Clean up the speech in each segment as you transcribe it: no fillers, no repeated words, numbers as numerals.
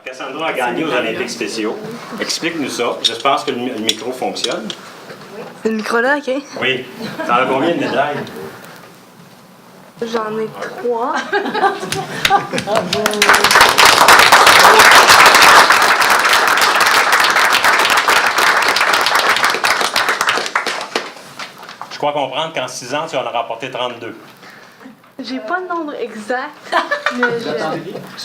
Cassandra a gagné aux Olympiques spéciaux. Explique-nous ça. Je pense que le micro fonctionne. Le micro là, OK? Oui. T'en as combien de médailles? J'en ai 3. Je crois comprendre qu'en 6 ans, tu en as rapporté 32. J'ai pas le nombre exact, mais Je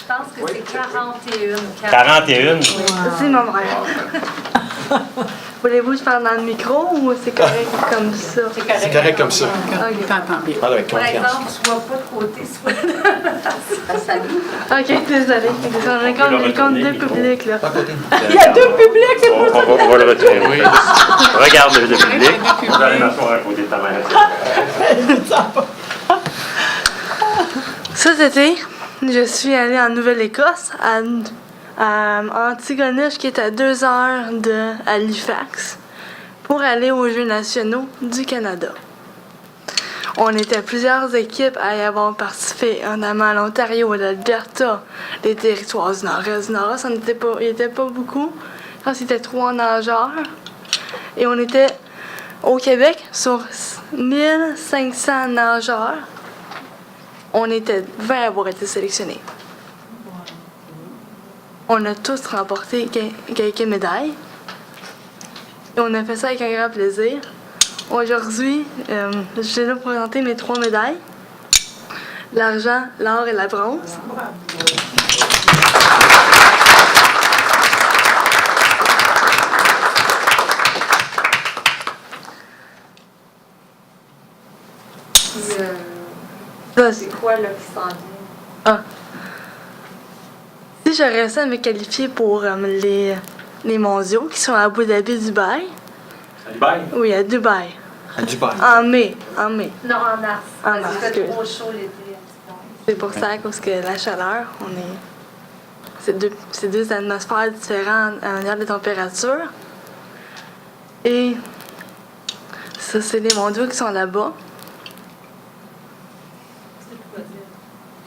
pense que c'est 41. 41? c'est ma mère. Voulez-vous que je parle dans le micro ou c'est correct comme ça? C'est correct comme ça. OK. Parle avec Par confiance. exemple, soit pas de côté, soit OK, désolé. On est comme deux publics, là. Il y a deux publics, c'est pour ça. On va le retirer. Oui. Regarde le public. Vous allez m'asseoir à côté de ta mère. Cet été, je suis allée en Nouvelle-Écosse, à Antigonish, qui est à 2 heures de Halifax, pour aller aux Jeux nationaux du Canada. On était plusieurs équipes à y avoir participé, notamment à l'Ontario, à l'Alberta, les territoires du Nord-Est. Du Nord-Est, il n'était pas beaucoup. Je pense qu'il y était 3 nageurs. Et on était au Québec sur 1500 nageurs. On était 20 à avoir été sélectionnés. On a tous remporté quelques médailles. Et on a fait ça avec un grand plaisir. Aujourd'hui, je vais là présenter mes 3 médailles. L'argent, l'or et la bronze. Ça, C'est quoi là qui s'en vient? Ah. Si je réussis à me qualifier pour les mondiaux qui sont à Abu Dhabi, Dubaï. À Dubaï? Oui, à Dubaï. À Dubaï. En mai. Non, en mars. En mars, Il fait excuse. trop chaud l'été. C'est pour ça, parce que la chaleur, c'est deux atmosphères différentes à manière de température. Et ça, c'est les mondiaux qui sont là-bas.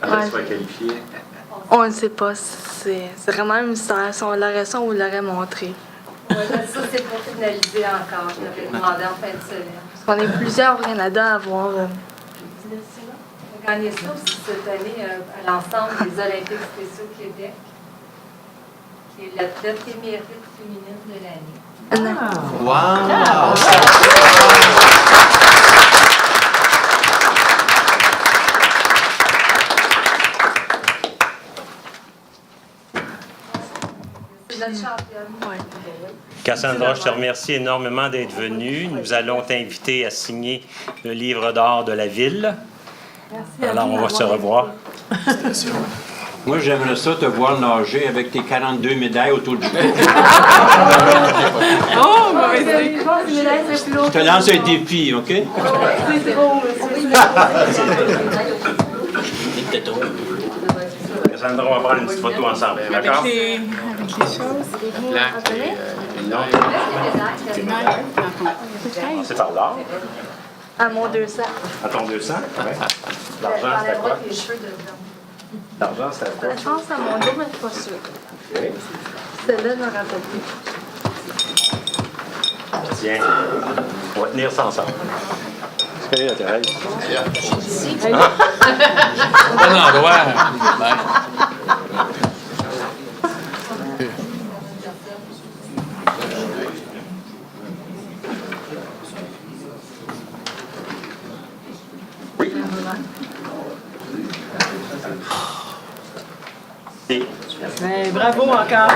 Quand tu vas qualifier? On ne sait pas. C'est vraiment un mystère. Si on l'aurait su, on vous l'aurait montré. Ouais, ça, c'est pour finaliser encore. Je l'avais demandé en fin de semaine. Parce qu'on est plusieurs au Canada à avoir. On a gagné ça aussi cette année à l'ensemble des Olympiques spéciaux Québec, qui est l'athlète émérite féminine de l'année. Wow! Notre championne. Ouais. Cassandra, je te remercie énormément d'être venue. Nous allons t'inviter à signer le livre d'or de la ville. Merci. Alors, on va se revoir. Moi, j'aimerais ça te voir nager avec tes 42 médailles autour du cou. Oh, mauvaise idée. Je pense que les médailles seraient plus Je lourdes. te lance un défi, OK? C'est trop, monsieur. Cassandra, on va prendre une petite photo ensemble. D'accord? C'est par là. À mon 200. À ton 200? Ouais. L'argent, Elle c'était quoi? enlèvera tes cheveux dedans. L'argent, c'était quoi? Je pense à mon 2, mais je suis pas sûre. Celle-là, je me rappelle plus. Tiens, on va tenir ça ensemble. Salut, Thérèse. Bon endroit. Oui. Et Bravo encore.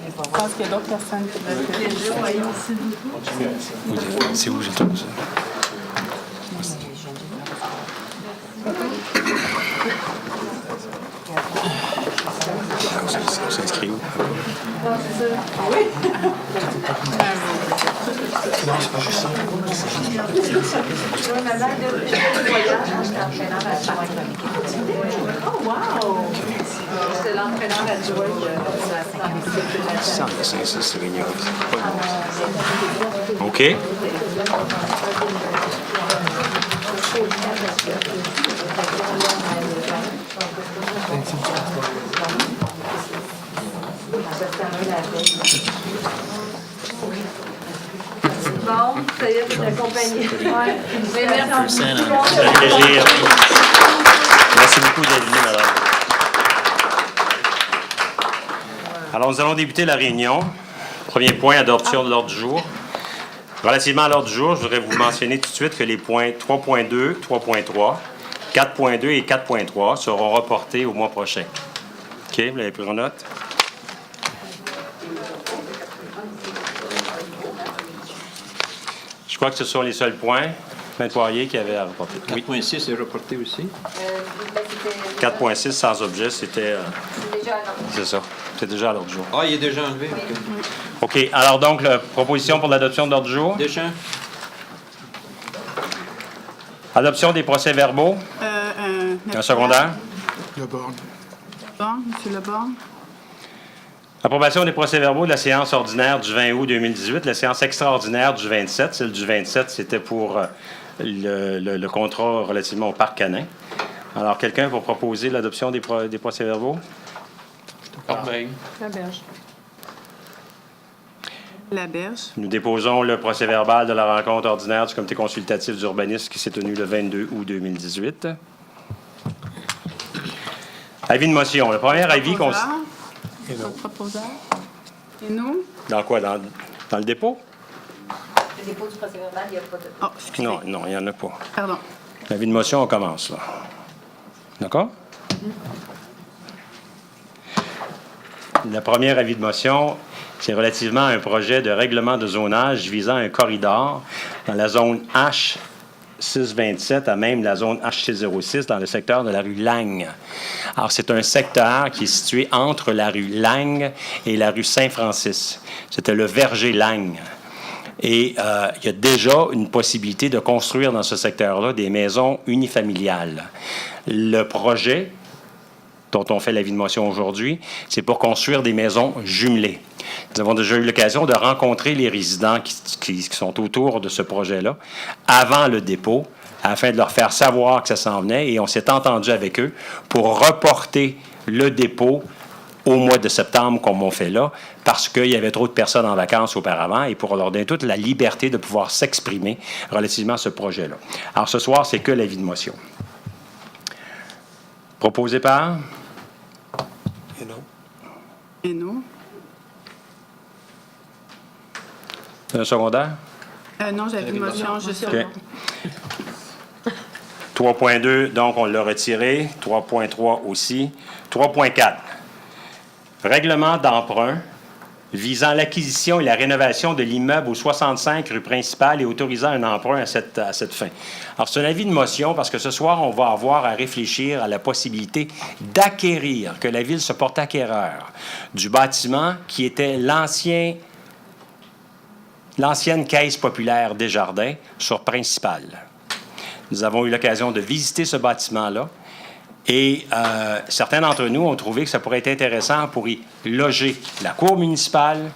Je pense qu'il y a d'autres personnes qui veulent. C'est où j'ai tout ça? On s'inscrit où? Non, c'est pas juste ça. C'est l'entraîneur adjoint dans les cycles. C'est Réunion. OK. Bon, ça y est, c'est accompagné. Ouais. Mais merci. Un plaisir. Merci beaucoup d'être venu, madame. Alors, nous allons débuter la réunion. Premier point, adoption de l'ordre du jour. Relativement à l'ordre du jour, je voudrais vous mentionner tout de suite que les points 3.2, 3.3, 4.2 et 4.3 seront reportés au mois prochain. OK, vous l'avez pris en note? Je crois que ce sont les seuls points, M. Poirier, qui avait à reporter. Oui. 4.6 est reporté aussi. 4.6 sans objet, c'était... C'est déjà annoncé. c'est ça. C'est déjà à l'ordre du jour. Ah, il est déjà enlevé. OK. OK. Alors donc, la proposition pour l'adoption de l'ordre du jour. Deschamps? Adoption des procès-verbaux. Un secondaire. Bon, M. Leborgne. Approbation des procès-verbaux de la séance ordinaire du 20 août 2018, la séance extraordinaire du 27. Celle du 27, c'était pour le contrat relativement au parc canin. Alors, quelqu'un pour proposer l'adoption des procès-verbaux? Corbeil. La Berge. Nous déposons le procès-verbal de la rencontre ordinaire du comité consultatif d'urbanisme qui s'est tenue le 22 août 2018. Avis de motion. Le premier avis... Proposeur. Et nous? Dans quoi? Dans le dépôt? Le dépôt du procès-verbal, il n'y a pas de... Oh, excusez. Non, il n'y en a pas. Pardon. L'avis de motion, on commence, là. D'accord? Le premier avis de motion, c'est relativement à un projet de règlement de zonage visant un corridor dans la zone H627 à même la zone H606 dans le secteur de la rue Lagne. Alors, c'est un secteur qui est situé entre la rue Lagne et la rue Saint-Francis. C'était le verger Lagne. Et il y a déjà une possibilité de construire dans ce secteur-là des maisons unifamiliales. Le projet dont on fait l'avis de motion aujourd'hui, c'est pour construire des maisons jumelées. Nous avons déjà eu l'occasion de rencontrer les résidents qui sont autour de ce projet-là avant le dépôt, afin de leur faire savoir que ça s'en venait, et on s'est entendu avec eux pour reporter le dépôt au mois de septembre, comme on fait là, parce qu'il y avait trop de personnes en vacances auparavant, et pour leur donner toute la liberté de pouvoir s'exprimer relativement à ce projet-là. Alors, ce soir, c'est que l'avis de motion. Proposé par... Et nous? Un secondaire? Non, j'avais une motion juste OK. 3.2, donc on l'a retiré. 3.3 aussi. 3.4. Règlement d'emprunt visant l'acquisition et la rénovation de l'immeuble au 65 rue principale et autorisant un emprunt à cette fin. Alors, c'est un avis de motion parce que ce soir, on va avoir à réfléchir à la possibilité d'acquérir, que la Ville se porte acquéreur du bâtiment qui était l'ancienne Caisse populaire Desjardins sur Principale. Nous avons eu l'occasion de visiter ce bâtiment-là et certains d'entre nous ont trouvé que ça pourrait être intéressant pour y loger la cour municipale,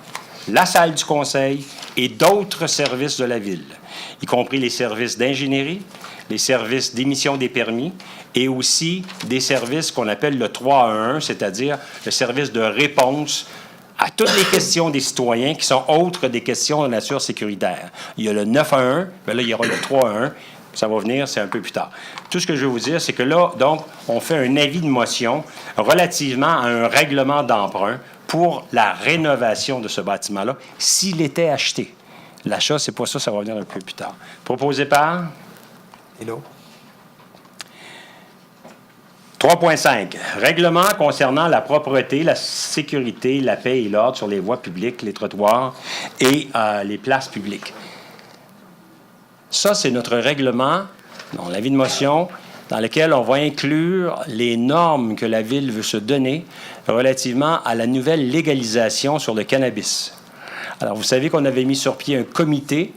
la salle du conseil et d'autres services de la Ville, y compris les services d'ingénierie, les services d'émission des permis et aussi des services qu'on appelle le 3-1-1, c'est-à-dire le service de réponse à toutes les questions des citoyens qui sont autres des questions de nature sécuritaire. Il y a le 9-1-1, mais là, il y aura le 3-1-1. Ça va venir, c'est un peu plus tard. Tout ce que je veux vous dire, c'est que là, donc, on fait un avis de motion relativement à un règlement d'emprunt pour la rénovation de ce bâtiment-là, s'il était acheté. L'achat, c'est pas ça, ça va venir un peu plus tard. Proposé par? Hello. 3.5. Règlement concernant la propreté, la sécurité, la paix et l'ordre sur les voies publiques, les trottoirs et les places publiques. Ça, c'est notre règlement, dans l'avis de motion, dans lequel on va inclure les normes que la Ville veut se donner relativement à la nouvelle légalisation sur le cannabis. Alors, vous savez qu'on avait mis sur pied un comité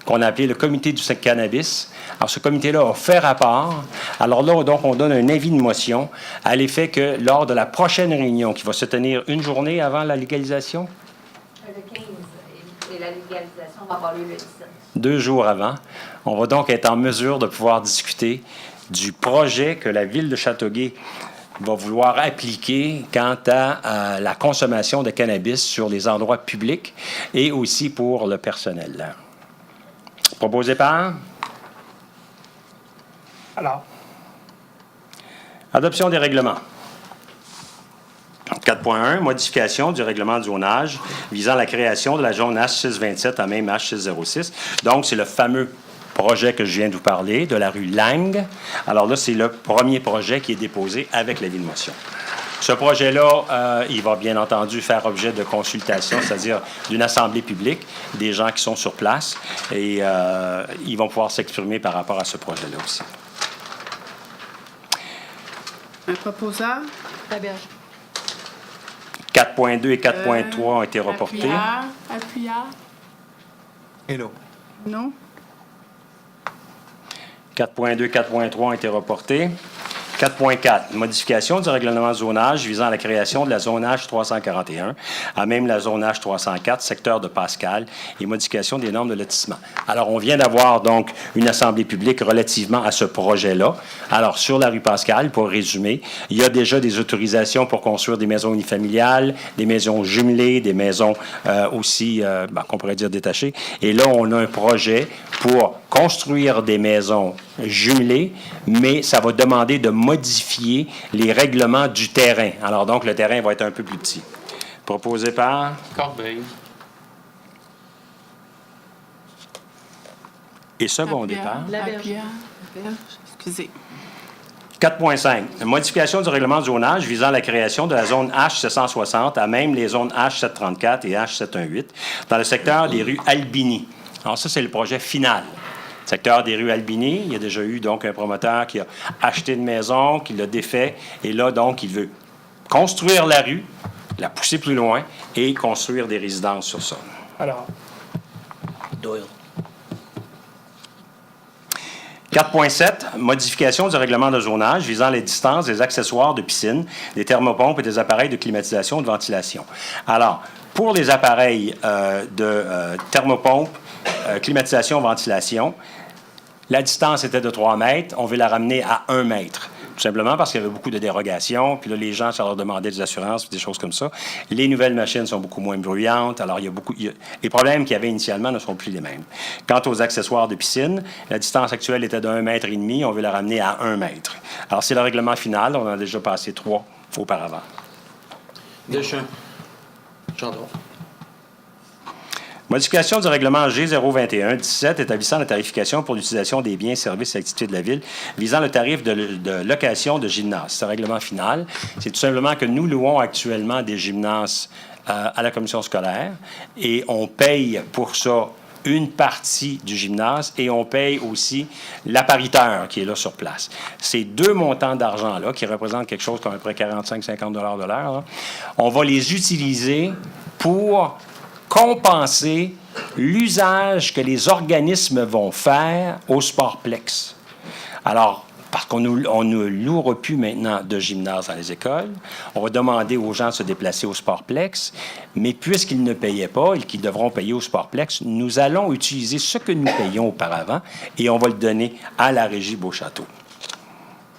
qu'on a appelé le comité du cannabis. Alors, ce comité-là a fait rapport. Alors là, donc, on donne un avis de motion à l'effet que lors de la prochaine réunion, qui va se tenir une journée avant la légalisation, Le 15 et la légalisation va avoir lieu le 17. 2 jours avant, on va donc être en mesure de pouvoir discuter du projet que la Ville de Châteauguay va vouloir appliquer quant à la consommation de cannabis sur les endroits publics et aussi pour le personnel. Proposé par? Alors, Adoption des règlements. 4.1, modification du règlement de zonage visant la création de la zone H627 à même H606. Donc, c'est le fameux projet que je viens de vous parler, de la rue Lang. Alors là, c'est le premier projet qui est déposé avec l'avis de motion. Ce projet-là, il va bien entendu faire objet de consultation, c'est-à-dire d'une assemblée publique, des gens qui sont sur place, et ils vont pouvoir s'exprimer par rapport à ce projet-là aussi. Un proposeur? Laberge. 4.2 et 4.3 ont été reportés. Appuyard? Et non. Non? 4.2 et 4.3 ont été reportés. 4.4, modification du règlement de zonage visant à la création de la zone H341 à même la zone H304, secteur de Pascal, et modification des normes de lotissement. Alors, on vient d'avoir donc une assemblée publique relativement à ce projet-là. Alors, sur la rue Pascal, pour résumer, il y a déjà des autorisations pour construire des maisons unifamiliales, des maisons jumelées, des maisons aussi, qu'on pourrait dire détachées. Et là, on a un projet pour construire des maisons jumelées, mais ça va demander de modifier les règlements du terrain. Alors donc, le terrain va être un peu plus petit. Proposé par? Corbeil. Et secondé par? Appuyard. Excusez. 4.5. Modification du règlement de zonage visant la création de la zone H760 à même les zones H734 et H718 dans le secteur des rues Albini. Alors ça, c'est le projet final. Secteur des rues Albini, il y a déjà eu donc un promoteur qui a acheté une maison, qui l'a défait, et là, donc, il veut construire la rue, la pousser plus loin et construire des résidences sur ça. Alors, Doyle. 4.7, modification du règlement de zonage visant les distances des accessoires de piscine, des thermopompes et des appareils de climatisation et de ventilation. Alors, pour les appareils de thermopompe, climatisation, ventilation, la distance était de 3 mètres, on veut la ramener à 1 mètre. Tout simplement parce qu'il y avait beaucoup de dérogations, puis là, les gens, ça leur demandait des assurances, des choses comme ça. Les nouvelles machines sont beaucoup moins bruyantes, alors les problèmes qu'il y avait initialement ne sont plus les mêmes. Quant aux accessoires de piscine, la distance actuelle était de 1,5 mètre, on veut la ramener à 1 mètre. Alors, c'est le règlement final, on en a déjà passé 3 auparavant. Deschamps. Gendron. Modification du règlement G021-17 établissant la tarification pour l'utilisation des biens, services et activités de la Ville visant le tarif de location de gymnase. C'est un règlement final. C'est tout simplement que nous louons actuellement des gymnases à la commission scolaire et on paye pour ça une partie du gymnase et on paye aussi l'appariteur qui est là sur place. Ces 2 montants d'argent-là, qui représentent quelque chose comme à peu près 45-50 $ de l'heure, là, on va les utiliser pour compenser l'usage que les organismes vont faire au Sportplex. Alors, parce qu'on ne louera plus maintenant de gymnase dans les écoles, on va demander aux gens de se déplacer au Sportplex, mais puisqu'ils ne payaient pas et qu'ils devront payer au Sportplex, nous allons utiliser ce que nous payions auparavant et on va le donner à la Régie Beauchâteau.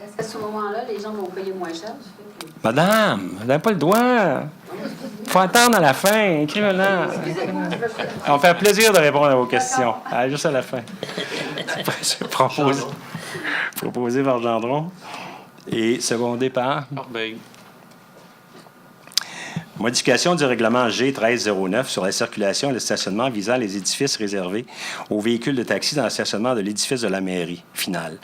Est-ce qu'à ce moment-là, les gens vont payer moins cher du fait que... Madame, vous n'avez pas le droit. Il faut attendre à la fin. Écrivez-le. Ça va me faire plaisir de répondre à vos questions. Allez, juste à la fin. C'est proposé par Gendron et secondé par... Corbeil. Modification du règlement G1309 sur la circulation et le stationnement visant les édifices réservés aux véhicules de taxi dans le stationnement de l'édifice de la mairie finale.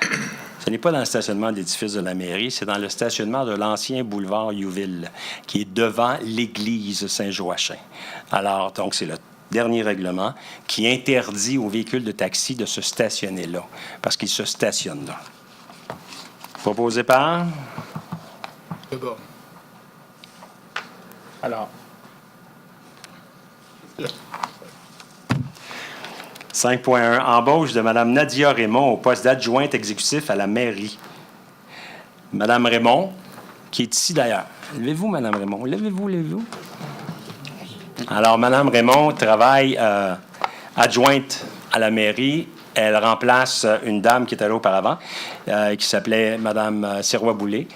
Ce n'est pas dans le stationnement de l'édifice de la mairie, c'est dans le stationnement de l'ancien boulevard Youville, qui est devant l'église Saint-Joachim. Alors, donc, c'est le dernier règlement qui interdit aux véhicules de taxi de se stationner là, parce qu'ils se stationnent là. Proposé par... Deborah. Alors, 5.1. Embauche de Mme Nadia Raymond au poste d'adjointe exécutif à la mairie. Mme Raymond, qui est ici d'ailleurs. Levez-vous, Mme Raymond. Levez-vous, levez-vous. Alors, Mme Raymond travaille adjointe à la mairie. Elle remplace une dame qui était là auparavant, qui s'appelait Mme Sirois-Boulay,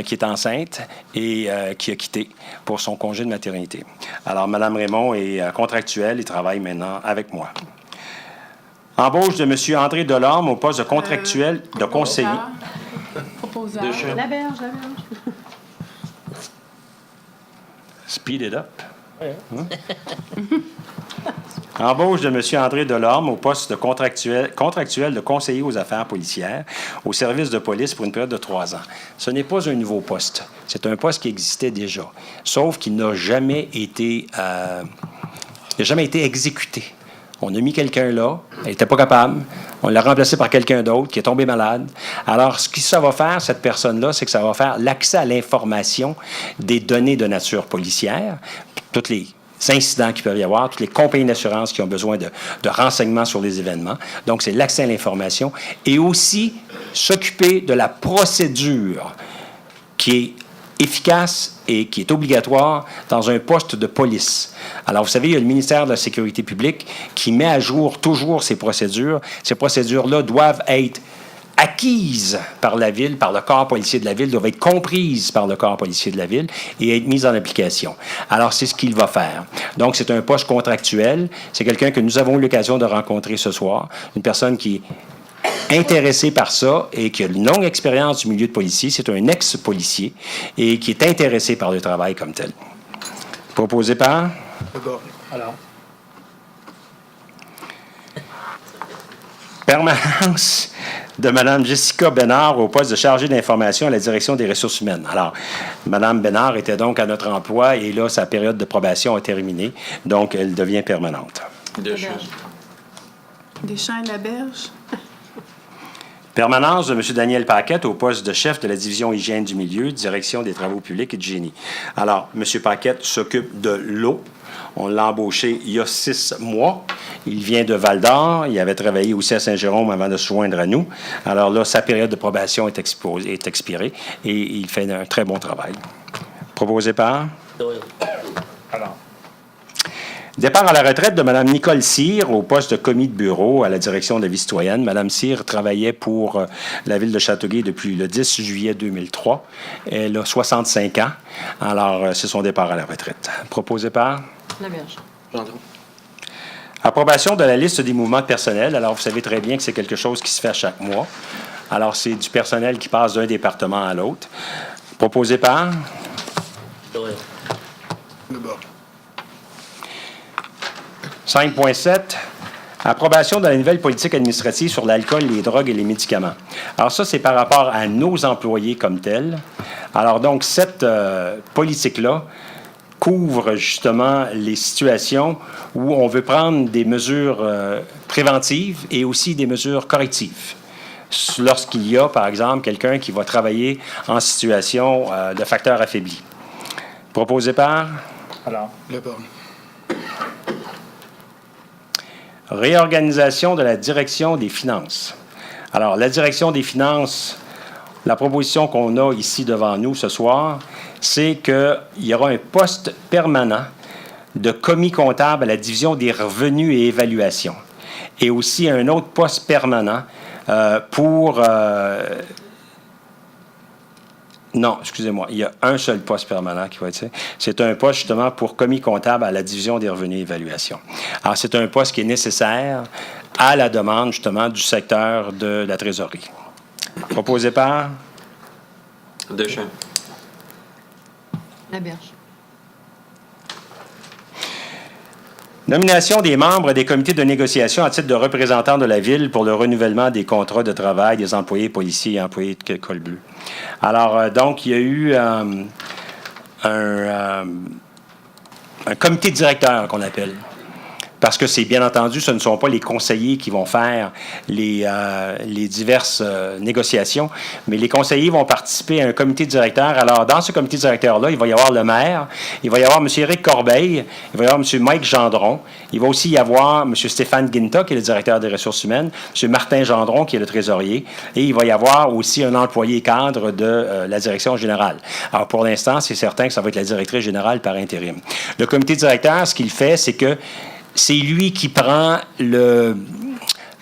qui est enceinte et qui a quitté pour son congé de maternité. Alors, Mme Raymond est contractuelle et travaille maintenant avec moi. Embauche de M. André Delorme au poste de contractuel de conseiller. Proposeur. Deschamps. La berge. Speed it up. Embauche de M. André Delorme au poste de contractuel de conseiller aux affaires policières au service de police pour une période de 3 ans. Ce n'est pas un nouveau poste. C'est un poste qui existait déjà, sauf qu'il n'a jamais été exécuté. On a mis quelqu'un là, elle n'était pas capable, on l'a remplacé par quelqu'un d'autre qui est tombé malade. Alors, ce que ça va faire, cette personne-là, c'est que ça va faire l'accès à l'information des données de nature policière, toutes les incidents qu'il peut y avoir, toutes les compagnies d'assurance qui ont besoin de renseignements sur les événements. Donc, c'est l'accès à l'information et aussi s'occuper de la procédure qui est efficace et qui est obligatoire dans un poste de police. Alors, vous savez, il y a le ministère de la Sécurité publique qui met à jour toujours ces procédures. Ces procédures-là doivent être acquises par la Ville, par le corps policier de la Ville, doivent être comprises par le corps policier de la Ville et être mises en application. Alors, c'est ce qu'il va faire. Donc, c'est un poste contractuel. C'est quelqu'un que nous avons eu l'occasion de rencontrer ce soir, une personne qui est intéressé par ça et qui a une longue expérience du milieu de policier. C'est un ex-policier et qui est intéressé par le travail comme tel. Proposé par? D'accord. Alors. Permanence de Mme Jessica Bénard au poste de chargée d'information à la direction des ressources humaines. Alors, Mme Bénard était donc à notre emploi et là, sa période de probation a terminé, donc elle devient permanente. Deschamps. Deschamps et Laberge. Permanence de M. Daniel Paquette au poste de chef de la division hygiène du milieu, direction des travaux publics et de génie. Alors, M. Paquette s'occupe de l'eau. On l'a embauché il y a 6 mois. Il vient de Val-d'Or. Il avait travaillé aussi à Saint-Jérôme avant de se joindre à nous. Alors là, sa période de probation est expirée et il fait un très bon travail. Proposé par? Alors. Départ à la retraite de Mme Nicole Cyr au poste de commis de bureau à la direction de la vie citoyenne. Mme Cyr travaillait pour la Ville de Châteauguay depuis le 10 juillet 2003. Elle a 65 ans. Alors, c'est son départ à la retraite. Proposé par? La berge. Gendron. Approbation de la liste des mouvements de personnel. Alors, vous savez très bien que c'est quelque chose qui se fait à chaque mois. Alors, c'est du personnel qui passe d'un département à l'autre. Proposé par? D'abord. 5.7, approbation de la nouvelle politique administrative sur l'alcool, les drogues et les médicaments. Alors ça, c'est par rapport à nos employés comme tels. Alors donc, cette politique-là couvre justement les situations où on veut prendre des mesures préventives et aussi des mesures correctives. Lorsqu'il y a, par exemple, quelqu'un qui va travailler en situation de facteur affaibli. Proposé par? Alors. D'abord. Réorganisation de la direction des finances. Alors, la direction des finances, la proposition qu'on a ici devant nous ce soir, c'est qu'il y aura un poste permanent de commis comptable à la division des revenus et évaluation. Et aussi un autre poste permanent pour... Non, excusez-moi, il y a un seul poste permanent qui va être... C'est un poste justement pour commis comptable à la division des revenus et évaluation. Alors, c'est un poste qui est nécessaire à la demande justement du secteur de la trésorerie. Proposé par? Deschamps. La berge. Nomination des membres des comités de négociation à titre de représentants de la Ville pour le renouvellement des contrats de travail des employés policiers et employés de col bleu. Alors, donc, il y a eu un comité directeur qu'on appelle. Parce que c'est bien entendu, ce ne sont pas les conseillers qui vont faire les diverses négociations, mais les conseillers vont participer à un comité directeur. Alors, dans ce comité directeur-là, il va y avoir le maire, il va y avoir M. Éric Corbeil, il va y avoir M. Mike Gendron, il va aussi y avoir M. Stéphane Guinta, qui est le directeur des ressources humaines, M. Martin Gendron, qui est le trésorier, et il va y avoir aussi un employé cadre de la direction générale. Alors, pour l'instant, c'est certain que ça va être la directrice générale par intérim. Le comité directeur, ce qu'il fait, c'est que c'est lui qui prend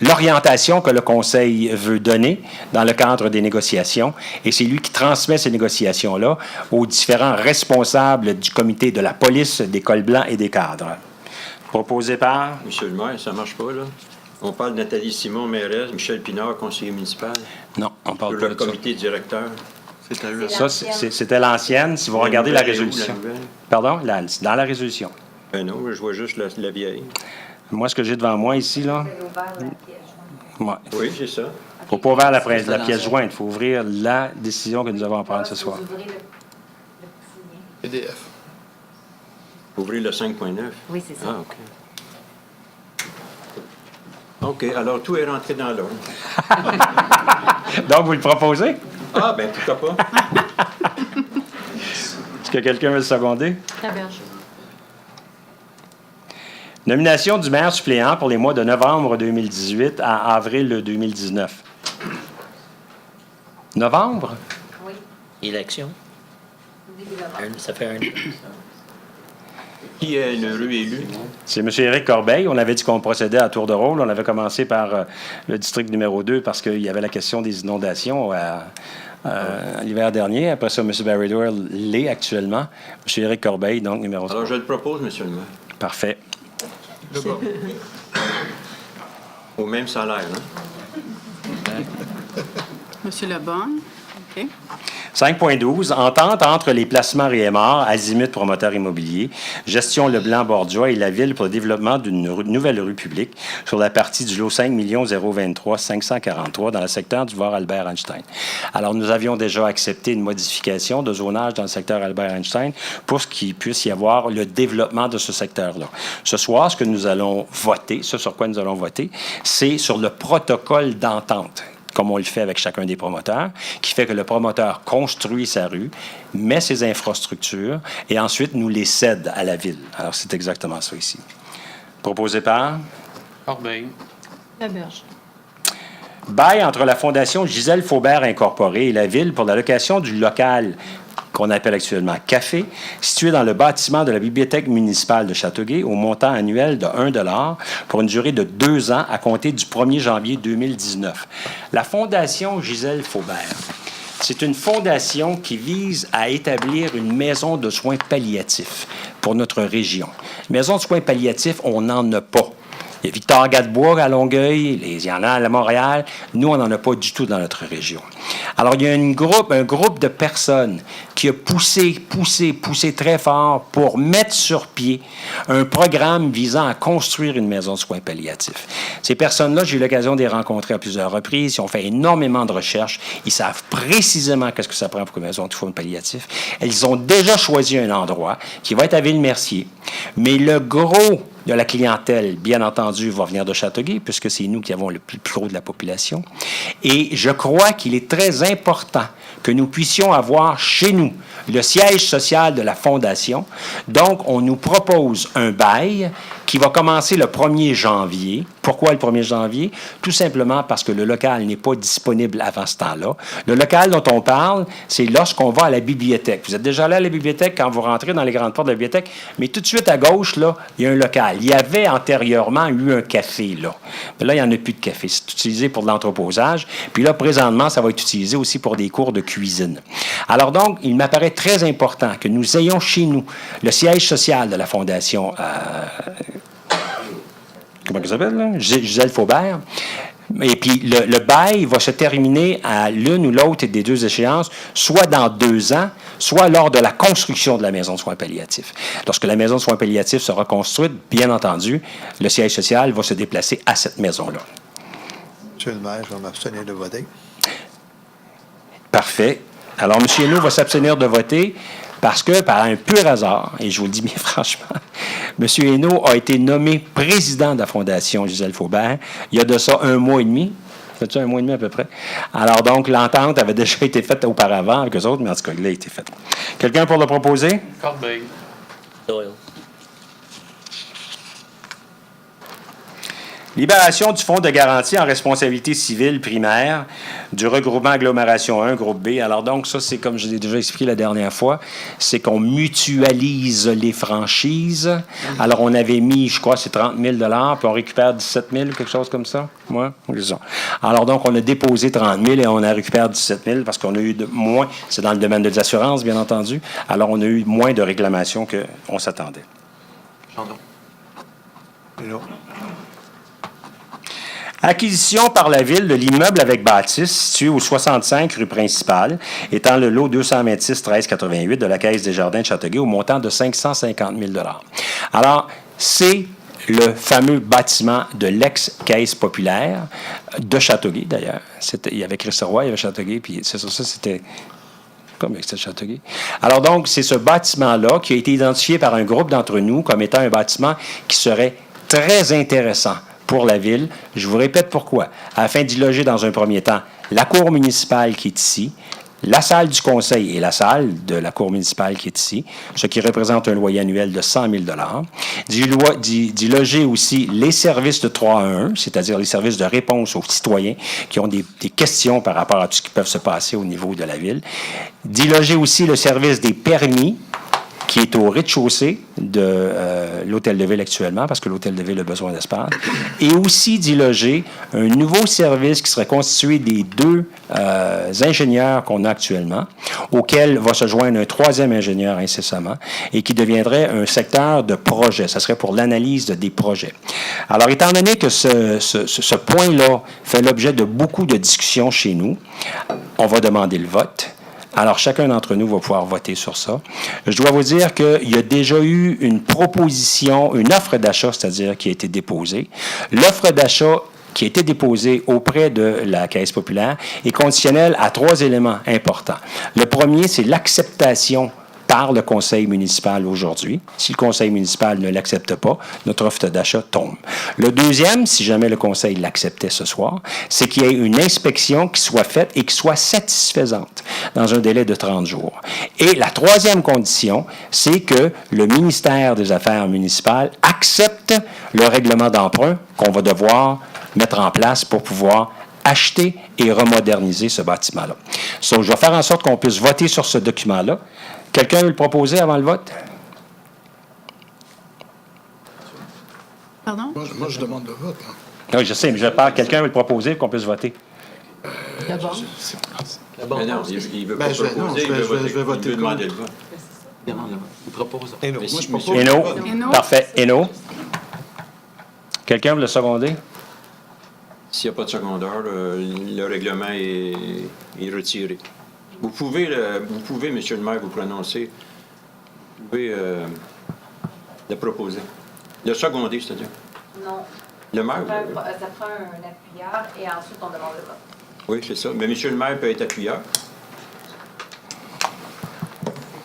l'orientation que le Conseil veut donner dans le cadre des négociations et c'est lui qui transmet ces négociations-là aux différents responsables du comité de la police, des cols blancs et des cadres. Proposé par... Monsieur le maire, ça marche pas, là. On parle de Nathalie Simon, mairesse, Michel Pinard, conseiller municipal. Non, on parle Sur pas le de ça. comité directeur. C'est à eux. Ça, c'était l'ancienne. Si vous regardez la résolution. Pardon? Dans la résolution. Ben non, je vois juste la vieille. Moi, ce que j'ai devant moi ici, là... Vous avez ouvert la pièce jointe. Ouais. Oui, c'est ça. Il ne faut pas ouvrir la pièce jointe. Il faut ouvrir la décision que nous avons à prendre ce soir. Vous ouvrez le petit lien. PDF. Ouvrir le 5.9. Oui, c'est ça. Ah, OK. OK, alors tout est rentré dans l'ordre. Donc, vous le proposez? Ah, ben pourquoi pas. Est-ce que quelqu'un veut le seconder? La berge. Nomination du maire suppléant pour les mois de novembre 2018 à avril 2019. Novembre? Oui, Élection. début novembre. Ça fait un... Qui est l'heureux élu? C'est M. Éric Corbeil. On avait dit qu'on procédait à tour de rôle. On avait commencé par le district numéro 2 parce qu'il y avait la question des inondations l'hiver dernier. Après ça, M. Barry Doyle l'est actuellement. M. Éric Corbeil, donc numéro 3. Alors, je le propose, monsieur le maire. Parfait. Au même salaire, hein? Monsieur Lebon. OK. 5.12, entente entre les placements Rémar, Azimut Promoteur Immobilier, Gestion Leblanc-Bordeaux et la Ville pour le développement d'une nouvelle rue publique sur la partie du lot 5 023 543 dans le secteur du Voir Albert Einstein. Alors, nous avions déjà accepté une modification de zonage dans le secteur Albert Einstein pour qu'il puisse y avoir le développement de ce secteur-là. Ce soir, ce que nous allons voter, ce sur quoi nous allons voter, c'est sur le protocole d'entente, comme on le fait avec chacun des promoteurs, qui fait que le promoteur construit sa rue, met ses infrastructures et ensuite nous les cède à la Ville. Alors, c'est exactement ça ici. Proposé par... Corbeil. La berge. Bail entre la Fondation Gisèle Faubert Incorporée et la Ville pour la location du local qu'on appelle actuellement Café, situé dans le bâtiment de la Bibliothèque municipale de Châteauguay au montant annuel de 1 $ pour une durée de 2 ans à compter du 1er janvier 2019. La Fondation Gisèle Faubert, c'est une fondation qui vise à établir une maison de soins palliatifs pour notre région. Maison de soins palliatifs, on n'en a pas. Il y a Victor Gadebois à Longueuil, il y en a à Montréal. Nous, on n'en a pas du tout dans notre région. Alors, il y a un groupe de personnes qui a poussé très fort pour mettre sur pied un programme visant à construire une maison de soins palliatifs. Ces personnes-là, j'ai eu l'occasion de les rencontrer à plusieurs reprises. Ils ont fait énormément de recherches. Ils savent précisément qu'est-ce que ça prend pour une maison de soins palliatifs. Elles ont déjà choisi un endroit qui va être à Ville-Mercier. Mais le gros de la clientèle, bien entendu, va venir de Châteauguay, puisque c'est nous qui avons le plus gros de la population. Et je crois qu'il est très important que nous puissions avoir chez nous le siège social de la Fondation. Donc, on nous propose un bail qui va commencer le 1er janvier. Pourquoi le 1er janvier? Tout simplement parce que le local n'est pas disponible avant ce temps-là. Le local dont on parle, c'est lorsqu'on va à la bibliothèque. Vous êtes déjà allé à la bibliothèque quand vous rentrez dans les grandes portes de la bibliothèque, mais tout de suite à gauche, là, il y a un local. Il y avait antérieurement eu un café, là. Mais là, il n'y en a plus de café. C'est utilisé pour de l'entreposage. Puis là, présentement, ça va être utilisé aussi pour des cours de cuisine. Alors donc, il m'apparaît très important que nous ayons chez nous le siège social de la Fondation... comment ça s'appelle, là? Gisèle Faubert. Et puis, le bail va se terminer à l'une ou l'autre des deux échéances, soit dans 2 ans, soit lors de la construction de la maison de soins palliatifs. Lorsque la maison de soins palliatifs sera construite, bien entendu, le siège social va se déplacer à cette maison-là. Monsieur le maire, je vais m'abstenir de voter. Parfait. Alors, M. Hainaut va s'abstenir de voter. Parce que, par un pur hasard, et je vous le dis bien franchement, M. Hainaut a été nommé président de la Fondation Gisèle Faubert il y a de ça 1 mois et demi. Fait-tu 1 mois et demi à peu près? Alors donc, l'entente avait déjà été faite auparavant avec eux autres, mais en tout cas, il a été fait. Quelqu'un pour le proposer? Corbeil. Doyle. Libération du Fonds de garantie en responsabilité civile primaire du regroupement agglomération 1, groupe B. Alors donc, ça, c'est comme je l'ai déjà expliqué la dernière fois, c'est qu'on mutualise les franchises. Alors, on avait mis, je crois, c'est 30 000 puis on récupère 17 000 quelque chose comme ça. Ouais, c'est ça. Alors donc, on a déposé 30 000 et on a récupéré 17 000 parce qu'on a eu moins, c'est dans le domaine des assurances, bien entendu. Alors, on a eu moins de réclamations qu'on s'attendait. Et là, Acquisition par la Ville de l'immeuble avec bâtisse situé au 65 rue Principale, étant le lot 226-1388 de la Caisse des Jardins de Châteauguay au montant de 550 000 $. Alors, c'est le fameux bâtiment de l'ex-Caisse populaire de Châteauguay, d'ailleurs. Il y avait Christ Roy, il y avait Châteauguay, puis c'est ça, c'était... Comme c'était Châteauguay. Alors donc, c'est ce bâtiment-là qui a été identifié par un groupe d'entre nous comme étant un bâtiment qui serait très intéressant pour la Ville. Je vous répète pourquoi. Afin d'y loger dans un premier temps la cour municipale qui est ici, la salle du conseil et la salle de la cour municipale qui est ici, ce qui représente un loyer annuel de 100 000 $. D'y loger aussi les services de 3 à 1, c'est-à-dire les services de réponse aux citoyens qui ont des questions par rapport à tout ce qui peut se passer au niveau de la Ville. D'y loger aussi le service des permis, qui est au rez-de-chaussée de l'Hôtel de Ville actuellement, parce que l'Hôtel de Ville a besoin d'espace, et aussi d'y loger un nouveau service qui serait constitué des 2 ingénieurs qu'on a actuellement, auquel va se joindre un 3e ingénieur incessamment, et qui deviendrait un secteur de projet. Ça serait pour l'analyse des projets. Alors, étant donné que ce point-là fait l'objet de beaucoup de discussions chez nous, on va demander le vote. Alors, chacun d'entre nous va pouvoir voter sur ça. Je dois vous dire qu'il y a déjà eu une proposition, une offre d'achat, c'est-à-dire qui a été déposée. L'offre d'achat qui a été déposée auprès de la Caisse populaire est conditionnelle à 3 éléments importants. Le premier, c'est l'acceptation par le conseil municipal aujourd'hui. Si le conseil municipal ne l'accepte pas, notre offre d'achat tombe. Le deuxième, si jamais le conseil l'acceptait ce soir, c'est qu'il y ait une inspection qui soit faite et qui soit satisfaisante dans un délai de 30 jours. Et la troisième condition, c'est que le ministère des Affaires municipales accepte le règlement d'emprunt qu'on va devoir mettre en place pour pouvoir acheter et remoderniser ce bâtiment-là. So, je vais faire en sorte qu'on puisse voter sur ce document-là. Quelqu'un veut le proposer avant le vote? Pardon? Moi, je demande le vote. Hein. Oui, je sais, mais je parle. Quelqu'un veut le proposer pour qu'on puisse voter. D'abord. Mais non, il veut pas Ben, je vais- non, proposer, je vais- il je vais voter veut demander le contre. vote. Il propose. et là, Mais moi, si je monsieur- propose. Hainaut? Hainaut. Parfait. Hainaut? Quelqu'un veut le seconder? S'il n'y a pas de secondaire, le règlement est retiré. Vous pouvez, Monsieur le maire, vous prononcer. Vous pouvez le proposer. Le seconder, c'est-à-dire. Non. Le maire, Ça prend un appuyeur et ensuite on demande le vote. oui, c'est ça. Mais Monsieur le maire peut être appuyeur.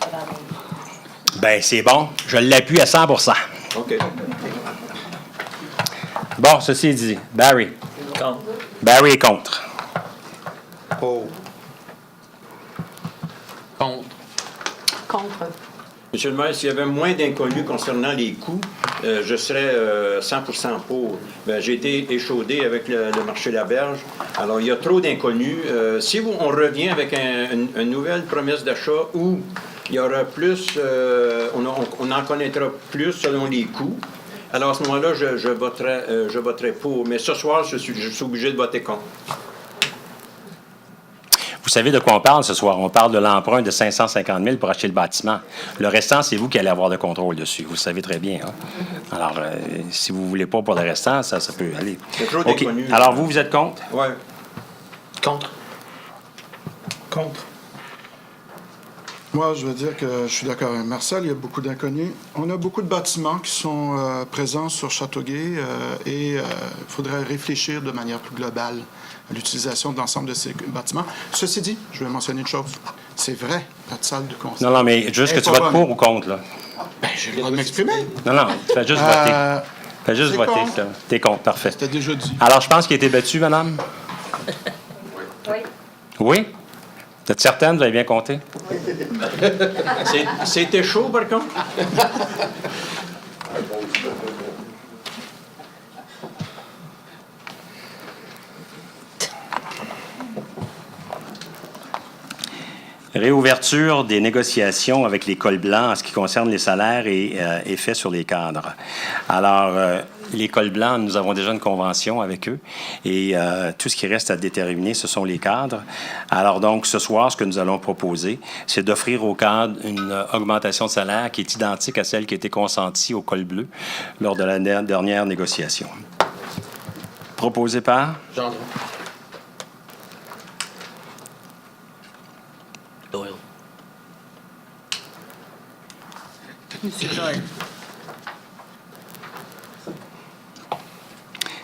C'est pas dans les- Ben c'est bon. Je l'appuie à 100 OK. Bon, ceci dit, Barry. Contre. Barry est contre. Oh. Contre. Contre. Monsieur le maire, s'il y avait moins d'inconnus concernant les coûts, je serais 100% pour. Ben, j'ai été échaudé avec le marché de la Berge. Alors, il y a trop d'inconnus. Si on revient avec une nouvelle promesse d'achat où il y aura plus, on en connaîtra plus selon les coûts, alors à ce moment-là, je voterai pour. Mais ce soir, je suis obligé de voter contre. Vous savez de quoi on parle ce soir? On parle de l'emprunt de 550 000 pour acheter le bâtiment. Le restant, c'est vous qui allez avoir le contrôle dessus. Vous le savez très bien. Hein? Alors, si vous ne voulez pas pour le restant, ça peut aller. Il y a trop OK. d'inconnus. Alors, vous êtes contre? Ouais. Contre. Contre. Moi, je veux dire que je suis d'accord avec Marcel, il y a beaucoup d'inconnus. On a beaucoup de bâtiments qui sont présents sur Châteauguay et il faudrait réfléchir de manière plus globale à l'utilisation de l'ensemble de ces bâtiments. Ceci dit, je vais mentionner une chose. C'est vrai, notre salle de concert. Non, mais juste que Elle tu est pas votes bonne. pour ou contre, là. Ben, j'ai le droit de m'exprimer. Non, fais juste voter. Fais juste c'est voter. contre. là. T'es contre, parfait. C'était déjà dit. Alors, je pense qu'il a été battu, madame? Oui. Oui? Vous êtes certaine? Vous avez bien compté? C'était chaud, par contre? Réouverture des négociations avec les cols blancs en ce qui concerne les salaires et effets sur les cadres. Alors, les cols blancs, nous avons déjà une convention avec eux et tout ce qui reste à déterminer, ce sont les cadres. Alors donc, ce soir, ce que nous allons proposer, c'est d'offrir aux cadres une augmentation de salaire qui est identique à celle qui a été consentie au col bleu lors de la dernière négociation. Proposé par? Gendron. Doyle. Monsieur Doyle.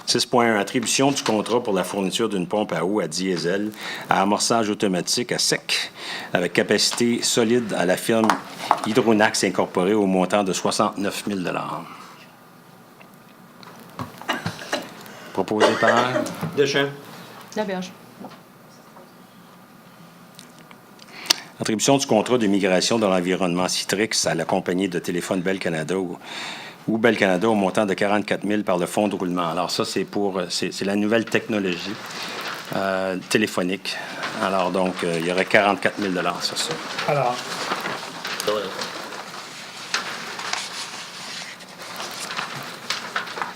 6.1. Attribution du contrat pour la fourniture d'une pompe à eau à diesel à amorçage automatique à sec avec capacité solide à la firme Hydronax Incorporée au montant de 69 000 $. Proposé par? Deschamps. Laberge. Attribution du contrat de migration dans l'environnement Citrix à la compagnie de téléphone Bell Canada ou Bell Canada au montant de 44 000 par le fonds de roulement. Alors ça, c'est la nouvelle technologie téléphonique. Alors donc, il y aurait 44 000 $ sur ça. Alors, Doyle.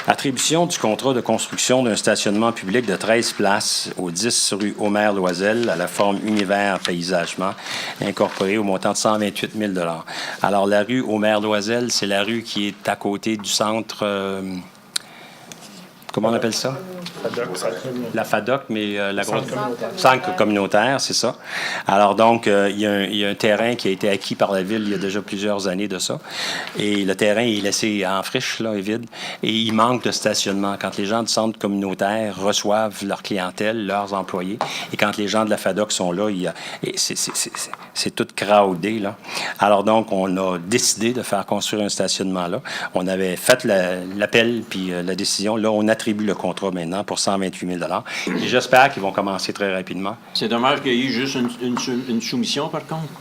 Attribution du contrat de construction d'un stationnement public de 13 places au 10 rue Omer-Loisel à la forme Univers Paysagement, incorporé au montant de 128 000 $. Alors, la rue Omer-Loisel, c'est la rue qui est à côté du centre... comment on appelle ça? La FADOC, mais la grosse... Centre communautaire, c'est ça. Alors donc, il y a un terrain qui a été acquis par la Ville il y a déjà plusieurs années de ça. Et le terrain est laissé en friche, là, est vide. Et il manque de stationnement. Quand les gens du centre communautaire reçoivent leur clientèle, leurs employés, et quand les gens de la FADOC sont là, c'est tout crowdé, là. Alors donc, on a décidé de faire construire un stationnement là. On avait fait l'appel puis la décision. Là, on attribue le contrat maintenant pour 128 000 $. Et j'espère qu'ils vont commencer très rapidement. C'est dommage qu'il y ait eu juste une soumission, par contre.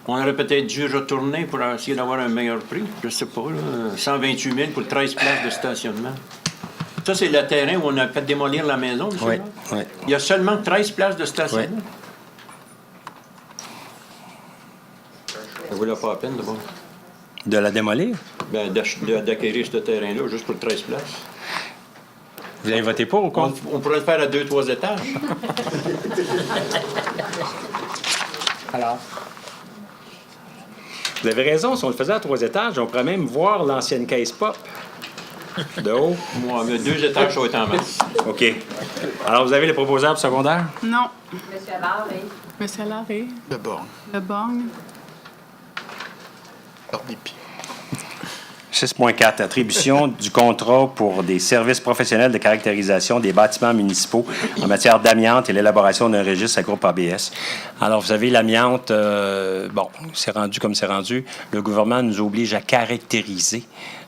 On aurait peut-être dû retourner pour essayer d'avoir un meilleur prix. Je sais pas, là. 128 000 pour 13 places de stationnement. Ça, c'est le terrain où on a fait démolir la maison, monsieur? Oui, oui. Il y a seulement 13 places de stationnement. Ça vaut pas la peine, d'abord. De la démolir? Ben, d'acquérir ce terrain-là juste pour 13 places. Vous avez voté pour ou contre? On pourrait le faire à 2-3 étages. alors, Vous avez raison, si on le faisait à 3 étages, on pourrait même voir l'ancienne caisse pop de haut. Moi, mais 2 étages, ça va être en masse. OK. Alors, vous avez les proposables secondaires? Non. Monsieur Allard, oui. Monsieur Larré. De borne. Le Borgne. Hors des pieds. 6.4. Attribution du contrat pour des services professionnels de caractérisation des bâtiments municipaux en matière d'amiante et l'élaboration d'un registre à groupe ABS. Alors, vous savez, l'amiante, bon, c'est rendu comme c'est rendu. Le gouvernement nous oblige à caractériser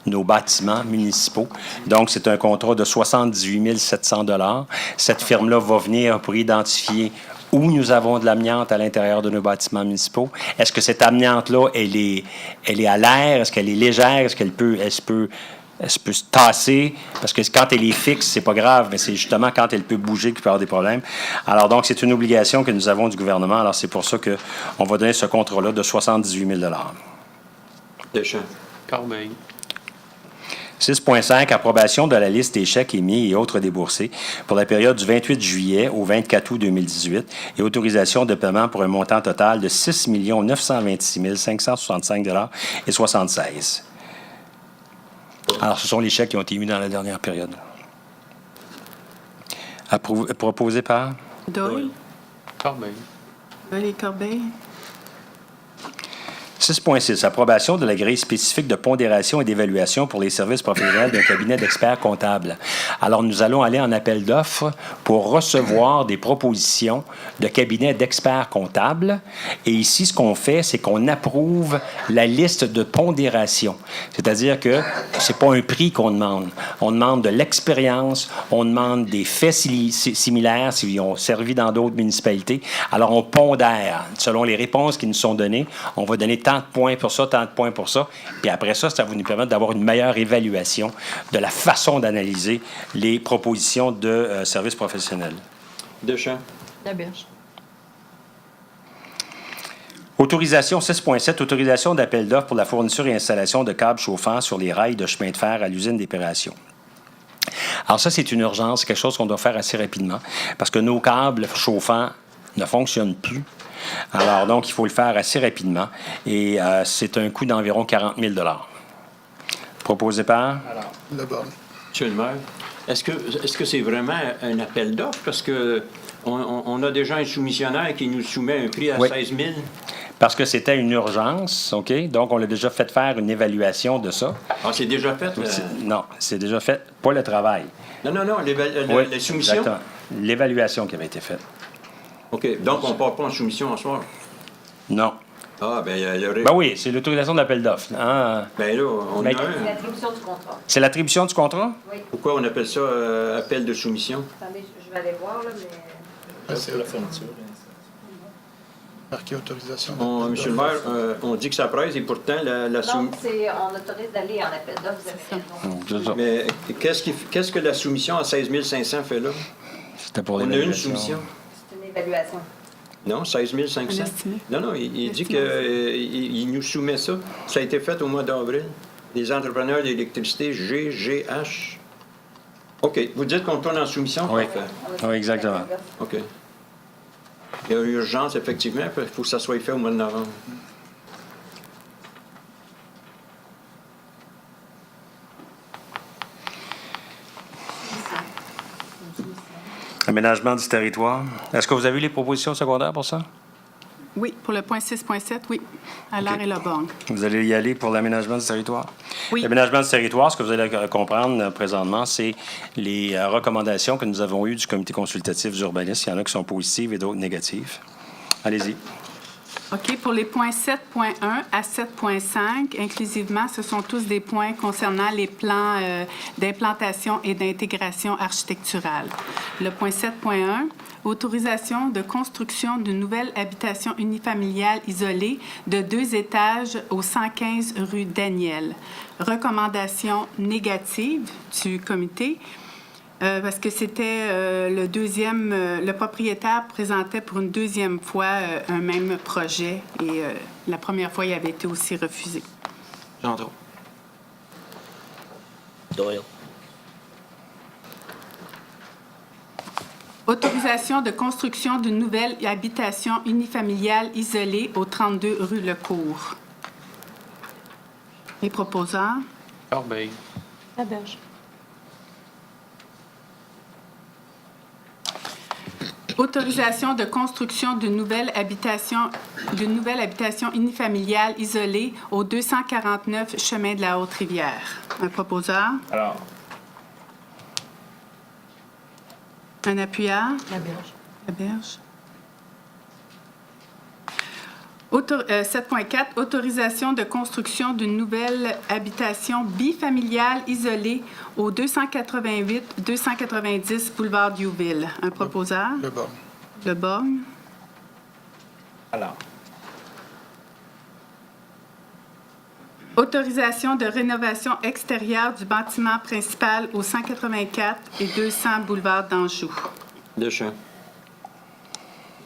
nos bâtiments municipaux. Donc, c'est un contrat de 78 700 $. Cette firme-là va venir pour identifier où nous avons de l'amiante à l'intérieur de nos bâtiments municipaux. Est-ce que cette amiante-là, elle est à l'air? Est-ce qu'elle est légère? Est-ce qu'elle peut se tasser? Parce que quand elle est fixe, c'est pas grave, mais c'est justement quand elle peut bouger qu'il peut y avoir des problèmes. Alors donc, c'est une obligation que nous avons du gouvernement. Alors, c'est pour ça qu'on va donner ce contrat-là de 78 000 $. Deschamps. Corbeil. 6.5. Approbation de la liste des chèques émis et autres déboursés pour la période du 28 juillet au 24 août 2018 et autorisation de paiement pour un montant total de 6 926 565 $ et 76. Alors, ce sont les chèques qui ont été émis dans la dernière période. Proposé par? Doyle. Corbeil. Doyle et Corbeil. 6.6. Approbation de la grille spécifique de pondération et d'évaluation pour les services professionnels d'un cabinet d'experts comptables. Alors, nous allons aller en appel d'offres pour recevoir des propositions de cabinets d'experts comptables. Et ici, ce qu'on fait, c'est qu'on approuve la liste de pondération. C'est-à-dire que c'est pas un prix qu'on demande. On demande de l'expérience, on demande des faits similaires s'ils ont servi dans d'autres municipalités. Alors, on pondère. Selon les réponses qui nous sont données, on va donner tant de points pour ça, tant de points pour ça. Puis après ça, ça va nous permettre d'avoir une meilleure évaluation de la façon d'analyser les propositions de services professionnels. Deschamps. Laberge. Autorisation 6.7, autorisation d'appel d'offres pour la fourniture et installation de câbles chauffants sur les rails de chemin de fer à l'usine d'épuration. Alors ça, c'est une urgence, c'est quelque chose qu'on doit faire assez rapidement parce que nos câbles chauffants ne fonctionnent plus. Alors donc, il faut le faire assez rapidement et c'est un coût d'environ 40 000 $. Proposé par? Le bon. Monsieur le maire, est-ce que c'est vraiment un appel d'offres? Parce que on a déjà un soumissionnaire qui nous soumet un prix à 16 000. Parce que c'était une urgence, OK? Donc, on l'a déjà fait faire une évaluation de ça. Ah, c'est déjà fait? Non, c'est déjà fait, pas le travail. Non, la soumission? Exactement. L'évaluation qui avait été faite. OK, donc on ne part pas en soumission en soir? Non. Ah, bien, il y aurait... Ben oui, c'est l'autorisation d'appel d'offres. Hein? Ben là, on a Ben, un. C'est l'attribution du contrat. C'est l'attribution du contrat? Oui. Pourquoi on appelle ça appel de soumission? Attendez, je vais aller voir, là, mais... C'est la fourniture. Marqué autorisation. Monsieur le maire, on dit que ça presse et pourtant la Non, soumission... on autorise d'aller en appel d'offres, vous avez raison. C'est ça. Mais qu'est-ce que la soumission à 16 500 fait là? C'était pour On a une l'évaluation. soumission? C'est une évaluation. Non, 16 500. Un estimé. Non, il dit estimé. qu'il nous soumet ça. Ça a été fait au mois d'avril. Les entrepreneurs d'électricité GGH. OK. Vous dites qu'on tourne en soumission? Oui. Parfait. Oui, exactement. OK. Il y a urgence, effectivement. Il faut que ça soit fait au mois de novembre. Aménagement du territoire. Est-ce que vous avez eu les propositions secondaires pour ça? Oui, pour le point 6.7, oui. Allard et Leborgne. Vous allez y aller pour l'aménagement du territoire? Oui. L'aménagement du territoire, ce que vous allez comprendre présentement, c'est les recommandations que nous avons eues du comité consultatif d'urbanisme. Il y en a qui sont positives et d'autres négatives. Allez-y. OK. Pour les points 7.1 à 7.5, inclusivement, ce sont tous des points concernant les plans d'implantation et d'intégration architecturale. Le point 7.1, autorisation de construction d'une nouvelle habitation unifamiliale isolée de 2 étages au 115 rue Daniel. Recommandation négative du comité. Parce que c'était le deuxième, le propriétaire présentait pour une deuxième fois un même projet et la première fois, il avait été aussi refusé. Gendron. Doyle. Autorisation de construction d'une nouvelle habitation unifamiliale isolée au 32 rue Lecourt. Les proposants. Corbeil. Laberge. Autorisation de construction d'une nouvelle habitation unifamiliale isolée au 249 chemin de la Haute-Rivière. Un proposeur. Alors. Un appuyeur. Laberge. Laberge. 7.4, autorisation de construction d'une nouvelle habitation bifamiliale isolée au 288-290 boulevard Diouville. Un proposeur. Le bon. Le Borgne. Alors. Autorisation de rénovation extérieure du bâtiment principal au 184 et 200 boulevard d'Anjou. Deschamps.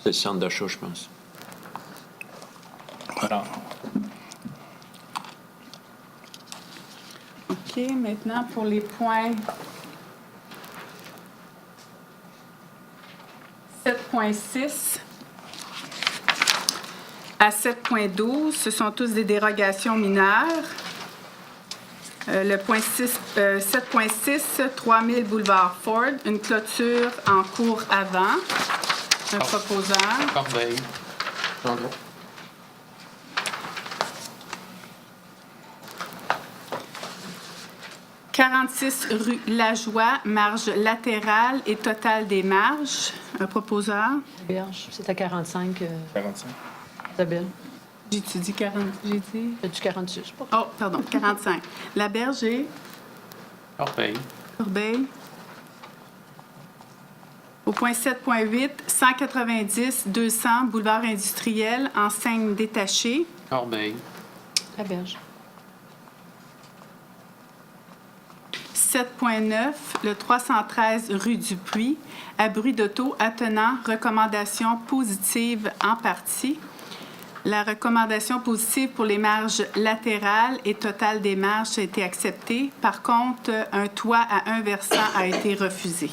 C'est le centre d'achat, je pense. Alors. OK, maintenant pour les points 7.6 à 7.12, ce sont tous des dérogations mineures. Le point 7.6, 3000 boulevard Ford, une clôture en cours avant. Un proposeur. Corbeil. Gendron. 46 rue Lajoie, marge latérale et totale des marges. Un proposeur. Berge, c'est à 45. 45. Isabelle. J'ai dit 40. J'ai dit. C'est du 46. Pas. Oh, pardon, 45. La Berge et Corbeil. Corbeil. Au point 7.8, 190 200 boulevard industriel, enseigne détachée. Corbeil. La Berge. 7.9, le 313 rue du Puy, abri d'auto attenant recommandation positive en partie. La recommandation positive pour les marges latérales et totale des marges a été acceptée. Par contre, un toit à un versant a été refusé.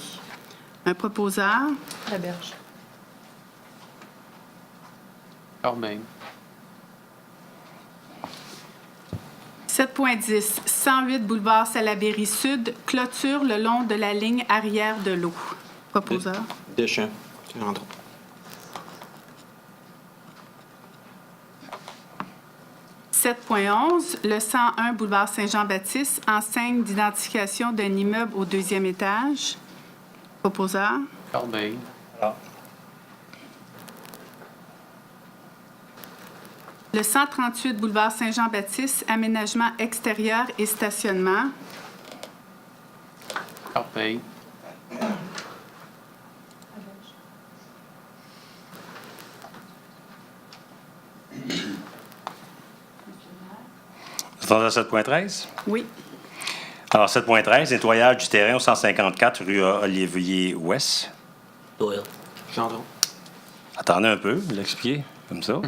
Un proposeur. La Berge. Corbeil. 7.10, 108 boulevard Salaberry Sud, clôture le long de la ligne arrière de l'eau. Proposeur. Deschamps. Gendron. « 7.11, le 101 boulevard Saint-Jean-Baptiste, enseigne d'identification d'un immeuble au 2e étage. Proposeur. Corbeil. Le 138 boulevard Saint-Jean-Baptiste, aménagement extérieur et stationnement. Corbeil. Vous entendez 7.13? Oui. Alors, 7.13, nettoyage du terrain au 154 rue Olivier-Ouest. Doyle. Gendron. Attendez un peu, vous l'expliquer comme ça.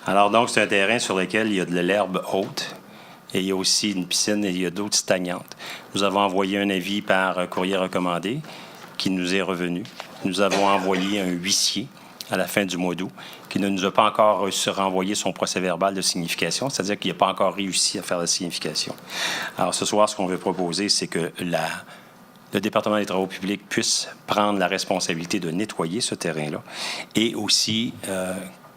Alors, donc, c'est un terrain sur lequel il y a de l'herbe haute et il y a aussi une piscine et il y a d'autres stagnantes. Nous avons envoyé un avis par courrier recommandé qui nous est revenu. Nous avons envoyé un huissier à la fin du mois d'août qui ne nous a pas encore renvoyé son procès-verbal de signification, c'est-à-dire qu'il n'a pas encore réussi à faire la signification. Alors, ce soir, ce qu'on veut proposer, c'est que le département des travaux publics puisse prendre la responsabilité de nettoyer ce terrain-là et aussi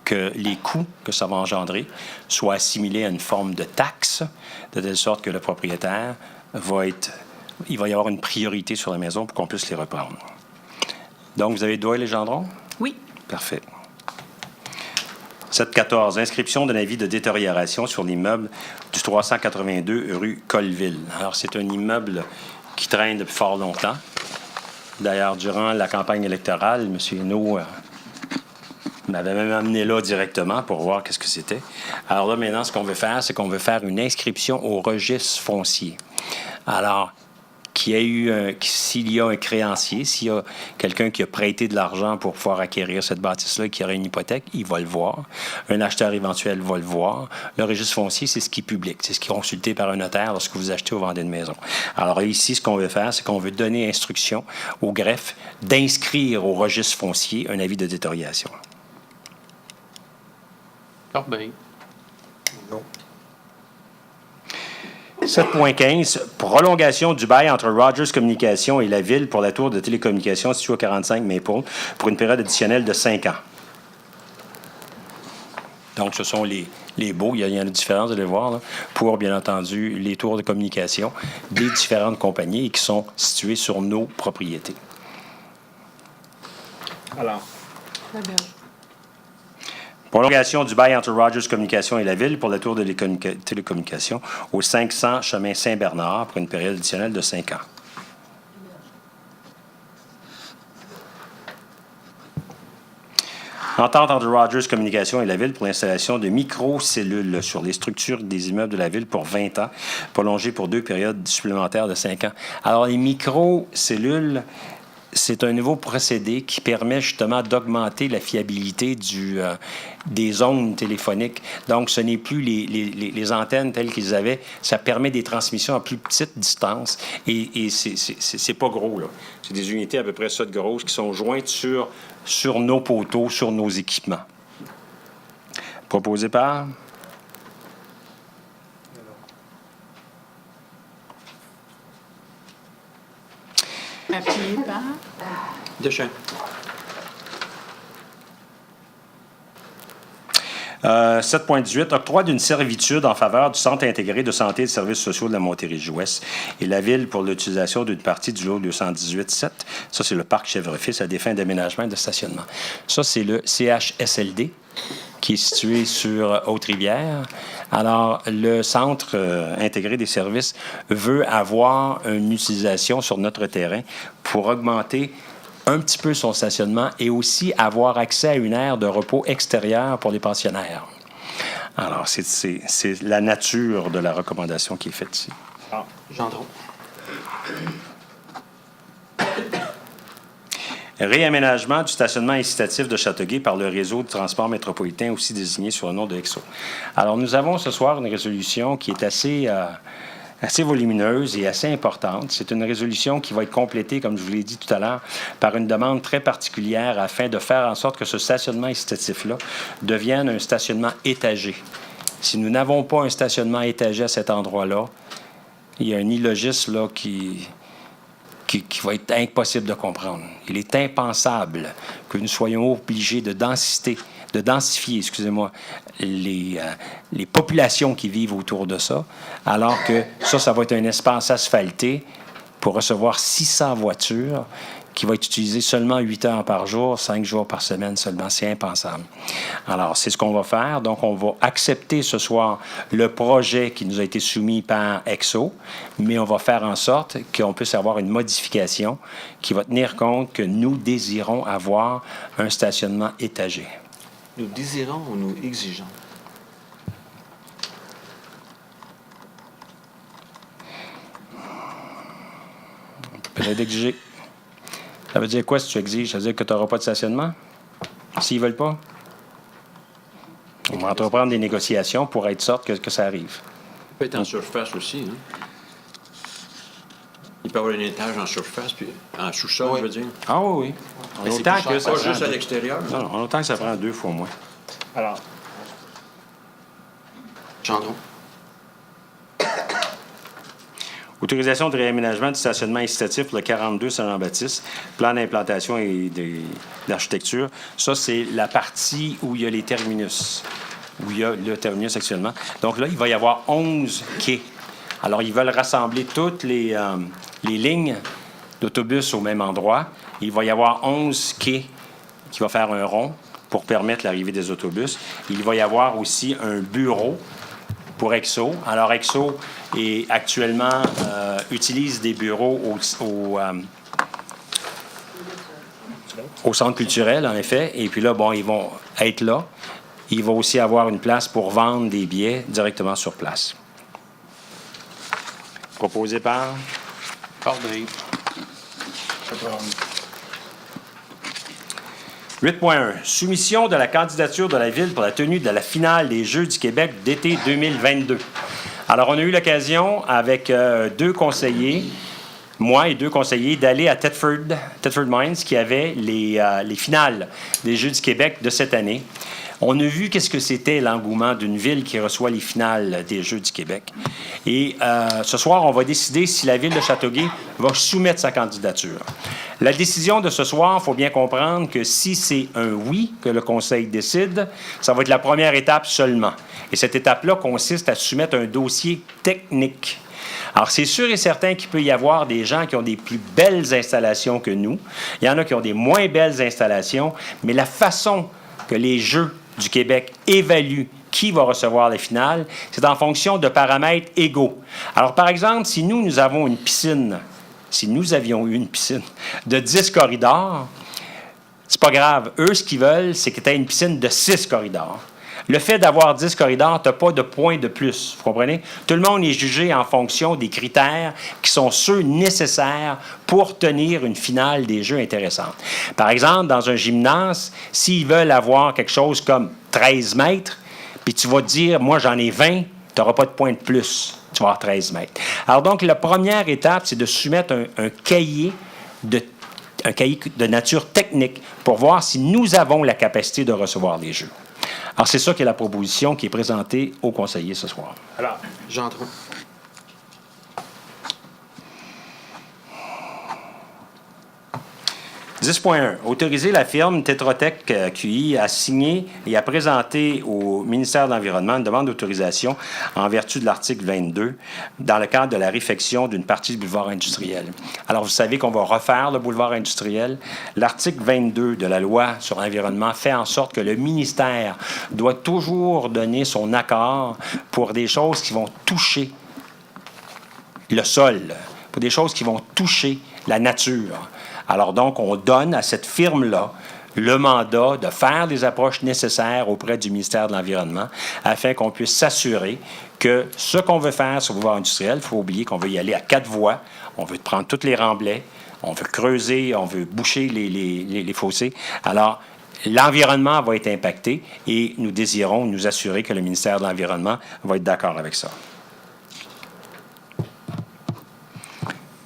que les coûts que ça va engendrer soient assimilés à une forme de taxe, de telle sorte que le propriétaire il va y avoir une priorité sur la maison pour qu'on puisse les reprendre. Donc, vous avez Doyle et Gendron? Oui. Parfait. 7.14, inscription d'un avis de détérioration sur l'immeuble du 382 rue Colville. Alors, c'est un immeuble qui traîne depuis fort longtemps. D'ailleurs, durant la campagne électorale, M. Hainaut m'avait même amené là directement pour voir qu'est-ce que c'était. Alors là, maintenant, ce qu'on veut faire, c'est qu'on veut faire une inscription au registre foncier. Alors, s'il y a un créancier, s'il y a quelqu'un qui a prêté de l'argent pour pouvoir acquérir cette bâtisse-là, qui aurait une hypothèque, il va le voir. Un acheteur éventuel va le voir. Le registre foncier, c'est ce qui est public. C'est ce qui est consulté par un notaire lorsque vous achetez ou vendez une maison. Alors ici, ce qu'on veut faire, c'est qu'on veut donner instruction au greffe d'inscrire au registre foncier un avis de détérioration. Corbeil. 7.15, prolongation du bail entre Rogers Communications et la Ville pour la tour de télécommunications située au 45 Maple pour une période additionnelle de 5 ans. Donc, ce sont les baux, il y en a différents, vous allez voir, là, pour, bien entendu, les tours de communication des différentes compagnies qui sont situées sur nos propriétés. Alors. La Berge. Prolongation du bail entre Rogers Communications et la Ville pour la tour de télécommunications au 500 chemin Saint-Bernard pour une période additionnelle de 5 ans. Entente entre Rogers Communications et la Ville pour l'installation de microcellules sur les structures des immeubles de la Ville pour 20 ans, prolongée pour 2 périodes supplémentaires de 5 ans. Alors, les microcellules, c'est un nouveau procédé qui permet justement d'augmenter la fiabilité des ondes téléphoniques. Donc, ce n'est plus les antennes telles qu'ils avaient. Ça permet des transmissions à plus petite distance. Et c'est pas gros, là. C'est des unités à peu près ça de grosses qui sont jointes sur nos poteaux, sur nos équipements. Proposé par... Appuyé par. Deschamps. 7.18, octroi d'une servitude en faveur du Centre intégré de santé et de services sociaux de la Montérégie-Ouest et la Ville pour l'utilisation d'une partie du lot 218-7. Ça, c'est le parc Chèvrefils à des fins d'aménagement et de stationnement. Ça, c'est le CHSLD qui est situé sur Haute-Rivière. Alors, le Centre intégré des services veut avoir une utilisation sur notre terrain pour augmenter un petit peu son stationnement et aussi avoir accès à une aire de repos extérieure pour les pensionnaires. Alors, c'est la nature de la recommandation qui est faite ici. Gendron. Réaménagement du stationnement incitatif de Châteauguay par le réseau de transport métropolitain, aussi désigné sur le nom de EXO. Alors, nous avons ce soir une résolution qui est assez volumineuse et assez importante. C'est une résolution qui va être complétée, comme je vous l'ai dit tout à l'heure, par une demande très particulière afin de faire en sorte que ce stationnement incitatif-là devienne un stationnement étagé. Si nous n'avons pas un stationnement étagé à cet endroit-là, il y a un illogisme là, qui va être impossible de comprendre. Il est impensable que nous soyons obligés de densifier, les populations qui vivent autour de ça, alors que ça va être un espace asphalté pour recevoir 600 voitures qui va être utilisé seulement 8 heures par jour, 5 jours par semaine seulement. C'est impensable. Alors, c'est ce qu'on va faire. Donc, on va accepter ce soir le projet qui nous a été soumis par EXO, mais on va faire en sorte qu'on puisse avoir une modification qui va tenir compte que nous désirons avoir un stationnement étagé. Nous désirons ou nous exigeons? Peut-être exiger. Ça veut dire quoi si tu exiges? Ça veut dire que tu n'auras pas de stationnement? S'ils ne veulent pas? On va entreprendre des négociations pour être sorte que ça arrive. Ça peut être en surface aussi. Hein? Il peut y avoir un étage en surface, puis en sous-sol, Oui. je veux dire. Ah oui, Mais c'est autant plus que cher. ça Pas prend juste à deux- l'extérieur. Non, autant que ça prend 2 fois moins. Alors, Gendron. Autorisation de réaménagement du stationnement incitatif pour le 42 Saint-Jean-Baptiste, plan d'implantation et d'architecture. Ça, c'est la partie où il y a les terminus, où il y a le terminus actuellement. Donc là, il va y avoir 11 quais. Alors, ils veulent rassembler toutes les lignes d'autobus au même endroit. Il va y avoir 11 quais qui va faire un rond pour permettre l'arrivée des autobus. Il va y avoir aussi un bureau pour EXO. Alors, EXO utilise des bureaux au centre culturel, en effet. Et puis là, bon, ils vont être là. Il va aussi avoir une place pour vendre des billets directement sur place. Proposé par... Corbeil. 8.1. Soumission de la candidature de la Ville pour la tenue de la finale des Jeux du Québec d'été 2022. Alors, on a eu l'occasion avec 2 conseillers, moi et 2 conseillers, d'aller à Thetford Mines, qui avait les finales des Jeux du Québec de cette année. On a vu qu'est-ce que c'était l'engouement d'une ville qui reçoit les finales des Jeux du Québec. Et ce soir, on va décider si la Ville de Châteauguay va soumettre sa candidature. La décision de ce soir, il faut bien comprendre que si c'est un oui que le Conseil décide, ça va être la première étape seulement. Et cette étape-là consiste à soumettre un dossier technique. Alors, c'est sûr et certain qu'il peut y avoir des gens qui ont des plus belles installations que nous. Il y en a qui ont des moins belles installations, mais la façon que les Jeux du Québec évaluent qui va recevoir les finales, c'est en fonction de paramètres égaux. Alors, par exemple, si nous avons une piscine, si nous avions eu une piscine de 10 corridors, c'est pas grave. Eux, ce qu'ils veulent, c'est que tu aies une piscine de 6 corridors. Le fait d'avoir 10 corridors, tu n'as pas de points de plus. Vous comprenez? Tout le monde est jugé en fonction des critères qui sont ceux nécessaires pour tenir une finale des Jeux intéressante. Par exemple, dans un gymnase, s'ils veulent avoir quelque chose comme 13 mètres, puis tu vas te dire, moi, j'en ai 20, tu n'auras pas de points de plus. Tu vas avoir 13 mètres. Alors donc, la première étape, c'est de soumettre un cahier de nature technique pour voir si nous avons la capacité de recevoir les Jeux. Alors, c'est ça qui est la proposition qui est présentée aux conseillers ce soir. Alors, Gendron. 10.1. Autoriser la firme Tetra Tech QI à signer et à présenter au ministère de l'Environnement une demande d'autorisation en vertu de l'article 22 dans le cadre de la réfection d'une partie du boulevard industriel. Alors, vous savez qu'on va refaire le boulevard industriel. L'article 22 de la loi sur l'environnement fait en sorte que le ministère doit toujours donner son accord pour des choses qui vont toucher le sol, pour des choses qui vont toucher la nature. Alors donc, on donne à cette firme-là le mandat de faire les approches nécessaires auprès du ministère de l'Environnement afin qu'on puisse s'assurer que ce qu'on veut faire sur le boulevard industriel, il faut oublier qu'on veut y aller à 4 voies, on veut prendre toutes les remblais, on veut creuser, on veut boucher les fossés. Alors, l'environnement va être impacté et nous désirons nous assurer que le ministère de l'Environnement va être d'accord avec ça.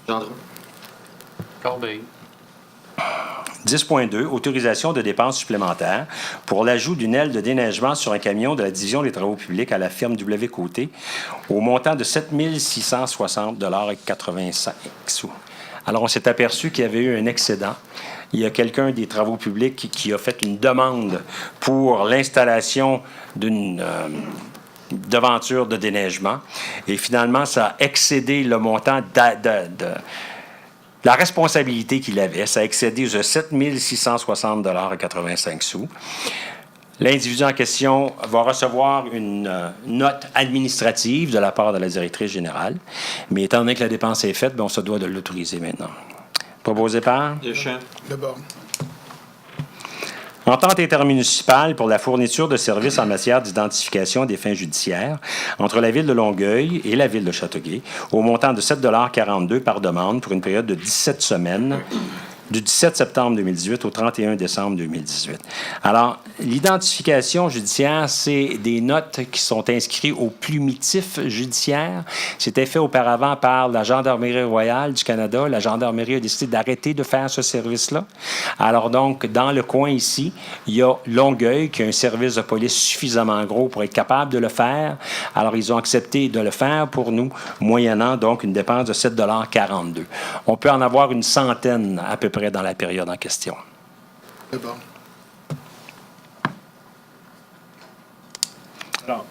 Gendron. Corbeil. 10.2, autorisation de dépenses supplémentaires pour l'ajout d'une aile de déneigement sur un camion de la Division des travaux publics à la firme W. Côté au montant de 7 660,85 $. Alors, on s'est aperçu qu'il y avait eu un excédent. Il y a quelqu'un des travaux publics qui a fait une demande pour l'installation d'une devanture de déneigement. Et finalement, ça a excédé le montant la responsabilité qu'il avait. Ça a excédé de 7 660,85 $. L'individu en question va recevoir une note administrative de la part de la directrice générale. Mais étant donné que la dépense est faite, bien, on se doit de l'autoriser maintenant. Proposé par? Deschamps. Deborn. Entente intermunicipale pour la fourniture de services en matière d'identification des fins judiciaires entre la Ville de Longueuil et la Ville de Châteauguay au montant de 7,42 $ par demande pour une période de 17 semaines du 17 septembre 2018 au 31 décembre 2018. Alors, l'identification judiciaire, c'est des notes qui sont inscrites au plumitif judiciaire. C'était fait auparavant par la Gendarmerie royale du Canada. La Gendarmerie a décidé d'arrêter de faire ce service-là. Alors donc, dans le coin ici, il y a Longueuil qui a un service de police suffisamment gros pour être capable de le faire. Alors, ils ont accepté de le faire pour nous, moyennant donc une dépense de 7,42 $. On peut en avoir une centaine à peu près dans la période en question. C'est bon. Alors,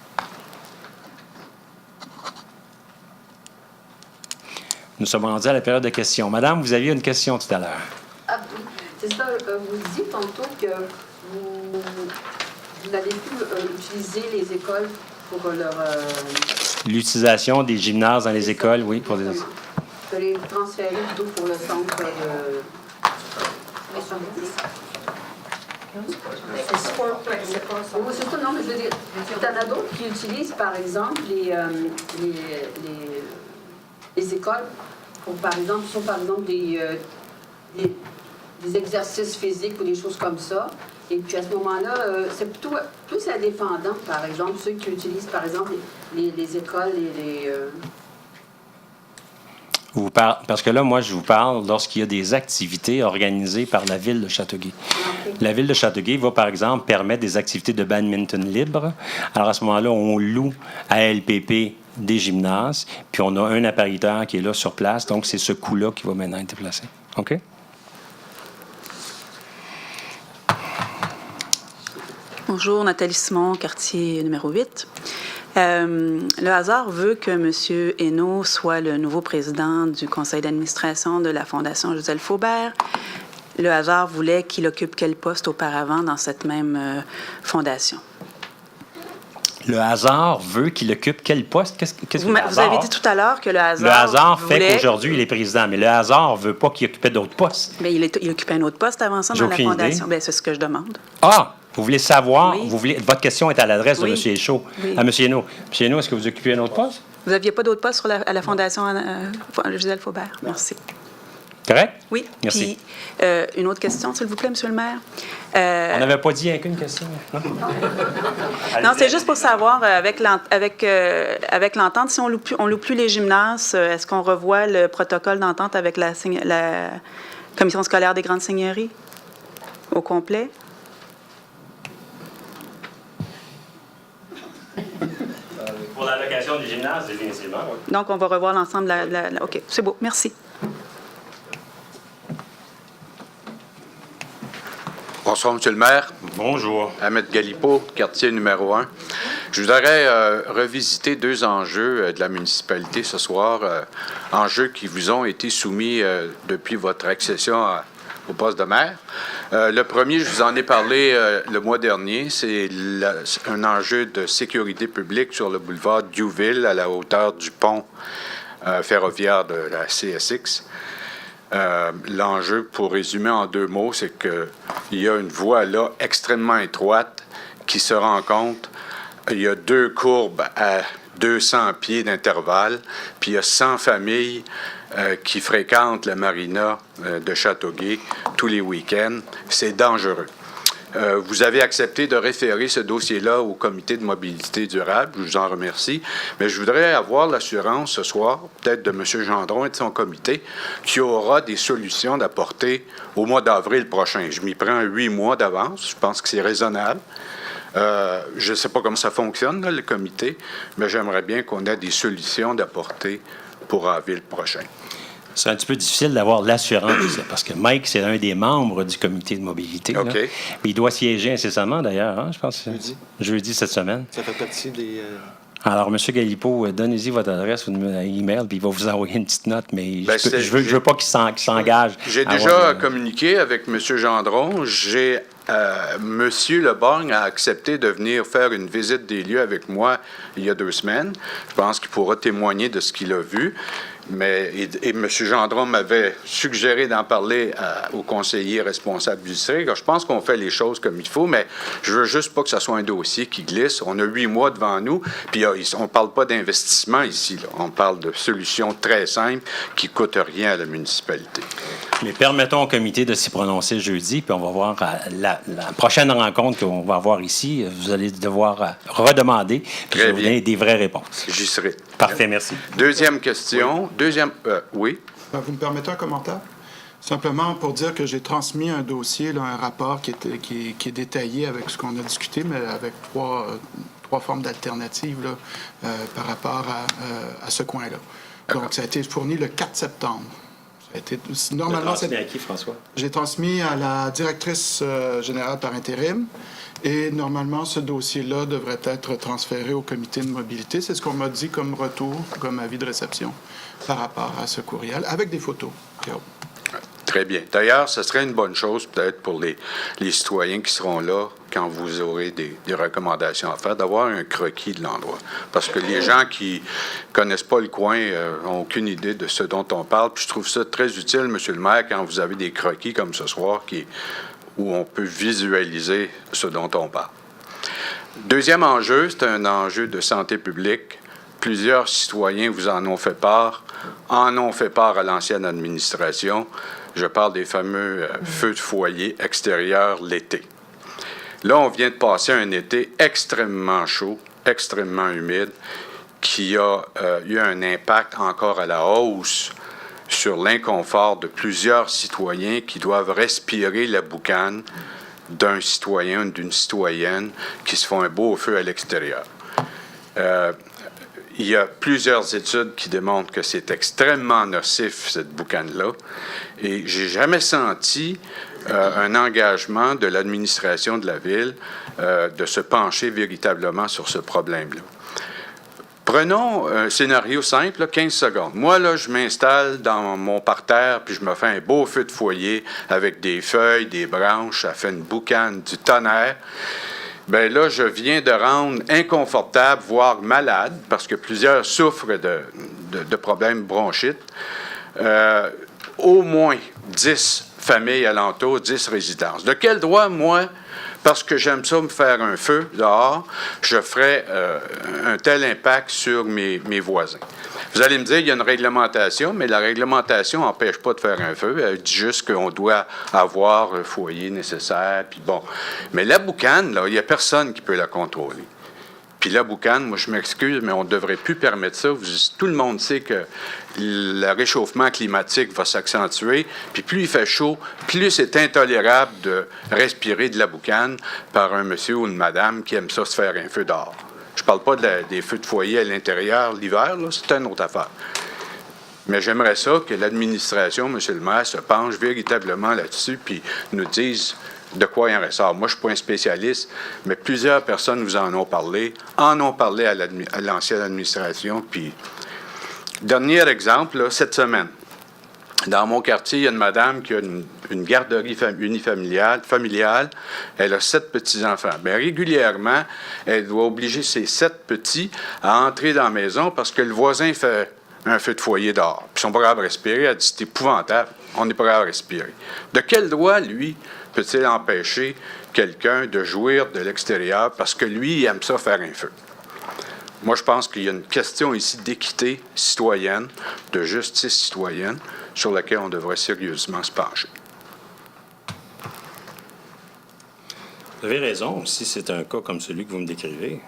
nous sommes rendus à la période de questions. Madame, vous aviez une question tout à l'heure. Ah, c'est ça, vous disiez tantôt que vous n'allez plus utiliser les écoles pour leur... L'utilisation des gymnases dans les écoles, oui, pour des... De les transférer plutôt pour le centre de... Oui, c'est ça, non, mais je veux dire, il y en a d'autres qui utilisent, par exemple, les écoles pour, par exemple, sont par exemple des exercices physiques ou des choses comme ça. Et puis à ce moment-là, c'est plutôt plus indépendant, par exemple, ceux qui utilisent, par exemple, les écoles et les... Parce que là, moi, je vous parle lorsqu'il y a des activités organisées par la Ville de Châteauguay. Okay. La Ville de Châteauguay va, par exemple, permettre des activités de badminton libre. Alors, à ce moment-là, on loue à LPP des gymnases, puis on a un appariteur qui est là sur place. Donc, c'est ce coût-là qui va maintenant être déplacé. OK? Bonjour, Nathalie Simon, quartier numéro 8. Le hasard veut que M. Hainaut soit le nouveau président du conseil d'administration de la Fondation Joseph Faubert. Le hasard voulait qu'il occupe quel poste auparavant dans cette même fondation? Le hasard veut qu'il occupe quel poste? Qu'est-ce que le hasard? Vous avez dit tout à l'heure que le hasard... Le hasard voulait... fait qu'aujourd'hui, il est président, mais le hasard ne veut pas qu'il occupe d'autres postes. Bien, il occupait un autre poste avant ça dans la Fondation. Bien, c'est ce que je demande. Ah! Vous voulez savoir, oui. Votre question est à l'adresse de oui. M. Héchaud. Oui. À M. Hainaut. M. Hainaut, est-ce que vous occupez un autre poste? Vous n'aviez pas d'autre poste à la Fondation Joseph Faubert? Merci. Correct? Oui. Merci. Puis, une autre question, s'il vous plaît, M. le maire. On n'avait pas dit qu'une question. Non, non, c'est juste pour savoir, avec l'entente, si on loue plus les gymnases, est-ce qu'on revoit le protocole d'entente avec la Commission scolaire des grandes seigneuries au complet? Pour la location du gymnase, définitivement, oui. Donc, on va revoir l'ensemble. OK, c'est beau. Merci. Bonsoir, M. le maire. Bonjour. Ahmed Galipo, quartier numéro 1. Je voudrais revisiter 2 enjeux de la municipalité ce soir, enjeux qui vous ont été soumis depuis votre accession au poste de maire. Le premier, je vous en ai parlé le mois dernier, c'est un enjeu de sécurité publique sur le boulevard Diouville à la hauteur du pont ferroviaire de la CSX. L'enjeu, pour résumer en 2 mots, c'est qu'il y a une voie là extrêmement étroite qui se rencontre. Il y a 2 courbes à 200 pieds d'intervalle, puis il y a 100 familles qui fréquentent la marina de Châteauguay tous les week-ends. C'est dangereux. Vous avez accepté de référer ce dossier-là au comité de mobilité durable. Je vous en remercie. Mais je voudrais avoir l'assurance ce soir, peut-être de M. Gendron et de son comité, qu'il y aura des solutions d'apporter au mois d'avril prochain. Je m'y prends 8 mois d'avance. Je pense que c'est raisonnable. Je ne sais pas comment ça fonctionne, là, le comité, mais j'aimerais bien qu'on ait des solutions d'apporter pour avril prochain. C'est un petit peu difficile d'avoir l'assurance, parce que Mike, c'est un des membres du comité de mobilité. OK. Là. Il doit siéger incessamment, d'ailleurs, hein, je pense. Jeudi cette semaine. Ça fait partie des... Alors, M. Galipo, donnez-y votre adresse ou email, puis il va vous envoyer une petite note, mais Ben, je veux pas qu'il s'engage. J'ai déjà communiqué avec M. Gendron. Monsieur Leborgne a accepté de venir faire une visite des lieux avec moi il y a 2 semaines. Je pense qu'il pourra témoigner de ce qu'il a vu. Et M. Gendron m'avait suggéré d'en parler au conseiller responsable du district. Je pense qu'on fait les choses comme il faut, mais je veux juste pas que ce soit un dossier qui glisse. On a 8 mois devant nous, puis on ne parle pas d'investissement ici. Là. On parle de solutions très simples qui ne coûtent rien à la municipalité. Mais permettons au comité de s'y prononcer jeudi, puis on va voir la prochaine rencontre qu'on va avoir ici. Vous allez devoir redemander, puis je vais vous donner des vraies réponses. J'y serai. Parfait, merci. Deuxième question. Oui. Vous me permettez un commentaire? Simplement pour dire que j'ai transmis un dossier, là, un rapport qui est détaillé avec ce qu'on a discuté, mais avec trois formes d'alternatives là, par rapport à ce coin-là. Donc, ça a été fourni le 4 septembre. Ça a été, normalement, transmis à qui, François? J'ai transmis à la directrice générale par intérim. Et normalement, ce dossier-là devrait être transféré au comité de mobilité. C'est ce qu'on m'a dit comme retour, comme avis de réception par rapport à ce courriel, avec des photos. Très bien. D'ailleurs, ce serait une bonne chose peut-être pour les citoyens qui seront là quand vous aurez des recommandations à faire, d'avoir un croquis de l'endroit. Parce que les gens qui connaissent pas le coin n'ont aucune idée de ce dont on parle. Puis je trouve ça très utile, M. le maire, quand vous avez des croquis comme ce soir où on peut visualiser ce dont on parle. Deuxième enjeu, c'est un enjeu de santé publique. Plusieurs citoyens vous en ont fait part à l'ancienne administration. Je parle des fameux feux de foyer extérieurs l'été. Là, on vient de passer un été extrêmement chaud, extrêmement humide, qui a eu un impact encore à la hausse sur l'inconfort de plusieurs citoyens qui doivent respirer la boucane d'un citoyen ou d'une citoyenne qui se font un beau feu à l'extérieur. Il y a plusieurs études qui démontrent que c'est extrêmement nocif, cette boucane-là, et j'ai jamais senti un engagement de l'administration de la Ville de se pencher véritablement sur ce problème-là. Prenons un scénario simple, là, 15 secondes. Moi, là, je m'installe dans mon parterre, puis je me fais un beau feu de foyer avec des feuilles, des branches, ça fait une boucane, du tonnerre. Bien là, je viens de rendre inconfortable, voire malade, parce que plusieurs souffrent de problèmes bronchites. Au moins 10 familles alentour, 10 résidences. De quel droit, moi, parce que j'aime ça me faire un feu dehors, je ferai un tel impact sur mes voisins? Vous allez me dire, il y a une réglementation, mais la réglementation n'empêche pas de faire un feu. Elle dit juste qu'on doit avoir un foyer nécessaire, puis bon. Mais la boucane, là, il n'y a personne qui peut la contrôler. Puis la boucane, moi, je m'excuse, mais on ne devrait plus permettre ça. Tout le monde sait que le réchauffement climatique va s'accentuer. Puis plus il fait chaud, plus c'est intolérable de respirer de la boucane par un monsieur ou une madame qui aime ça se faire un feu dehors. Je ne parle pas des feux de foyer à l'intérieur l'hiver, là, c'est une autre affaire. Mais j'aimerais ça que l'administration, M. le maire, se penche véritablement là-dessus puis nous dise de quoi il en ressort. Moi, je ne suis pas un spécialiste, mais plusieurs personnes vous en ont parlé à l'ancienne administration. Puis, dernier exemple, là, cette semaine, dans mon quartier, il y a une madame qui a une garderie familiale. Elle a 7 petits-enfants. Bien, régulièrement, elle doit obliger ses 7 petits à entrer dans la maison parce que le voisin fait un feu de foyer dehors. Puis ils sont pas capables de respirer. Elle dit, c'est épouvantable. On n'est pas capable de respirer. De quel droit, lui, peut-il empêcher quelqu'un de jouir de l'extérieur parce que lui, il aime ça faire un feu? Moi, je pense qu'il y a une question ici d'équité citoyenne, de justice citoyenne, sur laquelle on devrait sérieusement se pencher. Vous avez raison, si c'est un cas comme celui que vous me décrivez.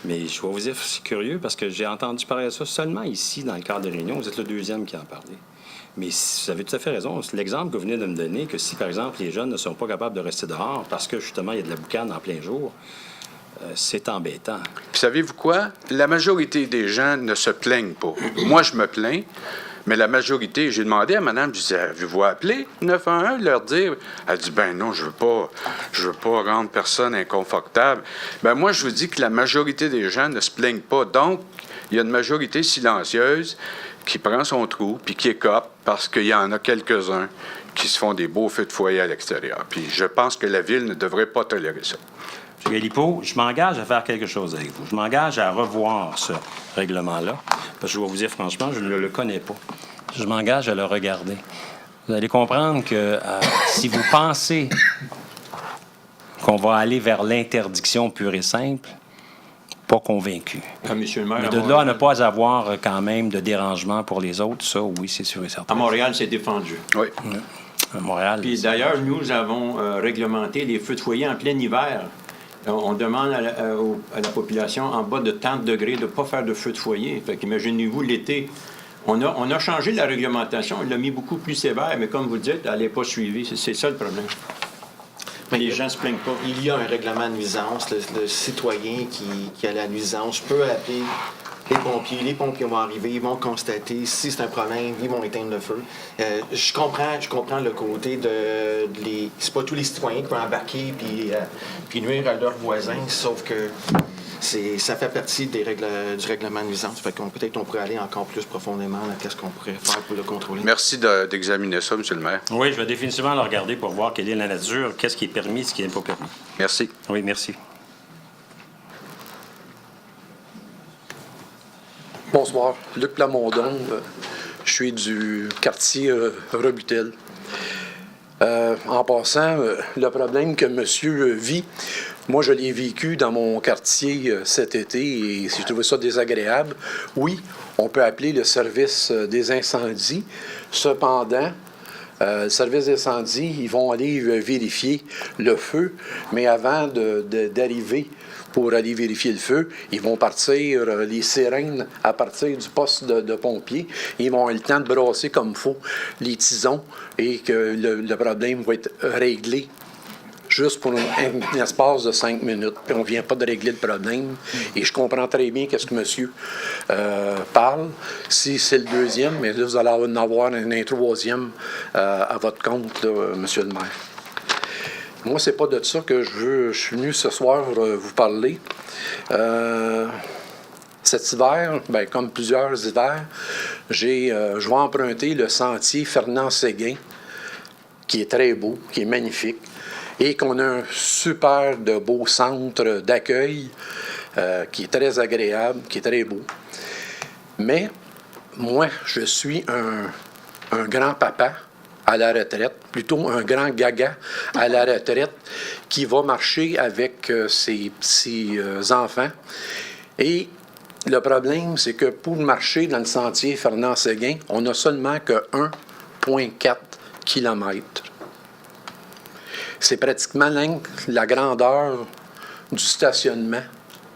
Mais je vais vous dire, c'est curieux, parce que j'ai entendu parler de ça seulement ici, dans le cadre de réunion. Vous êtes le deuxième qui en parlait. Mais vous avez tout à fait raison. C'est l'exemple que vous venez de me donner, que si, par exemple, les jeunes ne sont pas capables de rester dehors parce que, justement, il y a de la boucane en plein jour, c'est embêtant. Puis savez-vous quoi? La majorité des gens ne se plaignent pas. Moi, je me plains, mais la majorité, j'ai demandé à madame, je disais, avez-vous appelé 911, leur dire? Elle dit, ben non, je veux pas rendre personne inconfortable. Ben moi, je vous dis que la majorité des gens ne se plaignent pas. Donc, il y a une majorité silencieuse qui prend son trou puis qui écope parce qu'il y en a quelques-uns qui se font des beaux feux de foyer à l'extérieur. Puis je pense que la Ville ne devrait pas tolérer ça. M. Galipo, je m'engage à faire quelque chose avec vous. Je m'engage à revoir ce règlement-là, parce que je vais vous dire franchement, je ne le connais pas. Je m'engage à le regarder. Vous allez comprendre que si vous pensez qu'on va aller vers l'interdiction pure et simple, pas convaincu. Monsieur le maire, mais de là à ne pas avoir quand même de dérangement pour les autres, ça, oui, c'est sûr et certain. à Montréal, c'est défendu. Oui. À Montréal. Puis d'ailleurs, nous avons réglementé les feux de foyer en plein hiver. On demande à la population en bas de 30 degrés de ne pas faire de feu de foyer. Fait qu'imaginez-vous l'été. On a changé la réglementation, on l'a mis beaucoup plus sévère, mais comme vous dites, elle n'est pas suivie. C'est ça le problème. Mais les gens ne se plaignent pas. Il y a un règlement de nuisance. Le citoyen qui a la nuisance peut appeler les pompiers. Les pompiers vont arriver, ils vont constater si c'est un problème, ils vont éteindre le feu. Je comprends le côté c'est pas tous les citoyens qui vont embarquer puis nuire à leurs voisins, sauf que ça fait partie du règlement de nuisance. Fait qu'on peut-être on pourrait aller encore plus profondément dans qu'est-ce qu'on pourrait faire pour le contrôler. Merci d'examiner ça, M. le maire. Oui, je vais définitivement le regarder pour voir quelle est la nature, qu'est-ce qui est permis, ce qui n'est pas permis. Merci. Oui, merci. Bonsoir, Luc Plamondon. Je suis du quartier Rebutel. En passant, le problème que monsieur vit, moi je l'ai vécu dans mon quartier cet été et j'ai trouvé ça désagréable. Oui, on peut appeler le service des incendies. Cependant, le service d'incendie, ils vont aller vérifier le feu, mais avant d'arriver pour aller vérifier le feu, ils vont partir les sirènes à partir du poste de pompiers. Ils vont avoir le temps de brasser comme il faut les tisons et que le problème va être réglé juste pour un espace de 5 minutes. Puis on ne vient pas de régler le problème. Et je comprends très bien qu'est-ce que monsieur parle. Si c'est le deuxième, mais là, vous allez en avoir un troisième à votre compte, là, monsieur le maire. Moi, c'est pas de ça que je suis venu ce soir vous parler. Cet hiver, bien, comme plusieurs hivers, je vais emprunter le sentier Fernand-Séguin, qui est très beau, qui est magnifique, et qu'on a un super de beau centre d'accueil qui est très agréable, qui est très beau. Mais moi, je suis un grand-papa à la retraite, plutôt un grand gaga à la retraite qui va marcher avec ses petits enfants. Et le problème, c'est que pour marcher dans le sentier Fernand-Séguin, on n'a seulement que 1,4 km. C'est pratiquement la grandeur du stationnement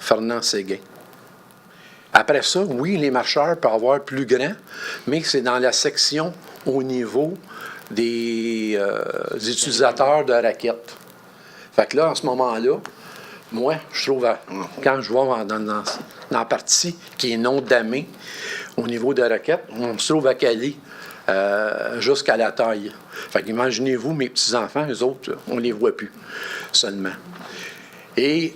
Fernand-Séguin. Après ça, oui, les marcheurs peuvent avoir plus grand, mais c'est dans la section au niveau des utilisateurs de raquettes. Fait que là, en ce moment-là, moi, je trouve, quand je vois dans la partie qui est non damée, au niveau de raquettes, on se trouve à caler jusqu'à la taille. Fait qu'imaginez-vous, mes petits-enfants, eux autres, on ne les voit plus seulement. Et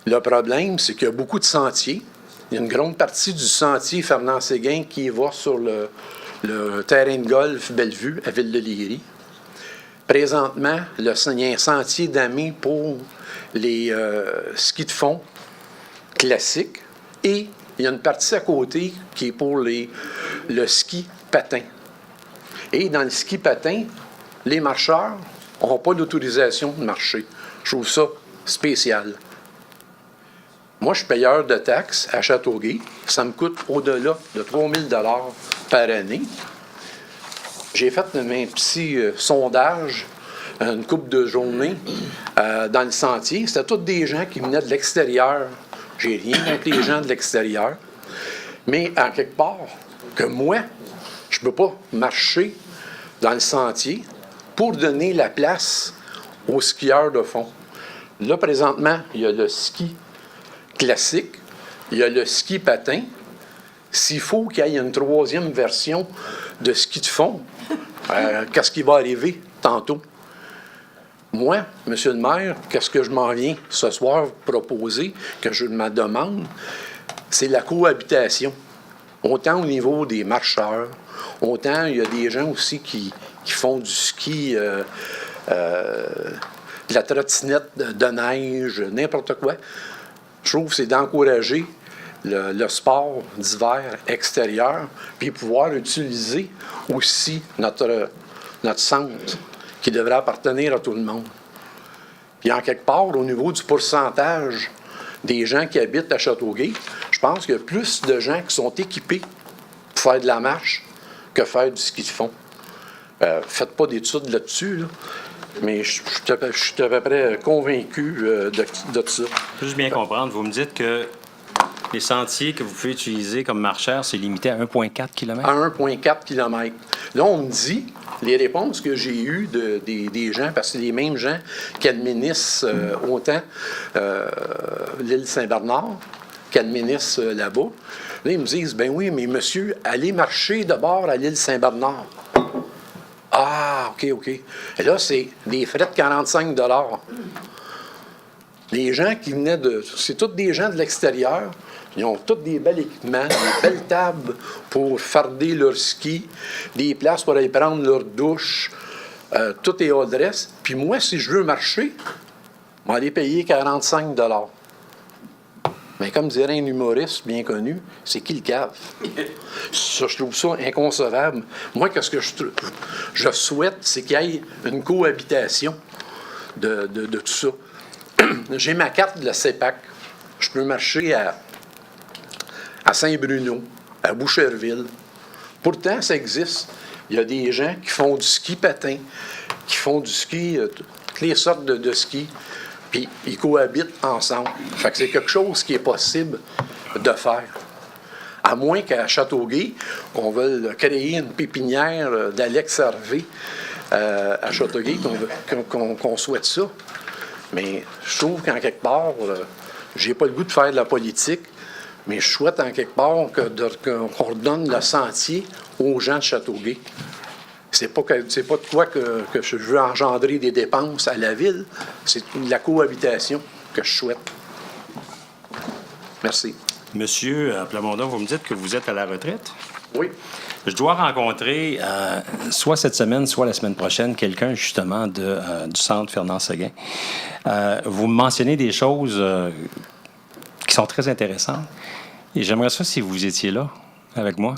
le problème, c'est qu'il y a beaucoup de sentiers. Il y a une grande partie du sentier Fernand-Séguin qui va sur le terrain de golf Bellevue, à Ville-de-Léry. Présentement, il y a un sentier d'amis pour les skis de fond classiques et il y a une partie à côté qui est pour le ski patin. Et dans le ski patin, les marcheurs n'ont pas d'autorisation de marcher. Je trouve ça spécial. Moi, je suis payeur de taxes à Châteauguay. Ça me coûte au-delà de 3 000 $ par année. J'ai fait un petit sondage, une couple de journées dans le sentier. C'était tous des gens qui venaient de l'extérieur. J'ai rien contre les gens de l'extérieur. Mais en quelque part, que moi, je ne peux pas marcher dans le sentier pour donner la place aux skieurs de fond. Là, présentement, il y a le ski classique, il y a le ski patin. S'il faut qu'il y ait une troisième version de ski de fond, qu'est-ce qui va arriver tantôt? Moi, monsieur le maire, qu'est-ce que je m'en viens ce soir proposer, que je me demande, c'est la cohabitation. Autant au niveau des marcheurs, autant il y a des gens aussi qui font du ski, de la trottinette de neige, n'importe quoi. Je trouve que c'est d'encourager le sport d'hiver extérieur, puis pouvoir utiliser aussi notre centre qui devrait appartenir à tout le monde. Puis en quelque part, au niveau du pourcentage des gens qui habitent à Châteauguay, je pense qu'il y a plus de gens qui sont équipés pour faire de la marche que faire du ski de fond. Faites pas d'études là-dessus, là. Mais je suis à peu près convaincu de ça. Juste bien comprendre, vous me dites que les sentiers que vous pouvez utiliser comme marcheurs, c'est limité à 1,4 km? À 1,4 km. Là, on me dit, les réponses que j'ai eues des gens, parce que c'est les mêmes gens qui administrent autant l'île Saint-Bernard, qui administrent là-bas. Là, ils me disent, ben oui, mais monsieur, allez marcher d'abord à l'île Saint-Bernard. Ah, OK. Et là, c'est des frais de 45 $. Les gens qui venaient c'est tous des gens de l'extérieur. Ils ont tous des bels équipements, des belles tables pour farder leur ski, des places pour aller prendre leur douche. Tout est all dress. Puis moi, si je veux marcher, je vais aller payer 45 $. Mais comme dirait un humoriste bien connu, c'est qui le cave? Ça, je trouve ça inconcevable. Moi, qu'est-ce que je souhaite, c'est qu'il y ait une cohabitation de tout ça. J'ai ma carte de la CEPAC. Je peux marcher à Saint-Bruno, à Boucherville. Pourtant, ça existe. Il y a des gens qui font du ski patin, qui font du ski, toutes les sortes de ski. Puis ils cohabitent ensemble. Fait que c'est quelque chose qui est possible de faire. À moins qu'à Châteauguay, on veuille créer une pépinière d'Alex Hervé à Châteauguay, qu'on souhaite ça. Mais je trouve qu'en quelque part, j'ai pas le goût de faire de la politique, mais je souhaite en quelque part qu'on redonne le sentier aux gens de Châteauguay. C'est pas de quoi que je veux engendrer des dépenses à la ville, c'est de la cohabitation que je souhaite. Merci. Monsieur Plamondon, vous me dites que vous êtes à la retraite? Oui. Je dois rencontrer, soit cette semaine, soit la semaine prochaine, quelqu'un justement du centre Fernand-Séguin. Vous me mentionnez des choses qui sont très intéressantes. Et j'aimerais ça si vous étiez là avec moi.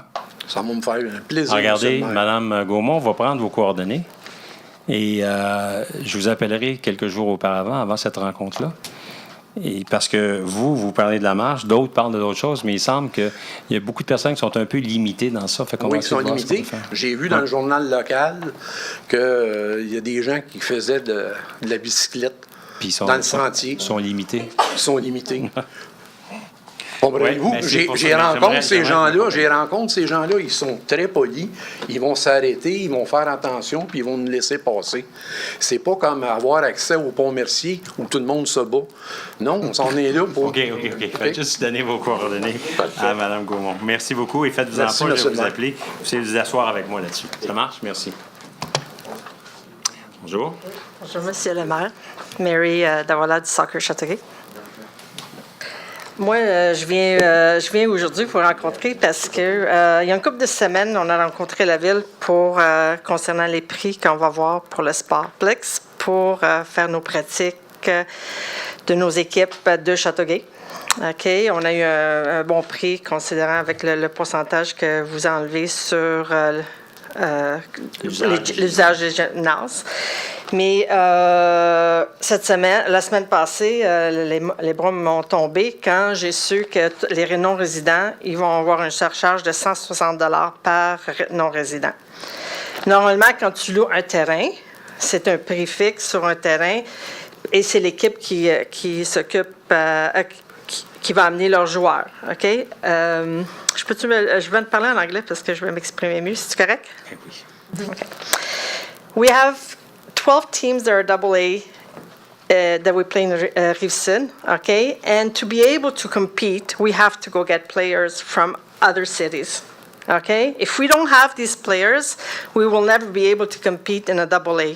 Ça va me faire un plaisir. Regardez, Mme Gaumont va prendre vos coordonnées et je vous appellerai quelques jours auparavant, avant cette rencontre-là. Et parce que vous parlez de la marche, d'autres parlent d'autres choses, mais il semble qu'il y a beaucoup de personnes qui sont un peu limitées dans ça. Oui, qui sont limitées. J'ai vu dans le journal local qu'il y a des gens qui faisaient de la bicyclette dans le sentier. Ils sont limités. Ils sont limités. Comprenez-vous? mais c'est pour ça J'ai que rencontre ces j'aimerais- gens-là, ils sont très polis, ils vont s'arrêter, ils vont faire attention, puis ils vont nous laisser passer. C'est pas comme avoir accès au pont Mercier où tout le monde se bat. Non, on s'en est là pour... OK. Faites juste donner vos coordonnées à Mme Gaumont. Merci beaucoup et faites-vous en Merci, pas, je monsieur vais le vous maire. appeler. Vous allez vous asseoir avec moi là-dessus. Ça marche? Merci. Bonjour. Bonjour, Monsieur le maire. Mary Davala du Soccer Châteauguay. Moi, je viens aujourd'hui vous rencontrer parce que il y a une couple de semaines, on a rencontré la ville pour concernant les prix qu'on va voir pour le Sportplex pour faire nos pratiques de nos équipes de Châteauguay. OK, on a eu un bon prix considérant avec le pourcentage que vous enlevez sur l'usage des gymnases. Mais la semaine passée, les bras m'ont tombé quand j'ai su que les non-résidents, ils vont avoir une surcharge de 160 $ par non-résident. Normalement, quand tu loues un terrain, c'est un prix fixe sur un terrain et c'est l'équipe qui s'occupe, qui va amener leurs joueurs. OK? Je vais te parler en anglais parce que je vais m'exprimer mieux. C'est correct? Oui. Okay. We have 12 teams that are AA that we play in Rive-Sud, okay? And to be able to compete, we have to go get players from other cities, okay? If we don't have these players, we will never be able to compete in a AA.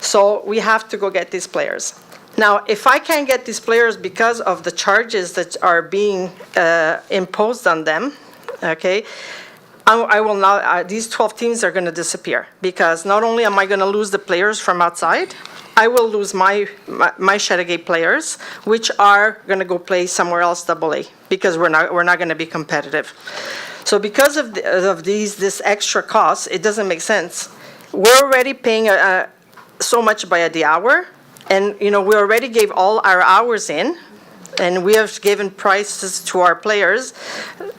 So we have to go get these players. Now, if I can't get these players because of the charges that are being imposed on them, okay, I will not, these 12 teams are going to disappear because not only am I going to lose the players from outside, I will lose my Chateauguay players, which are going to go play somewhere else AA because we're not going to be competitive. So because of this extra cost, it doesn't make sense. We're already paying so much by the hour, and we already gave all our hours in. And we have given prices to our players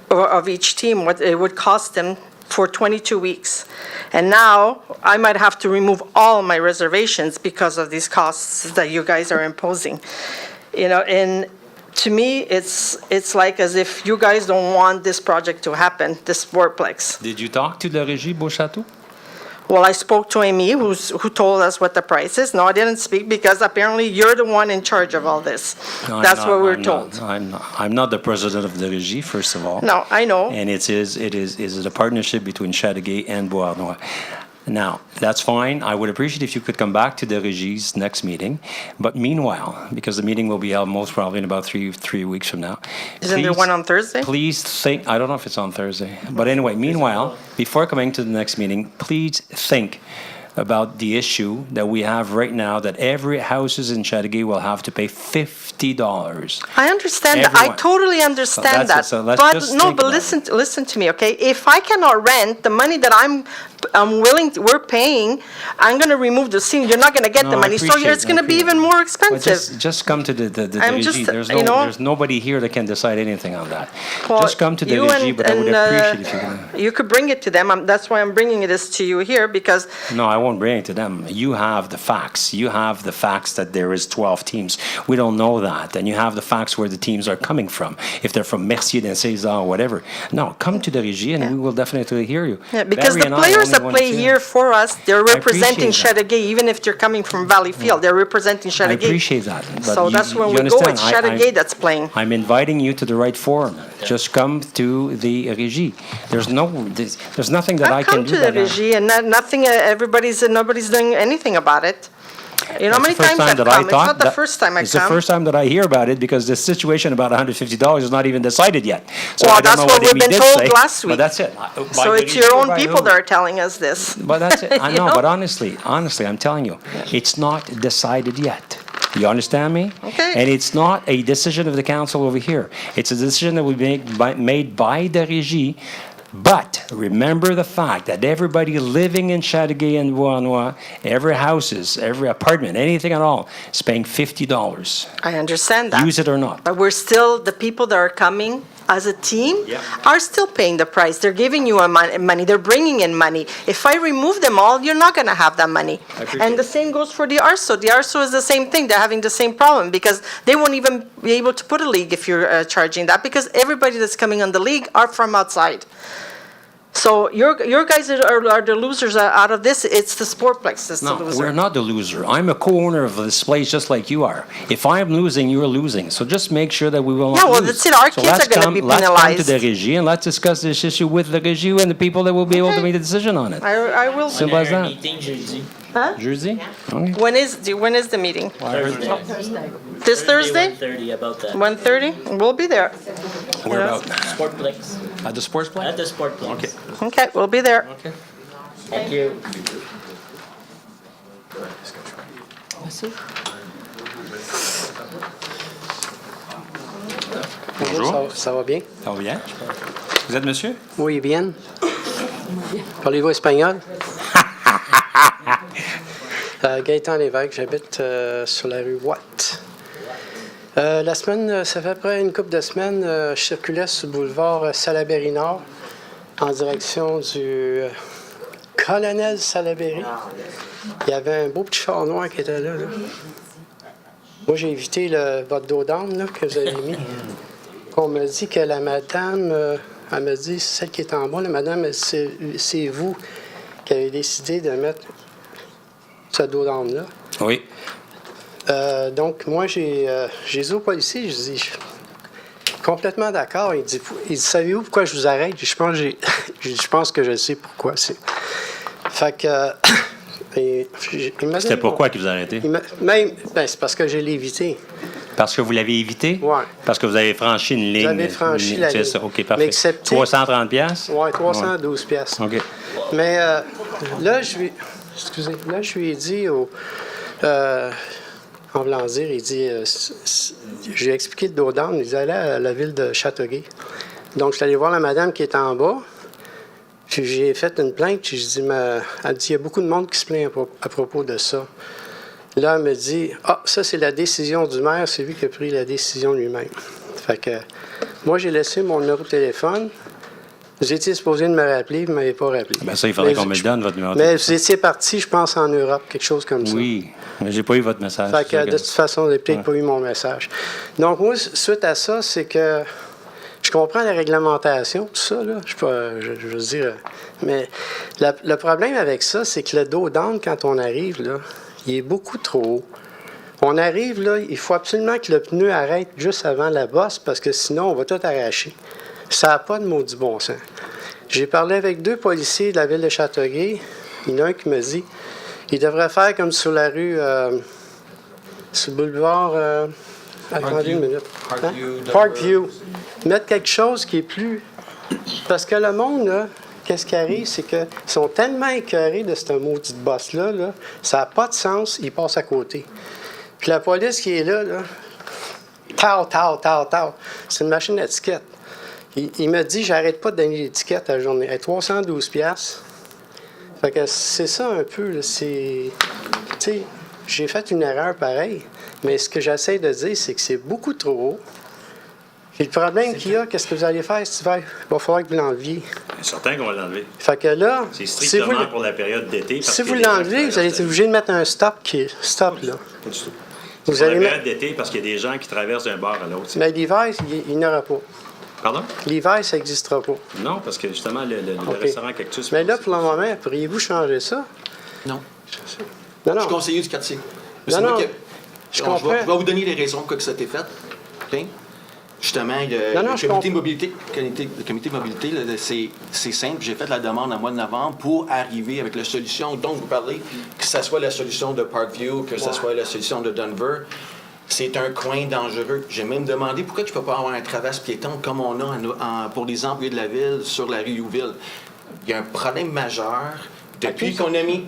of each team, what it would cost them for 22 weeks. And now I might have to remove all my reservations because of these costs that you guys are imposing. And to me, it's like as if you guys don't want this project to happen, this Sportplex. Did you talk to the Régie Beauchâteau? Well, I spoke to Amy, who told us what the price is. No, I didn't speak because apparently you're the one in charge of all this. No, That's what we were told. I'm not the president of the Régie, first of all. No, I know. And it is a partnership between Chateauguay and Beauharnois. Now, that's fine. I would appreciate if you could come back to the Régie's next meeting. But meanwhile, because the meeting will be held most probably in about three weeks from now. Isn't there one on Thursday? Please think, I don't know if it's on Thursday. But anyway, meanwhile, before coming to the next meeting, please think about the issue that we have right now that every houses in Chateauguay will have to pay $50. I understand that. I Everyone. totally understand that. So let's just think about it. Listen to me, okay? If I cannot rent the money that we're paying, I'm going to remove the scene. You're not going to get No, the I money, so appreciate it's it. going to be even more Well, expensive. just come to the I'm Régie. just, There's nobody here that can decide anything on that. Well, Just come to the you Régie, and- but I would and, appreciate if you can. You could bring it to them. That's why I'm bringing this to you here because No, I won't bring it to them. You have the facts. You have the facts that there is 12 teams. We don't know that. And you have the facts where the teams are coming from. If they're from Mercier, then César, whatever. No, come to the Régie and we will definitely hear you. Yeah, because Barry the and I players only that want play to- here for us, they're representing appreciate that. Chateauguay, even if they're coming from Valleyfield, they're representing I Chateauguay. appreciate that. But So you- that's when you we go, understand, it's I- Chateauguay that's playing. I'm inviting you to the right forum. Just come to the Régie. There's nothing that I I've can come do. to the that I- Régie and nothing, nobody's doing anything about it. You know how That's many the first times I've that I come? It's thought not the that- first time I It's the come. first time that I hear about it because the situation about $150 is not even decided yet. So Well, I don't that's know what they we've been did told say, last But week. that's it. By So the it's your Régie or own by people who? that are telling us this. But that's it. I You know, know? but honestly, I'm telling you, it's not decided yet. You understand me? Okay. And it's not a decision of the council over here. It's a decision that will be made by the Régie. But remember the fact that everybody living in Chateauguay and Beauharnois, every houses, every apartment, anything at all, is paying $50. I understand that. Use it or not. But we're still, the people that are coming as a team Yeah. are still paying the price. They're giving you money. They're bringing in money. If I remove them all, you're not going to have that money. I appreciate And the same goes for the ARSO. The ARSO is the same thing. They're having the same problem because they won't even be able to put a league if you're charging that because everybody that's coming on the league are from outside. So your guys are the losers out of this. It's the Sportplex that's the No, loser. we're not the loser. I'm a co-owner of this place just like you are. If I'm losing, you're losing. So just make sure that we will not Yeah, well, lose. that's it. Our So kids let's are gonna come- be Let's come to penalized. the Régie and let's discuss this issue with the Régie and the people that will be able to make a decision on it. I will. Simple as that. Meeting jeudi. Huh? Jersey? Okay. When is the meeting? Thursday. This Thursday? 1:30 about that. 1:30? We'll be there. Where about? Sportplex. At the sports place? At the Sportplex. Okay. Okay, we'll be there. Okay. Thank you. Bonjour. Ça va bien? Ça va bien? Vous êtes monsieur? Oui, bien. Parlez-vous espagnol? Gaëtan Lévesque, j'habite sur la rue Watt. La semaine, ça fait près une couple de semaines, je circulais sur le boulevard Salaberry Nord en direction du colonel Salaberry. Il y avait un beau petit char noir qui était là. Moi, j'ai évité votre dos d'âne là, que vous avez mis. On me dit que la madame, elle me dit, celle qui est en bas, la madame, c'est vous qui avez décidé de mettre ce dos d'âne-là. Oui. Donc, moi, j'ai dit au policier, je dis, je suis complètement d'accord. Il dit, savez-vous pourquoi je vous arrête? Je pense que je sais pourquoi. Fait que... C'était pourquoi qu'ils vous arrêtez? C'est parce que je l'ai évité. Parce que vous l'avez évité? Oui. Parce que vous avez franchi une ligne. J'avais franchi la ligne. C'est ça, OK, parfait. 330 piastres? Oui, 312 piastres. OK. Mais là, je lui ai dit en voulant dire, il dit, j'ai expliqué le dos d'âne, il dit, allez à la ville de Châteauguay. Donc, je suis allé voir la madame qui est en bas, puis j'ai fait une plainte, puis je dis, elle dit, il y a beaucoup de monde qui se plaint à propos de ça. Là, elle me dit, ça, c'est la décision du maire, c'est lui qui a pris la décision lui-même. Fait que, moi, j'ai laissé mon numéro de téléphone. Vous étiez supposé de me rappeler, vous ne m'avez pas rappelé. Ben ça, il faudrait qu'on me le donne, votre numéro de Mais téléphone. vous étiez parti, je pense, en Europe, quelque chose comme ça. Oui, mais j'ai pas eu votre message. Fait que, C'est de ça toute façon, vous n'avez peut-être pas eu mon message. Donc, moi, suite à ça, c'est que je comprends la réglementation, tout ça, là. Je veux dire. Mais le problème avec ça, c'est que le dos d'âne, quand on arrive, là, il est beaucoup trop haut. On arrive, là, il faut absolument que le pneu arrête juste avant la bosse parce que sinon, on va tout arracher. Ça n'a pas de maudit bon sens. J'ai parlé avec 2 policiers de la ville de Châteauguay. Il y en a un qui me dit il devrait faire comme sur la rue, sur le boulevard. Attendez une minute. Parkview. Mettre quelque chose qui est plus. Parce que le monde, là, qu'est-ce qui arrive, c'est qu'ils sont tellement écœurés de cette maudite bosse-là, là, ça n'a pas de sens, ils passent à côté. Puis la police qui est là, tao. C'est une machine à étiquette. Il me dit, j'arrête pas de donner l'étiquette à la journée. 312 piastres. Fait que c'est ça un peu. Là, tu sais, j'ai fait une erreur pareille, mais ce que j'essaie de dire, c'est que c'est beaucoup trop haut. Puis le problème qu'il y a, qu'est-ce que vous allez faire cet hiver? Il va falloir que vous l'enleviez. C'est certain qu'on va l'enlever. Fait que là, C'est strictement si vous, pour la période d'été. si vous l'enlevez, vous allez être obligé de mettre un stop stop là. Pas du tout. Vous Pour la allez période d'été, parce qu'il y a des gens qui traversent d'un bord à l'autre. Mais l'hiver, il n'y aura pas. Pardon? L'hiver, ça n'existera pas. Non, parce que justement, le OK. restaurant Cactus... Mais là, pour le moment, pourriez-vous changer ça? Non. Non. Je suis conseiller du quartier. Non, C'est moi non. qui- Je je comprends. vais vous donner les raisons pourquoi que ça a été fait. OK? Justement, le comité mobilité, le comité mobilité, là, c'est simple. J'ai fait la demande en mois de novembre pour arriver avec la solution dont vous parlez, que ce soit la solution de Parkview, que ce soit la solution de Denver. C'est un coin dangereux. J'ai même demandé pourquoi tu ne peux pas avoir un traverse piéton comme on a pour les employés de la ville sur la rue Youville. Il y a un problème majeur. Depuis qu'on a mis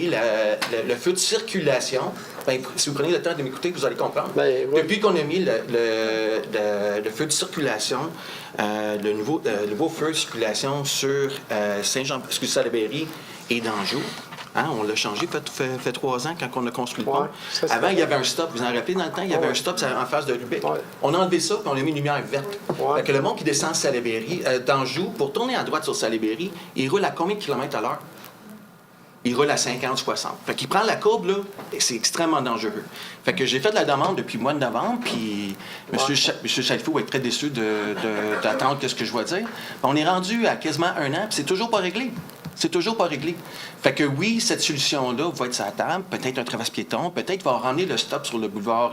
le feu de circulation, ben, si vous prenez le temps de m'écouter, vous allez comprendre. Depuis qu'on a mis le feu de circulation, le nouveau feu de circulation sur Saint-Jean-Salaberry et d'Anjou, Hein, on l'a changé, fait 3 ans quand on a construit le pont. Ouais, ça, c'est Avant, il y avait un stop. Vous vous en rappelez, dans le temps, il y avait un stop en face de Lubec. On a enlevé ça, puis on a mis une lumière verte. Fait que le monde qui descend d'Anjou, pour tourner à droite sur Salaberry, il roule à combien de kilomètres à l'heure? Il roule à 50-60. Fait qu'il prend la courbe, là, et c'est extrêmement dangereux. Fait que j'ai fait de la demande depuis le mois de novembre, puis M. Chalifou va être très déçu d'attendre ce que je vais dire. On est rendu à quasiment 1 an, puis c'est toujours pas réglé. C'est toujours pas réglé. Fait que oui, cette solution-là va être sur la table, peut-être un traverse piéton, peut-être va ramener le stop sur le boulevard,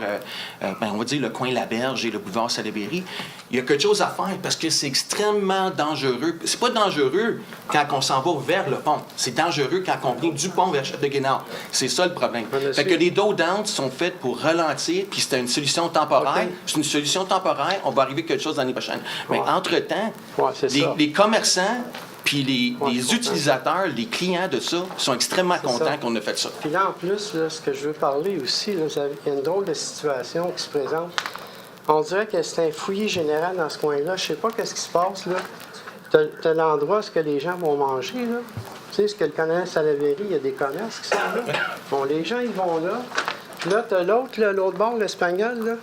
on va dire le coin Laberge et le boulevard Salaberry. Il y a quelque chose à faire parce que c'est extrêmement dangereux. C'est pas dangereux quand on s'en va vers le pont. C'est dangereux quand on vient du pont vers Châteauguay-Nord. C'est ça le problème. Fait que les dos downs sont faits pour ralentir, puis c'est une solution temporaire. Okay. C'est une solution temporaire. On va arriver à quelque chose l'année prochaine. Mais entre-temps, les commerçants puis les utilisateurs, les clients de ça, sont extrêmement contents qu'on a fait ça. Puis là, en plus, là, ce que je veux parler aussi, là, il y a une drôle de situation qui se présente. On dirait que c'est un fouillis général dans ce coin-là. Je sais pas qu'est-ce qui se passe, là. T'as l'endroit où les gens vont manger, là. Tu sais, ce que le commerce à la Salaberry, il y a des commerces qui sont là. Bon, les gens, ils vont là. Puis là, t'as l'autre bord, l'Espagnol, là.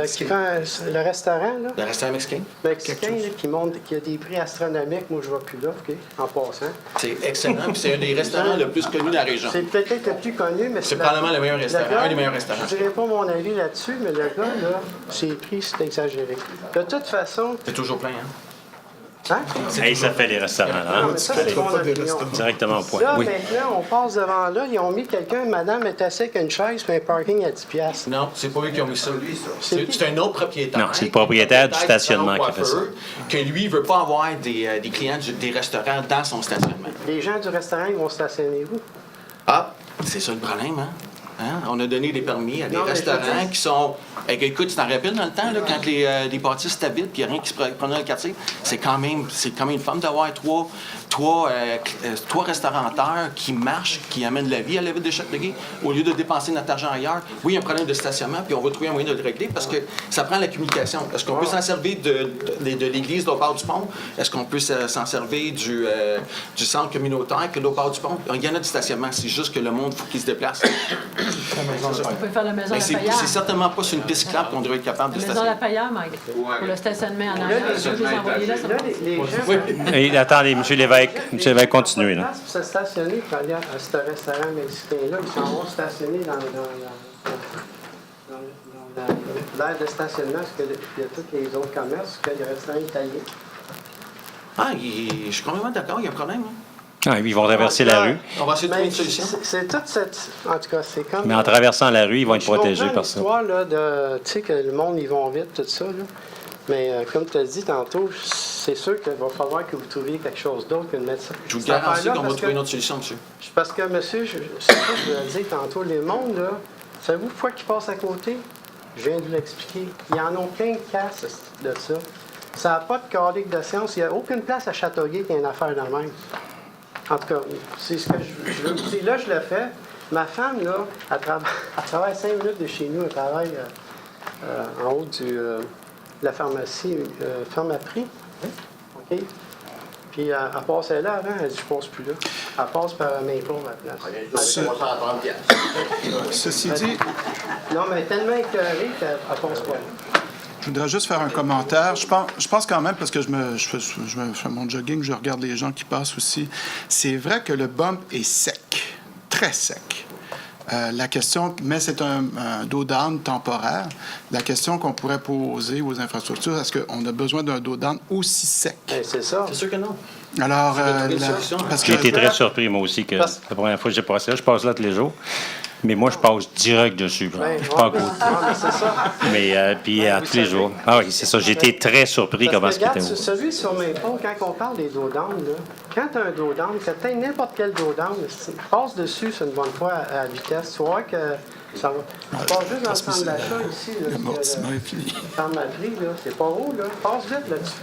Qui vend le restaurant, là. Le restaurant mexicain. Mexicain, là, qui a des prix astronomiques. Moi, je ne vais plus là, OK, en passant. C'est excellent, puis c'est un des restaurants le plus connus de la région. C'est peut-être le plus connu, mais c'est probablement le meilleur restaurant, un des meilleurs restaurants. Je ne dirais pas mon avis là-dessus, mais le gars, là, ses prix, c'est exagéré. De toute façon... C'est toujours plein, hein? Hein? Hey, ça fait les restaurants, hein? Non, ça, c'est mon opinion. Directement au point. Là, oui. Maintenant, on passe devant là, ils ont mis quelqu'un, madame est assise avec une chaise, puis un parking à 10$. Non, c'est pas eux qui ont mis ça. C'est un autre propriétaire. Non, c'est le propriétaire du stationnement qui a fait ça. Que lui, il veut pas avoir des clients des restaurants dans son stationnement. Les gens du restaurant, ils vont stationner où? Ah, c'est ça le problème, hein? On a donné des permis à des restaurants qui sont... Écoute, tu t'en rappelles dans le temps, là, quand les bâtisses s'habitent puis il n'y a rien qui se prenait dans le quartier? C'est quand même une femme d'avoir trois restaurateurs qui marchent, qui amènent la vie à la ville de Châteauguay au lieu de dépenser notre argent ailleurs. Oui, il y a un problème de stationnement, puis on va trouver un moyen de le régler parce que ça prend la communication. Est-ce qu'on peut s'en servir de l'église de l'autre part du pont? Est-ce qu'on peut s'en servir du centre communautaire que de l'autre part du pont? Il y en a du stationnement, c'est juste que le monde, il faut qu'il se déplace. On peut faire la maison Lapaillard. C'est certainement pas sur une piste clap qu'on devrait être capable de stationner. La maison Lapaillard, Mike. Pour le stationnement en arrière. Et, attendez, M. Lévesque, continuez. Là. Pour se stationner, pour aller à ce restaurant mexicain-là, ils s'en vont stationner dans l'aire de stationnement, parce qu'il y a tous les autres commerces, parce qu'il y a des restaurants italiens. Ah, je suis complètement d'accord, il y a un problème. Hein? Ah, ils vont traverser la rue. On va essayer de trouver une solution. C'est toute cette... En tout cas, c'est comme... Mais en traversant la rue, ils vont être protégés par ça. L'histoire, là, de... Tu sais, que le monde, ils vont vite, tout ça, là. Mais comme tu as dit tantôt, c'est sûr qu'il va falloir que vous trouviez quelque chose d'autre que de mettre ça. Je vous garantis qu'on va trouver une autre solution, monsieur. Parce que, monsieur, c'est ça que je voulais dire tantôt, les mondes, là, savez-vous pourquoi ils passent à côté? Je viens de vous l'expliquer. Ils en ont plein de casses de ça. Ça n'a pas de calique de science. Il n'y a aucune place à Châteauguay qui a une affaire dans le même. En tout cas, c'est ce que je veux vous dire. Là, je le fais. Ma femme, là, elle travaille 5 minutes de chez nous. Elle travaille en haut de la pharmacie, Pharmaprix. OK? Puis elle passait là avant. Elle dit, je passe plus là. Elle passe par Maple à la place. Ceci dit... Non, mais elle est tellement écœurée qu'elle passe pas là. Je voudrais juste faire un commentaire. Je pense quand même, parce que je fais mon jogging, je regarde les gens qui passent aussi. C'est vrai que le bump est sec, très sec. La question, mais c'est un dos down temporaire. La question qu'on pourrait poser aux infrastructures, est-ce qu'on a besoin d'un dos down aussi sec? C'est ça. C'est sûr que non. Alors, j'ai été très surpris, moi aussi, que la première fois que j'ai passé là, je passe là tous les jours. Mais moi, je passe direct dessus. Je suis pas à côté. C'est ça. Mais puis à tous les jours. Ah oui, c'est ça. J'ai été très surpris comment c'était haut. Celui sur mes ponts, quand on parle des dos down, quand tu as un dos down, que tu as n'importe quel dos down, passe dessus c'est une bonne fois à vitesse. Tu vois que ça va. Tu passes juste dans le centre d'achat ici. Le Pharmaprix, c'est pas haut, là. Passe vite là-dessus.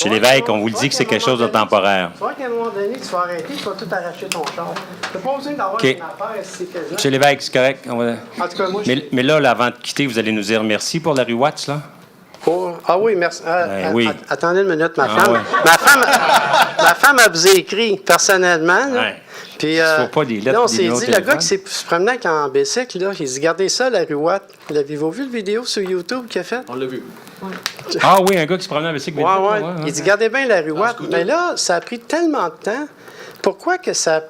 M. Lévesque, on vous le dit que c'est quelque chose de temporaire. Tu vois qu'à un moment donné, tu vas arrêter, tu vas tout arracher ton char. Tu n'as pas besoin d'avoir une affaire si c'est M. Lévesque, c'est correct. En tout cas, moi, mais là, avant de quitter, vous allez nous dire merci pour la rue Watts, là? Ah oui, merci. oui. Attendez une minute, ma Ah femme. ouais. Ma femme, elle vous a écrit personnellement. Là. Ouais. Puis, faut pas des lettres, là, on des s'est numéros dit, de le téléphone. gars qui se promenait avec en bicycle, là, il dit, gardez ça, la rue Watt. L'avez-vous vu, la vidéo sur YouTube qu'il a faite? On l'a vu. Ah oui, un gars qui se promenait avec bicycle. Ouais. Il dit, gardez bien la rue Watt. Mais là, ça a pris tellement de temps. Pourquoi que ça.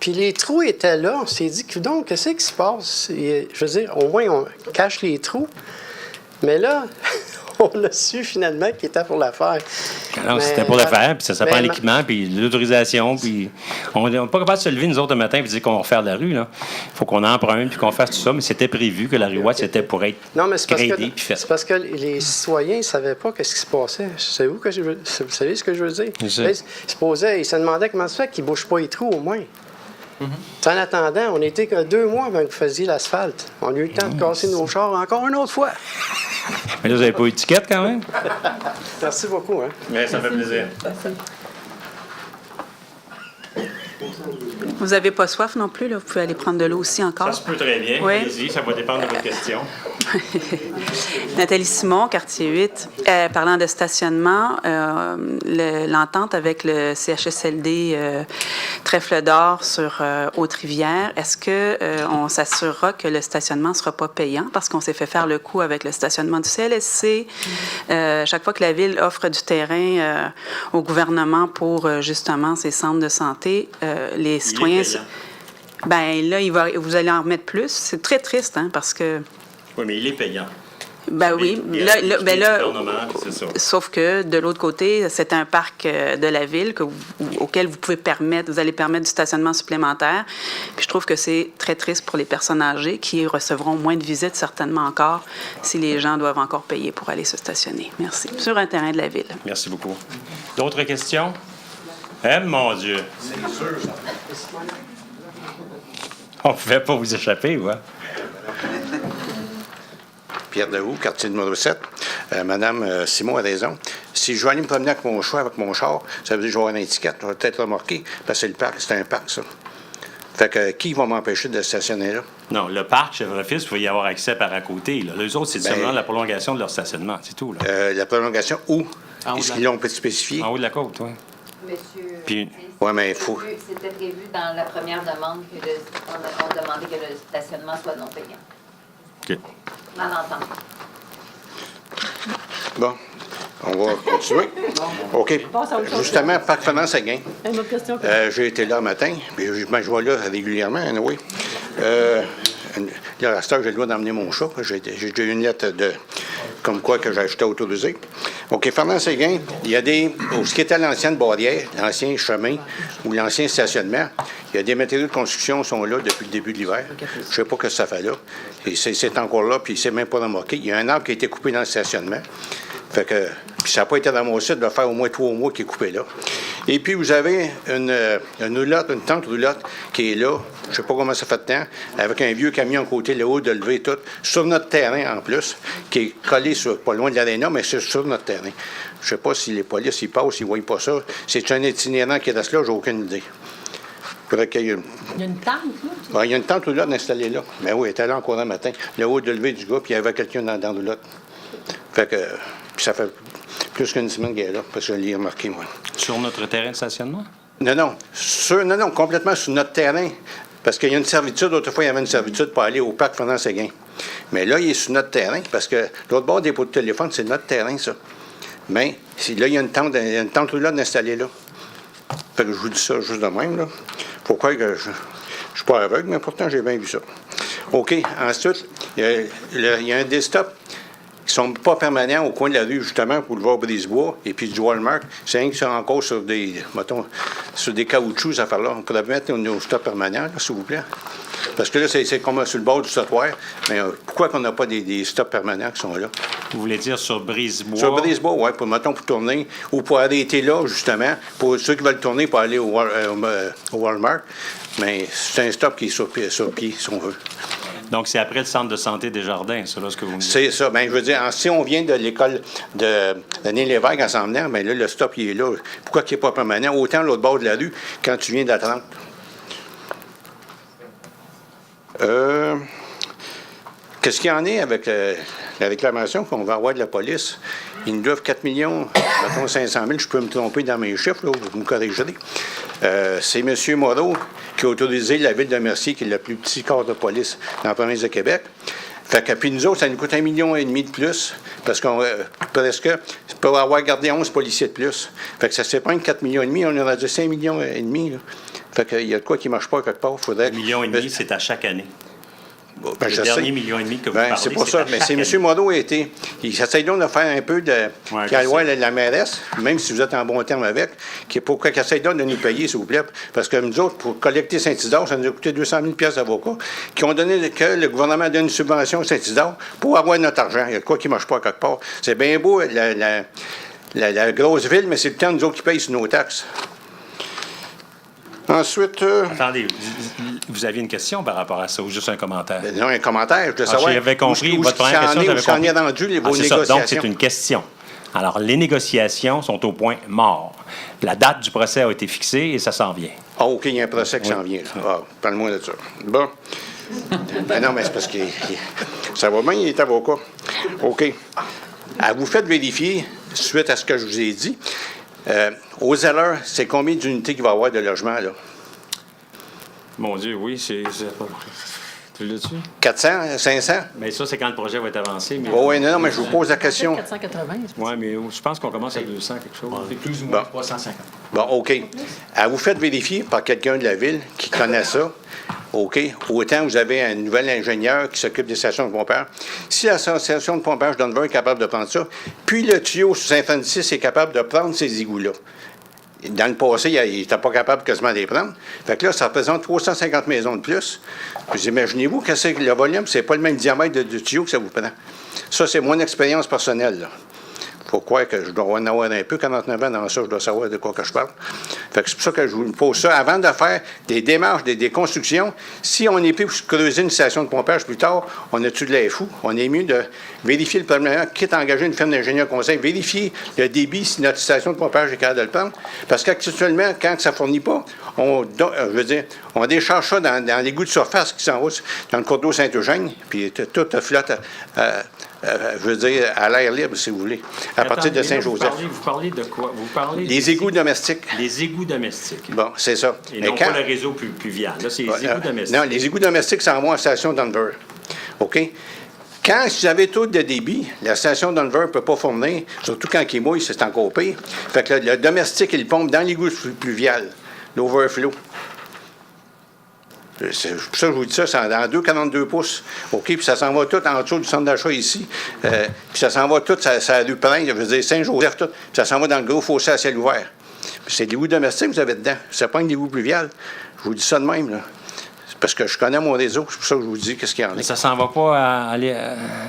Puis les trous étaient là. On s'est dit, donc, qu'est-ce qui se passe? Et, je veux dire, au moins, on cache les trous. Mais là, on a su finalement qu'il était pour la faire. Non, c'était pour le faire, puis ça prend l'équipement, puis l'autorisation, puis on n'est pas capable de se lever, nous autres, le matin, puis dire qu'on va refaire la rue, là. Il faut qu'on emprunte, puis qu'on fasse tout ça, mais c'était prévu que la rue Watt, c'était pour être gradée, puis fait. C'est parce que les citoyens ne savaient pas ce qui se passait. Savez-vous vous savez ce que je veux dire? Ils se demandaient comment ça fait qu'ils ne bouchent pas les trous, au moins. En attendant, on n'était que 2 mois avant que vous faisiez l'asphalte. On a eu le temps de casser nos chars encore une autre fois. Mais là, vous n'avez pas eu d'étiquette, quand même? Merci beaucoup. Hein? Mais ça fait plaisir. Vous n'avez pas soif non plus, là? Vous pouvez aller prendre de l'eau aussi encore. Ça se peut très bien. Oui. Allez-y, ça va dépendre de votre question. Nathalie Simon, quartier 8. Parlant de stationnement, l'entente avec le CHSLD Trèfle d'Or sur Haute-Rivière, est-ce qu'on s'assurera que le stationnement ne sera pas payant? Parce qu'on s'est fait faire le coup avec le stationnement du CLSC. Chaque fois que la Ville offre du terrain au gouvernement pour justement ses centres de santé, les citoyens... Ben là, vous allez en remettre plus. C'est très triste, hein, parce que... Oui, mais il est payant. Ben oui. Sauf que de l'autre côté, c'est un parc de la ville auquel vous allez permettre du stationnement supplémentaire. Puis je trouve que c'est très triste pour les personnes âgées qui recevront moins de visites certainement encore si les gens doivent encore payer pour aller se stationner. Merci. Sur un terrain de la ville. Merci beaucoup. D'autres questions? Mon Dieu! On ne pouvait pas vous échapper, ouais. Pierre Daou, quartier numéro 7. Madame Simon a raison. Si je vais aller me promener avec mon char, ça veut dire que je vais avoir une étiquette. Je vais peut-être remarquer, parce que c'est un parc, ça. Fait que qui va m'empêcher de stationner là? Non, le parc, chef-office, il faut y avoir accès par à côté. Là. Les autres, c'est seulement la prolongation de leur stationnement, c'est tout. Là. La prolongation où? Est-ce qu'ils l'ont spécifié? En haut de la côte, oui. Monsieur, mais il faut... C'était prévu dans la première demande on demandait que le stationnement soit non payant. OK. Malentendu. Bon, on va continuer. OK. Justement, Parc Fernand-Séguin. Une autre question? J'ai été là le matin, puis je vais là régulièrement, oui. Là, à cette heure, j'ai le droit d'emmener mon chat. J'ai déjà eu une lettre comme quoi que j'étais autorisé. OK, Fernand-Séguin, il y a ce qui était l'ancienne barrière, l'ancien chemin ou l'ancien stationnement, il y a des matériaux de construction qui sont là depuis le début de l'hiver. Je ne sais pas ce que ça fait là. Et c'est encore là, puis c'est même pas remarqué. Il y a un arbre qui a été coupé dans le stationnement. Fait que, puis ça n'a pas été dans mon site de faire au moins 3 mois qui est coupé là. Et puis, vous avez une tente roulotte qui est là, je ne sais pas comment ça fait de temps, avec un vieux camion à côté, le haut de lever tout, sur notre terrain en plus, qui est collé pas loin de l'aréna, mais c'est sur notre terrain. Je ne sais pas si les polices y passent, ils ne voient pas ça. C'est un itinérant qui reste là, j'ai aucune idée. Il y a une tente, là? Ouais, il y a une tente roulotte installée là. Mais oui, elle était là encore un matin. Le haut de lever du gars, puis il y avait quelqu'un dans la roulotte. Fait que, puis ça fait plus qu'une semaine qu'elle est là, parce que je l'ai remarqué, moi. Sur notre terrain de stationnement? Non, complètement sur notre terrain. Parce qu'il y a une servitude, autrefois, il y avait une servitude pour aller au parc Fernand-Séguin. Mais là, il est sur notre terrain, parce que l'autre bord des pots de téléphone, c'est notre terrain, ça. Mais là, il y a une tente roulotte installée là. Fait que je vous dis ça juste de même, là. Faut croire que je suis pas aveugle, mais pourtant, j'ai bien vu ça. OK. Ensuite, il y a un desktop qui ne sont pas permanents au coin de la rue, justement, pour le voir Brisebois, et puis du Walmart. C'est rien qui sont encore sur des caoutchoucs, ces affaires-là. On pourrait mettre nos stops permanents, s'il vous plaît. Parce que là, c'est comme sur le bord du trottoir. Mais pourquoi qu'on n'a pas des stops permanents qui sont là? Vous voulez dire sur Brisebois? Sur Brisebois, oui, pour tourner, ou pour arrêter là, justement, pour ceux qui veulent tourner pour aller au Walmart. Mais c'est un stop qui est sur pied, si on veut. Donc, c'est après le centre de santé des Jardins, c'est là ce que vous me dites? C'est ça. Bien, je veux dire, si on vient de l'école de Denis-Lévesque en s'en venant, bien là, le stop, il est là. Pourquoi qu'il n'est pas permanent? Autant l'autre bord de la rue, quand tu viens d'Atlante. Qu'est-ce qu'il y en est avec la réclamation qu'on va avoir de la police? Ils nous doivent 4 millions, mettons 500 000, je peux me tromper dans mes chiffres, là, vous me corrigerez. C'est M. Moreau qui a autorisé la ville de Mercier, qui est le plus petit corps de police dans la province de Québec. Fait que, puis nous autres, ça nous coûte 1,5 million de plus, parce qu'on presque peut avoir gardé 11 policiers de plus. Fait que ça se prend 4,5 millions, on aurait dit 5,5 millions. Là. Fait qu'il y a de quoi qui ne marche pas quelque part. Faudrait... 1,5 million, c'est à chaque année. Bon, ben, le je dernier sais. 1,5 million que vous Ben, parlez, c'est pour ça. Mais c'est M. Moreau a été. Il essaye donc de faire un peu de. Qui a la mairesse, même si vous êtes en bon terme avec, pourquoi qu'il essaye donc de nous payer, s'il vous plaît. Parce que nous autres, pour collecter Saint-Isidore, ça nous a coûté 200 000 d'avocats, qui ont donné que le gouvernement donne une subvention à Saint-Isidore pour avoir notre argent. Il y a de quoi qui ne marche pas quelque part. C'est bien beau, la grosse ville, mais c'est le temps, nous autres, qui payent sur nos taxes. Ensuite... Attendez, vous aviez une question par rapport à ça ou juste un commentaire? Non, un commentaire. Je voulais savoir j'avais compris. Votre première question, j'avais compris. Où rendu vos négociations? Donc, c'est une question. Alors, les négociations sont au point mort. La date du procès a été fixée et ça s'en vient. Ah, OK, il y a un procès qui s'en vient. Ah, parle-moi de ça. Bon. Ben non, mais c'est parce que ça va bien, il est avocat. OK. Vous faites vérifier, suite à ce que je vous ai dit, aux Zellers, c'est combien d'unités qu'il va y avoir de logement, là? Mon Dieu, oui, c'est... Tu l'as-tu? 400, 500? Mais ça, c'est quand le projet va être avancé. Mais... Oui, non, mais je vous pose la question. 480. Oui, mais je pense qu'on commence à 200 quelque chose. C'est plus ou moins 350. Bon, OK. Vous faites vérifier par quelqu'un de la ville qui connaît ça. OK. Autant vous avez un nouvel ingénieur qui s'occupe des stations de pompage. Si l'association de pompage d'Denver est capable de prendre ça, puis le tuyau sur Saint-Francis est capable de prendre ces égouts-là. Dans le passé, il n'était pas capable quasiment de les prendre. Fait que là, ça représente 350 maisons de plus. Puis imaginez-vous que c'est le volume, c'est pas le même diamètre de tuyau que ça vous prend. Ça, c'est mon expérience personnelle, là. Faut croire que je dois en avoir un peu, 49 ans dans ça, je dois savoir de quoi que je parle. Fait que c'est pour ça que je vous pose ça. Avant de faire des démarches, des constructions, si on est plus pour creuser une station de pompage plus tard, on a-tu de l'air fou? On est mieux de vérifier le problème, quitte à engager une firme d'ingénieur conseil, vérifier le débit si notre station de pompage est capable de le prendre. Parce qu'actuellement, quand ça ne fournit pas, on décharge ça dans l'égout de surface qui s'en va dans le cours d'eau Saint-Eugène, puis tout flotte à l'air libre, si vous voulez, à partir de Saint-Joseph. Vous parlez de quoi? Vous parlez les égouts domestiques. Les égouts domestiques. Bon, c'est ça. Et non pas le réseau pluvial. Là, c'est les égouts domestiques. Non, les égouts domestiques s'en vont à la station Denver. OK? Quand vous avez tout de débit, la station Denver ne peut pas fournir, surtout quand il mouille, c'est encore pire. Fait que le domestique, il pompe dans l'égout pluvial, l'overflow. C'est pour ça que je vous dis ça, c'est dans 2,42 pouces. OK, puis ça s'en va tout en dessous du centre d'achat ici. Puis ça s'en va tout, ça rue Prince, je veux dire Saint-Joseph, tout. Puis ça s'en va dans le gros fossé à ciel ouvert. Puis c'est l'égout domestique que vous avez dedans. C'est pas un égout pluvial. Je vous dis ça de même, là. C'est parce que je connais mon réseau, c'est pour ça que je vous dis qu'est-ce qu'il y en a. Mais ça s'en va pas à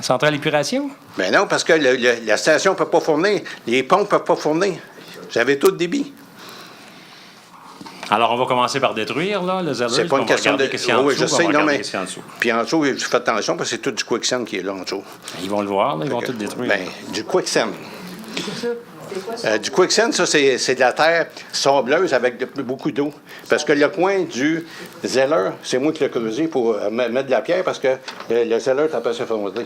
centrale d'épuration? Bien non, parce que la station ne peut pas fournir. Les pompes ne peuvent pas fournir. Vous avez tout débit. Alors, on va commencer par détruire, là, le Zeller. C'est pas une question de... Oui, je sais, non, mais... Puis en dessous, faites attention, parce que c'est tout du quicksand qui est là, en dessous. Ils vont le voir, là, ils vont tout détruire. Bien, du quicksand. Du quicksand, ça, c'est de la terre sableuse avec beaucoup d'eau. Parce que le coin du Zeller, c'est moi qui l'ai creusé pour mettre de la pierre, parce que le Zeller est après s'effondrer.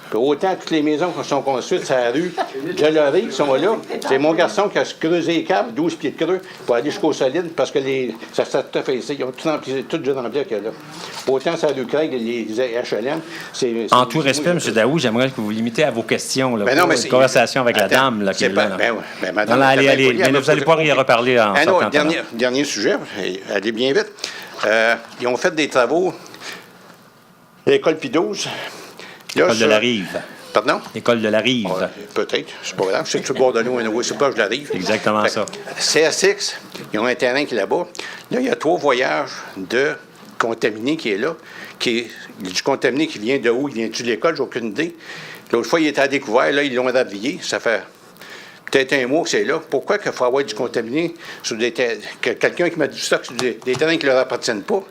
Puis autant toutes les maisons qui sont construites sur la rue de l'Orée qui sont là, c'est mon garçon qui a creusé les câbles, 12 pieds de creux, pour aller jusqu'au solide, parce que ça s'est tout effacé. Ils ont tout rempli, tout de rempli qu'il y a là. Autant sur la rue Craig, les HLM, c'est... En tout respect, M. Daou, j'aimerais que vous vous limitez à vos questions, là, ben non, mais une conversation avec la dame, là, qui est là. Madame, allez, mais vous allez pouvoir y reparler en sortant. Dernier sujet, allez bien vite. Ils ont fait des travaux, l'école Pie-12. L'école de la Rive. Pardon? L'école de la Rive. Peut-être, c'est pas grave. C'est sur le bord de l'eau, c'est pas je la Rive. Exactement ça. CSX, ils ont un terrain qui est là-bas. Là, il y a 3 voyages de contaminés qui est là. Du contaminé qui vient de où? Il vient-tu de l'école? J'ai aucune idée. L'autre fois, il était à découvert. Là, ils l'ont rhabillé. Ça fait peut-être un mois que c'est là. Pourquoi qu'il faut avoir du contaminé sur des terrains? Quelqu'un qui m'a dit ça, sur des terrains qui ne leur appartiennent pas.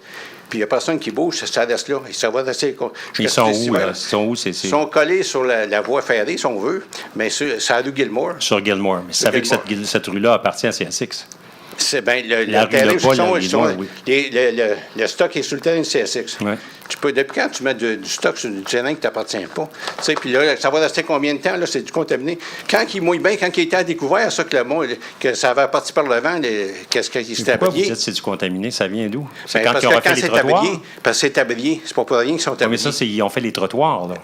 Puis il n'y a personne qui bouge, ça reste là. Ça va rester. Ils sont où, là? Ils sont où, Ils sont collés sur la voie ferrée, si on veut, mais c'est à rue Gilmore. Sur Gilmore. Mais vous savez que cette rue-là appartient à CSX. C'est bien, le terrain, le stock est sur le terrain de CSX. Oui. Depuis quand tu mets du stock sur du terrain qui ne t'appartient pas? Tu sais, puis là, ça va rester combien de temps? Là, c'est du contaminé. Quand il mouille bien, quand il était à découvert, ça, que ça va partir par le vent, qu'est-ce qui s'est Pourquoi abri? vous dites que c'est du contaminé? Ça vient d'où? C'est Ben, quand ils ont refait les trottoirs? Parce que c'est tablier. C'est pas pour rien qu'ils sont tabliers. Mais ça, ils ont fait les trottoirs, là.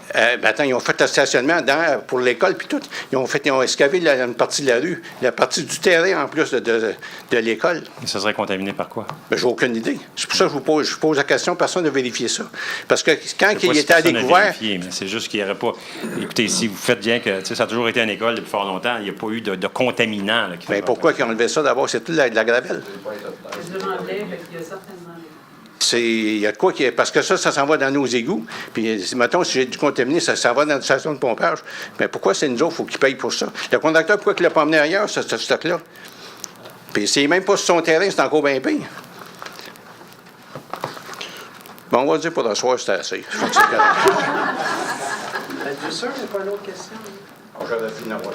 Attends, ils ont fait le stationnement pour l'école, puis tout. Ils ont excavé une partie de la rue, la partie du terrain en plus de l'école. Et ça serait contaminé par quoi? Ben, j'ai aucune idée. C'est pour ça que je pose la question. Personne n'a vérifié ça. Parce que quand il était à découvert... Mais c'est juste qu'il n'y aurait pas... Écoutez, si vous faites bien que... Ça a toujours été une école depuis fort longtemps, il n'y a pas eu de contaminants. Là, ben, pourquoi ils ont enlevé ça d'abord? C'est tout de la gravelle. Je demandais, il y a certainement... Il y a de quoi qui est... Parce que ça s'en va dans nos égouts. Puis, mettons, si j'ai du contaminé, ça va dans la station de pompage. Mais pourquoi c'est nous autres, il faut qu'ils payent pour ça? Le conducteur, pourquoi il ne l'a pas emmené ailleurs, ce stock-là? Puis, c'est même pas sur son terrain, c'est encore bien pire. Bon, on va dire pour le soir, c'était assez. Je crois que c'est correct. Êtes-vous sûr qu'il n'y a pas une autre question? J'avais fini d'avoir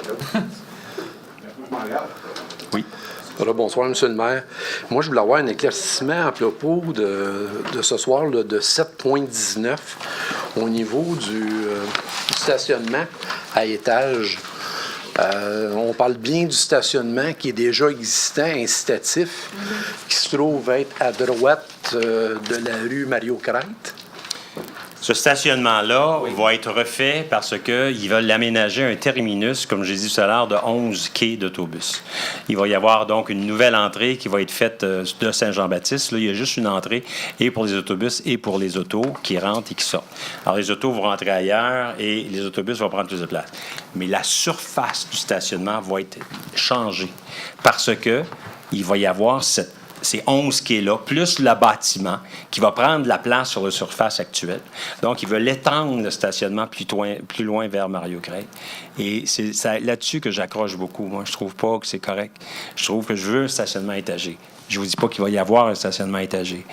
là. Oui. Alors, bonsoir, M. le maire. Moi, je voulais avoir un éclaircissement à propos de ce soir là, de 7,19 au niveau du stationnement à étage. On parle bien du stationnement qui est déjà existant, incitatif, qui se trouve être à droite de la rue Mario-Crête. Ce stationnement-là va être refait parce qu'ils veulent l'aménager un terminus, comme j'ai dit tout à l'heure, de 11 quais d'autobus. Il va y avoir donc une nouvelle entrée qui va être faite de Saint-Jean-Baptiste. Là, il y a juste une entrée et pour les autobus et pour les autos qui rentrent et qui sortent. Alors, les autos vont rentrer ailleurs et les autobus vont prendre plus de place. Mais la surface du stationnement va être changée parce que il va y avoir ces 11 quais-là, plus le bâtiment, qui va prendre la place sur la surface actuelle. Donc, ils veulent étendre le stationnement plus loin vers Mario-Crête. Et c'est là-dessus que j'accroche beaucoup. Moi, je trouve pas que c'est correct. Je trouve que je veux un stationnement étagé. Je vous dis pas qu'il va y avoir un stationnement étagé.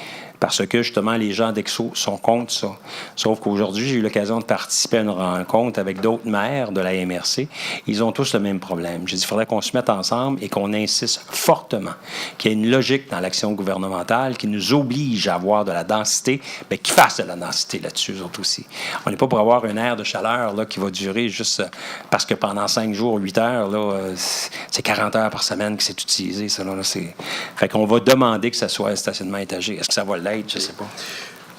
Parce que, justement, les gens d'Exo sont contre ça. Sauf qu'aujourd'hui, j'ai eu l'occasion de participer à une rencontre avec d'autres maires de la MRC. Ils ont tous le même problème. J'ai dit, il faudrait qu'on se mette ensemble et qu'on insiste fortement qu'il y ait une logique dans l'action gouvernementale qui nous oblige à avoir de la densité, mais qu'ils fassent de la densité là-dessus, eux autres aussi. On n'est pas pour avoir un air de chaleur là, qui va durer juste parce que pendant 5 jours, 8 heures, là, c'est 40 heures par semaine que c'est utilisé. Ça, là, fait qu'on va demander que ça soit un stationnement étagé. Est-ce que ça va l'être? Je ne sais pas.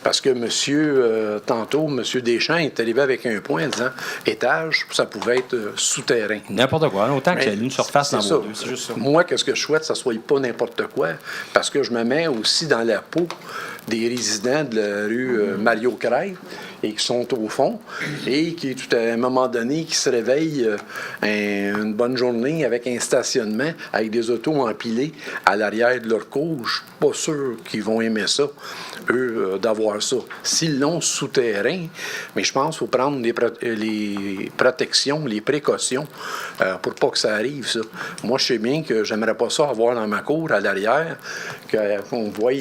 Parce que tantôt, M. Deschamps est arrivé avec un point en disant étage, ça pouvait être souterrain. N'importe quoi, autant qu'il y ait une surface dans vos deux, c'est juste ça. Moi, qu'est-ce que je souhaite, ça ne soit pas n'importe quoi, parce que je me mets aussi dans la peau des résidents de la rue Mario-Crête et qui sont au fond et qui, tout à un moment donné, qui se réveillent une bonne journée avec un stationnement, avec des autos empilées à l'arrière de leur cour. Je ne suis pas sûr qu'ils vont aimer ça, eux, d'avoir ça. S'ils l'ont souterrain, mais je pense qu'il faut prendre les protections, les précautions pour pas que ça arrive, ça. Moi, je sais bien que j'aimerais pas ça avoir dans ma cour, à l'arrière, qu'on voie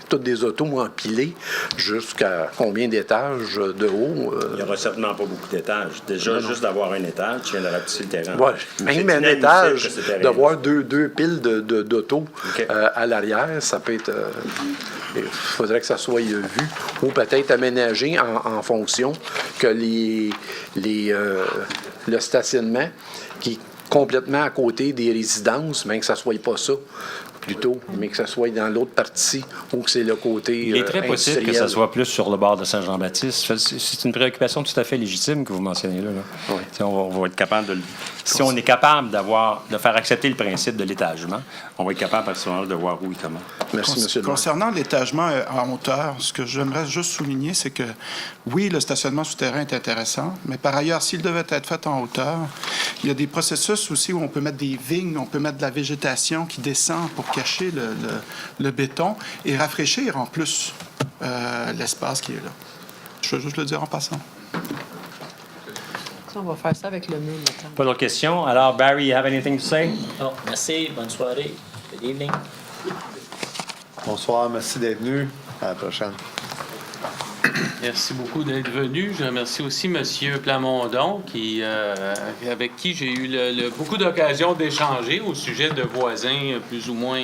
toutes des autos empilées jusqu'à combien d'étages de haut? Il n'y aura certainement pas beaucoup d'étages. Déjà, juste d'avoir un étage, tu viens de rapetisser le terrain. Ouais, même un étage, d'avoir deux piles d'autos à l'arrière, ça peut être... Il faudrait que ça soit vu ou peut-être aménagé en fonction que le stationnement qui est complètement à côté des résidences, mais que ça ne soit pas ça plutôt, mais que ça soit dans l'autre partie ou que c'est le côté Il est très possible que ça soit plus sur le bord de Saint-Jean-Baptiste. C'est une préoccupation tout à fait légitime que vous mentionnez là. Oui. On va être capable de... Si on est capable de faire accepter le principe de l'étagement, on va être capable à ce moment-là de voir où et comment. Merci, M. le maire. Concernant l'étagement en hauteur, ce que j'aimerais juste souligner, c'est que oui, le stationnement souterrain est intéressant, mais par ailleurs, s'il devait être fait en hauteur, il y a des processus aussi où on peut mettre des vignes, on peut mettre de la végétation qui descend pour cacher le béton et rafraîchir en plus l'espace qui est là. Je veux juste le dire en passant. On va faire ça avec le mur. Pas d'autres questions? Alors, Barry, you have anything to say? Non, merci. Bonne soirée. Good evening. Bonsoir, merci d'être venu. À la prochaine. Merci beaucoup d'être venu. Je remercie aussi M. Plamondon, avec qui j'ai eu beaucoup d'occasions d'échanger au sujet de voisins plus ou moins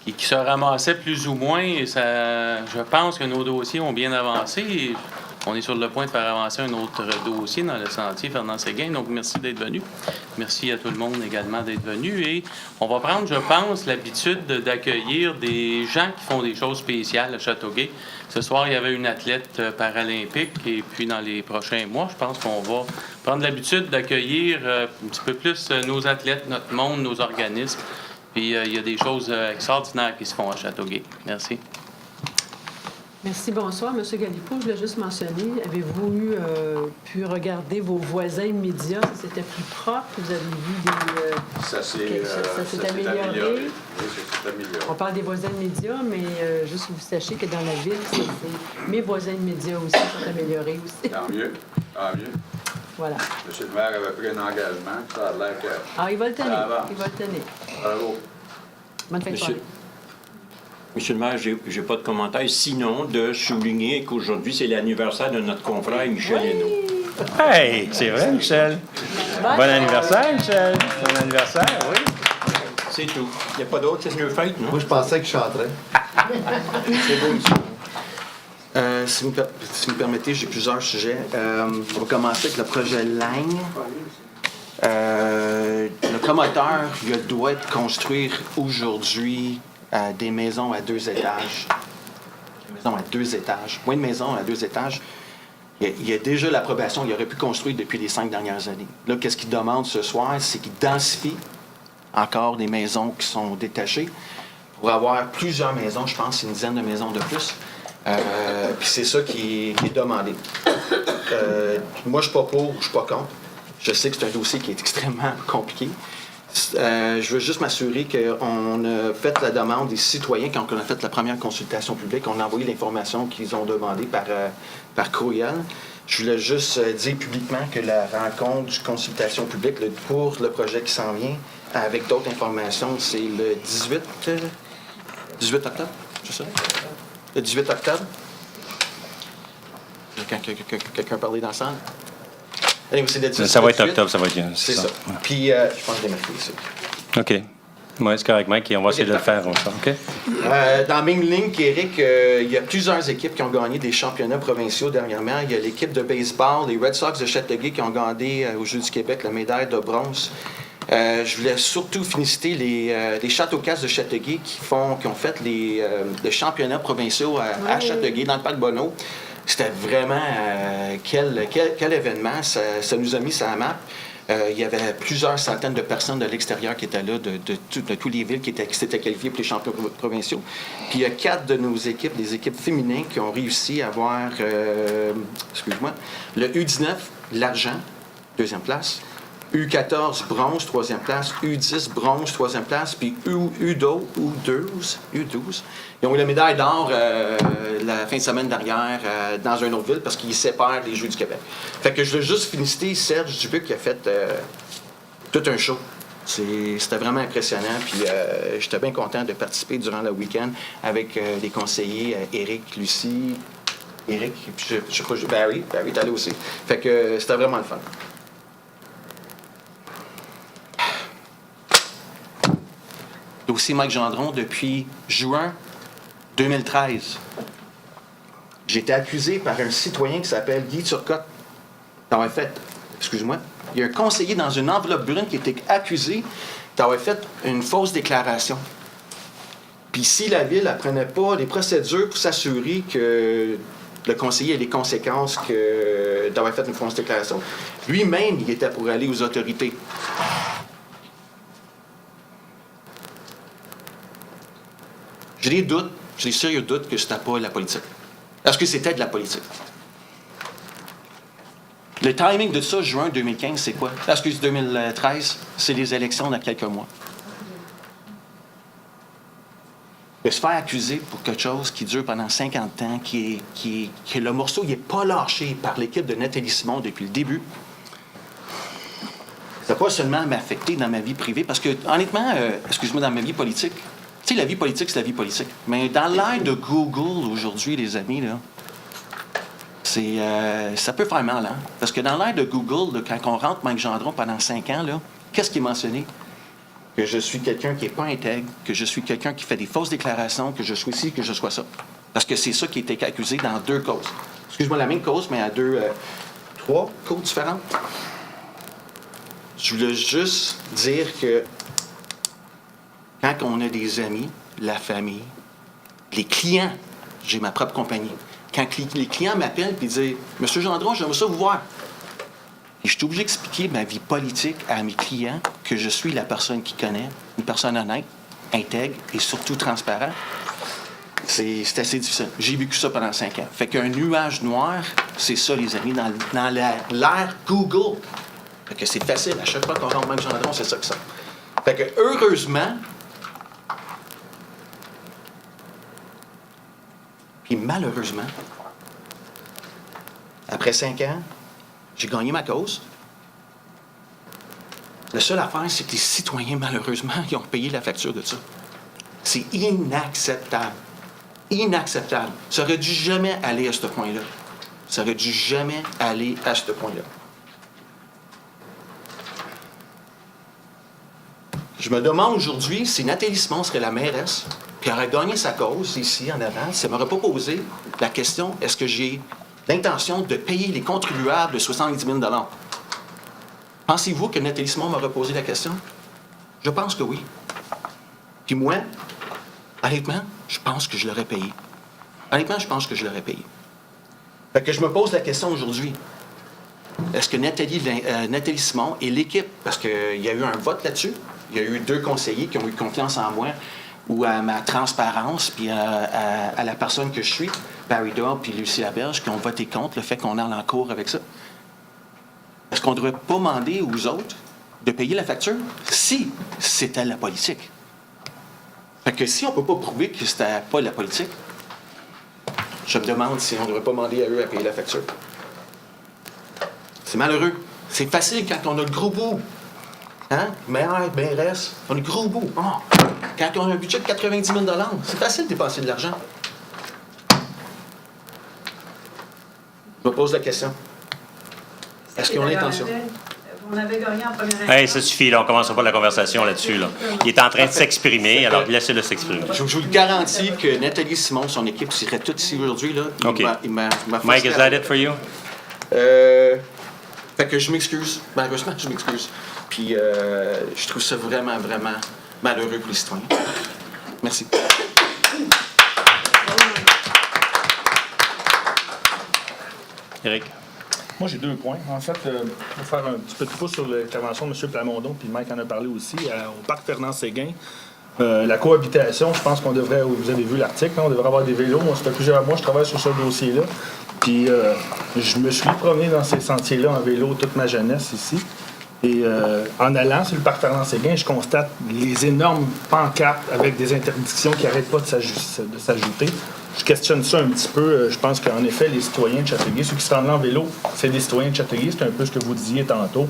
qui se ramassaient plus ou moins. Et ça, je pense que nos dossiers ont bien avancé. Et on est sur le point de faire avancer un autre dossier dans le sentier Fernand-Séguin. Donc, merci d'être venu. Merci à tout le monde également d'être venu. Et on va prendre, je pense, l'habitude d'accueillir des gens qui font des choses spéciales à Châteauguay. Ce soir, il y avait une athlète paralympique. Et puis, dans les prochains mois, je pense qu'on va prendre l'habitude d'accueillir un petit peu plus nos athlètes, notre monde, nos organismes. Puis, il y a des choses extraordinaires qui se font à Châteauguay. Merci. Merci, bonsoir. Monsieur Galipo, je voulais juste mentionner, avez-vous pu regarder vos voisins immédiats? C'était plus propre? Vous avez vu des... Ça s'est amélioré? Oui, ça s'est amélioré. On parle des voisins immédiats, mais juste que vous sachiez que dans la ville, mes voisins immédiats aussi sont améliorés aussi. Tant mieux, tant mieux. Voilà. Monsieur le maire avait pris un engagement, ça a l'air que... Ah, il va le tenir. avance. Il va le tenir. Bravo. Bonne fin de soirée. Monsieur le maire, j'ai pas de commentaire, sinon de souligner qu'aujourd'hui, c'est l'anniversaire de notre confrère Michel Hainaut. Hey, c'est vrai, Michel. Bon anniversaire, Michel. Bon anniversaire, oui. C'est tout. Il n'y a pas d'autre, c'est une fête, non? Moi, je pensais que je chanterais. C'est beau, monsieur. Si vous me permettez, j'ai plusieurs sujets. On va commencer avec le projet Lagne. Le promoteur il doit construire aujourd'hui des maisons à 2 étages. Des maisons à 2 étages. Moins de maisons à 2 étages. Il y a déjà l'approbation, il aurait pu construire depuis les 5 dernières années. Là, qu'est-ce qu'il demande ce soir? C'est qu'il densifie encore des maisons qui sont détachées pour avoir plusieurs maisons, je pense, une dizaine de maisons de plus. Puis c'est ça qui est demandé. Moi, je suis pas pour, je suis pas contre. Je sais que c'est un dossier qui est extrêmement compliqué. Je veux juste m'assurer qu'on a fait la demande des citoyens quand on a fait la première consultation publique. On a envoyé l'information qu'ils ont demandée par courriel. Je voulais juste dire publiquement que la rencontre de consultation publique pour le projet qui s'en vient, avec d'autres informations, c'est le 18 octobre, c'est ça? Le 18 octobre. Quelqu'un parlait dans la salle? Allez, c'est le 18, ça va être octobre, ça va être bien. C'est ça. Puis, je pense que je l'ai marqué ici. OK. Oui, c'est correct, Mike, et on va essayer de le faire. OK? Dans la même ligne qu'Éric, il y a plusieurs équipes qui ont gagné des championnats provinciaux dernièrement. Il y a l'équipe de baseball, les Red Sox de Châteauguay, qui ont gagné aux Jeux du Québec la médaille de bronze. Je voulais surtout féliciter les Châteaucas de Châteauguay qui ont fait les championnats provinciaux à Châteauguay, dans le parc Bonneau. C'était vraiment quel événement. Ça nous a mis sur la map. Il y avait plusieurs centaines de personnes de l'extérieur qui étaient là, de toutes les villes qui s'étaient qualifiées pour les championnats provinciaux. Puis il y a 4 de nos équipes, des équipes féminines, qui ont réussi à avoir, le U19, l'argent, 2e place. U14, bronze, 3e place. U10, bronze, 3e place. Puis U12, ils ont eu la médaille d'or la fin de semaine dernière dans une autre ville parce qu'ils séparent les Jeux du Québec. Fait que je veux juste féliciter Serge Dubuc qui a fait tout un show. C'était vraiment impressionnant. Puis j'étais bien content de participer durant le week-end avec les conseillers Éric, Lucie, Éric, puis je crois que Barry est allé aussi. Fait que c'était vraiment le fun. Dossier Mike Gendron depuis juin 2013. J'ai été accusé par un citoyen qui s'appelle Guy Turcotte d'avoir fait, il y a un conseiller dans une enveloppe brune qui était accusé d'avoir fait une fausse déclaration. Puis si la ville ne prenait pas les procédures pour s'assurer que le conseiller ait les conséquences d'avoir fait une fausse déclaration, lui-même, il était pour aller aux autorités. J'ai des doutes, j'ai des sérieux doutes que c'était pas la politique. Est-ce que c'était de la politique? Le timing de ça, juin 2015, c'est quoi? 2013, c'est les élections dans quelques mois. De se faire accuser pour quelque chose qui dure pendant 50 ans, que le morceau n'est pas lâché par l'équipe de Nathalie Simon depuis le début, ça n'a pas seulement m'affecter dans ma vie privée, parce que, honnêtement, dans ma vie politique, tu sais, la vie politique, c'est la vie politique. Mais dans l'ère de Google aujourd'hui, les amis, là, ça peut faire mal, hein? Parce que dans l'ère de Google, là, quand on rentre Mike Gendron pendant 5 ans, là, qu'est-ce qui est mentionné? que je suis quelqu'un qui n'est pas intègre, que je suis quelqu'un qui fait des fausses déclarations, que je sois ci, que je sois ça. Parce que c'est ça qui a été accusé dans 2 causes. Excuse-moi, la même cause, mais à 3 causes différentes. Je voulais juste dire que quand on a des amis, la famille, les clients, j'ai ma propre compagnie, quand les clients m'appellent et disent « Monsieur Gendron, j'aimerais ça vous voir », et je suis obligé d'expliquer ma vie politique à mes clients que je suis la personne qui connaît, une personne honnête, intègre et surtout transparente. C'est assez difficile. J'ai vécu ça pendant 5 ans. Fait qu'un nuage noir, c'est ça, les amis, dans l'ère Google. Fait que c'est facile. À chaque fois qu'on rentre même Gendron, c'est ça que ça. Fait que heureusement, puis malheureusement, après 5 ans, j'ai gagné ma cause. La seule affaire, c'est que les citoyens, malheureusement, ils ont payé la facture de ça. C'est inacceptable. Inacceptable. Ça aurait dû jamais aller à ce point-là. Ça aurait dû jamais aller à ce point-là. Je me demande aujourd'hui si Nathalie Simon serait la mairesse, puis aurait gagné sa cause ici en avant, si elle m'aurait pas posé la question, est-ce que j'ai l'intention de payer les contribuables de 70 000 $? Pensez-vous que Nathalie Simon m'aurait posé la question? Je pense que oui. Puis moi, honnêtement, je pense que je l'aurais payé. Honnêtement, je pense que je l'aurais payé. Fait que je me pose la question aujourd'hui. Est-ce que Nathalie Simon et l'équipe, parce qu'il y a eu un vote là-dessus, il y a eu 2 conseillers qui ont eu confiance en moi ou à ma transparence, puis à la personne que je suis, Barry Doyle puis Lucie Laberge, qui ont voté contre le fait qu'on aille en cours avec ça. Est-ce qu'on ne devrait pas demander aux autres de payer la facture si c'était la politique? Fait que si on ne peut pas prouver que c'était pas la politique, je me demande si on ne devrait pas demander à eux à payer la facture. C'est malheureux. C'est facile quand on a le gros bout. Hein? Maire, mairesse, on a le gros bout. Oh. Quand on a un budget de 90 000 $, c'est facile de dépenser de l'argent. Je me pose la question. Est-ce qu'on a l'intention? On avait gagné en première Hey, ça suffit, là. On ne commencera pas la conversation là-dessus. Là. Il est en train de s'exprimer, alors laissez-le s'exprimer. Je vous le garantis que Nathalie Simon, son équipe, serait toute ici aujourd'hui. Là. OK. Mike, is that it for you? Fait que je m'excuse. Malheureusement, je m'excuse. Puis je trouve ça vraiment, vraiment malheureux pour les citoyens. Merci. Éric? Moi, j'ai 2 points. En fait, pour faire un petit peu de pouce sur l'intervention de M. Plamondon, puis Mike en a parlé aussi, au parc Fernand-Séguin, la cohabitation, je pense qu'on devrait, vous avez vu l'article, on devrait avoir des vélos. Moi, ça fait plusieurs mois que je travaille sur ce dossier-là. Puis je me suis promené dans ces sentiers-là en vélo toute ma jeunesse ici. Et en allant sur le parc Fernand-Séguin, je constate les énormes pancartes avec des interdictions qui n'arrêtent pas de s'ajouter. Je questionne ça un petit peu. Je pense qu'en effet, les citoyens de Châteauguay, ceux qui se rendent là en vélo, c'est des citoyens de Châteauguay. C'est un peu ce que vous disiez tantôt.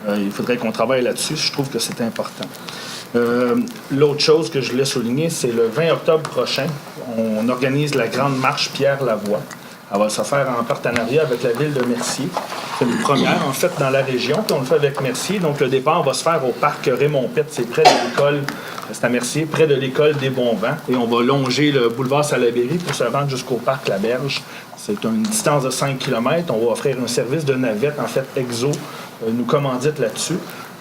Il faudrait qu'on travaille là-dessus. Je trouve que c'est important. L'autre chose que je voulais souligner, c'est le 20 octobre prochain, on organise la grande marche Pierre-Lavoie. Elle va se faire en partenariat avec la ville de Mercier. C'est une première, en fait, dans la région. Puis on le fait avec Mercier. Donc, le départ va se faire au parc Raymond-Pette. C'est près de l'école, c'est à Mercier, près de l'école des Bons-Vents. Et on va longer le boulevard Salaberry pour se rendre jusqu'au parc La Berge. C'est une distance de 5 km. On va offrir un service de navette, en fait, Exo nous commandite là-dessus.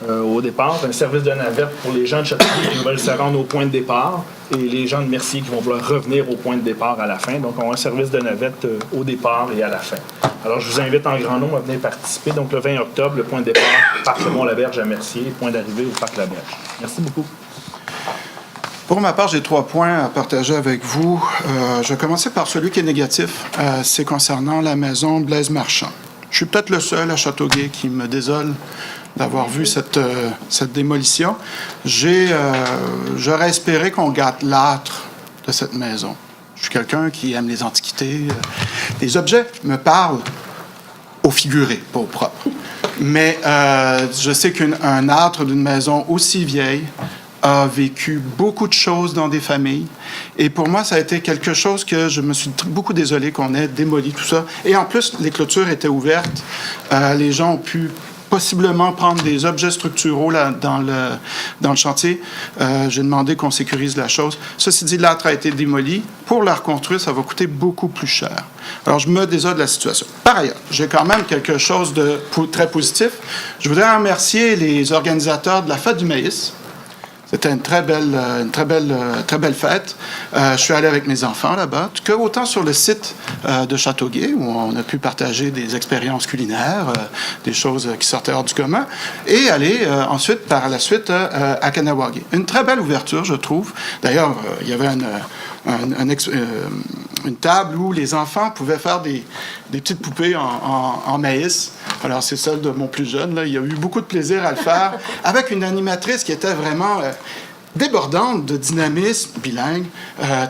Au départ, un service de navette pour les gens de Châteauguay qui veulent se rendre au point de départ et les gens de Mercier qui vont vouloir revenir au point de départ à la fin. Donc, on a un service de navette au départ et à la fin. Alors, je vous invite en grand nombre à venir participer. Donc, le 20 octobre, le point de départ, parc Mont-Laberge à Mercier, point d'arrivée au parc La Berge. Merci beaucoup. Pour ma part, j'ai 3 points à partager avec vous. Je vais commencer par celui qui est négatif. C'est concernant la maison Blaise Marchand. Je suis peut-être le seul à Châteauguay qui me désole d'avoir vu cette démolition. J'aurais espéré qu'on gâte l'âtre de cette maison. Je suis quelqu'un qui aime les antiquités. Les objets me parlent au figuré, pas au propre. Mais je sais qu'un âtre d'une maison aussi vieille a vécu beaucoup de choses dans des familles. Et pour moi, ça a été quelque chose que je me suis beaucoup désolé qu'on ait démoli tout ça. Et en plus, les clôtures étaient ouvertes. Les gens ont pu possiblement prendre des objets structuraux là, dans le chantier. J'ai demandé qu'on sécurise la chose. Ceci dit, l'âtre a été démoli. Pour la reconstruire, ça va coûter beaucoup plus cher. Alors, je me désole de la situation. Par ailleurs, j'ai quand même quelque chose de très positif. Je voudrais remercier les organisateurs de la Fête du maïs. C'était une très belle fête. Je suis allé avec mes enfants là-bas, que autant sur le site de Châteauguay, où on a pu partager des expériences culinaires, des choses qui sortaient hors du commun, et aller ensuite, par la suite, à Kahnawake. Une très belle ouverture, je trouve. D'ailleurs, il y avait une table où les enfants pouvaient faire des petites poupées en maïs. Alors, c'est celle de mon plus jeune. Là. Il a eu beaucoup de plaisir à le faire, avec une animatrice qui était vraiment débordante de dynamisme, bilingue,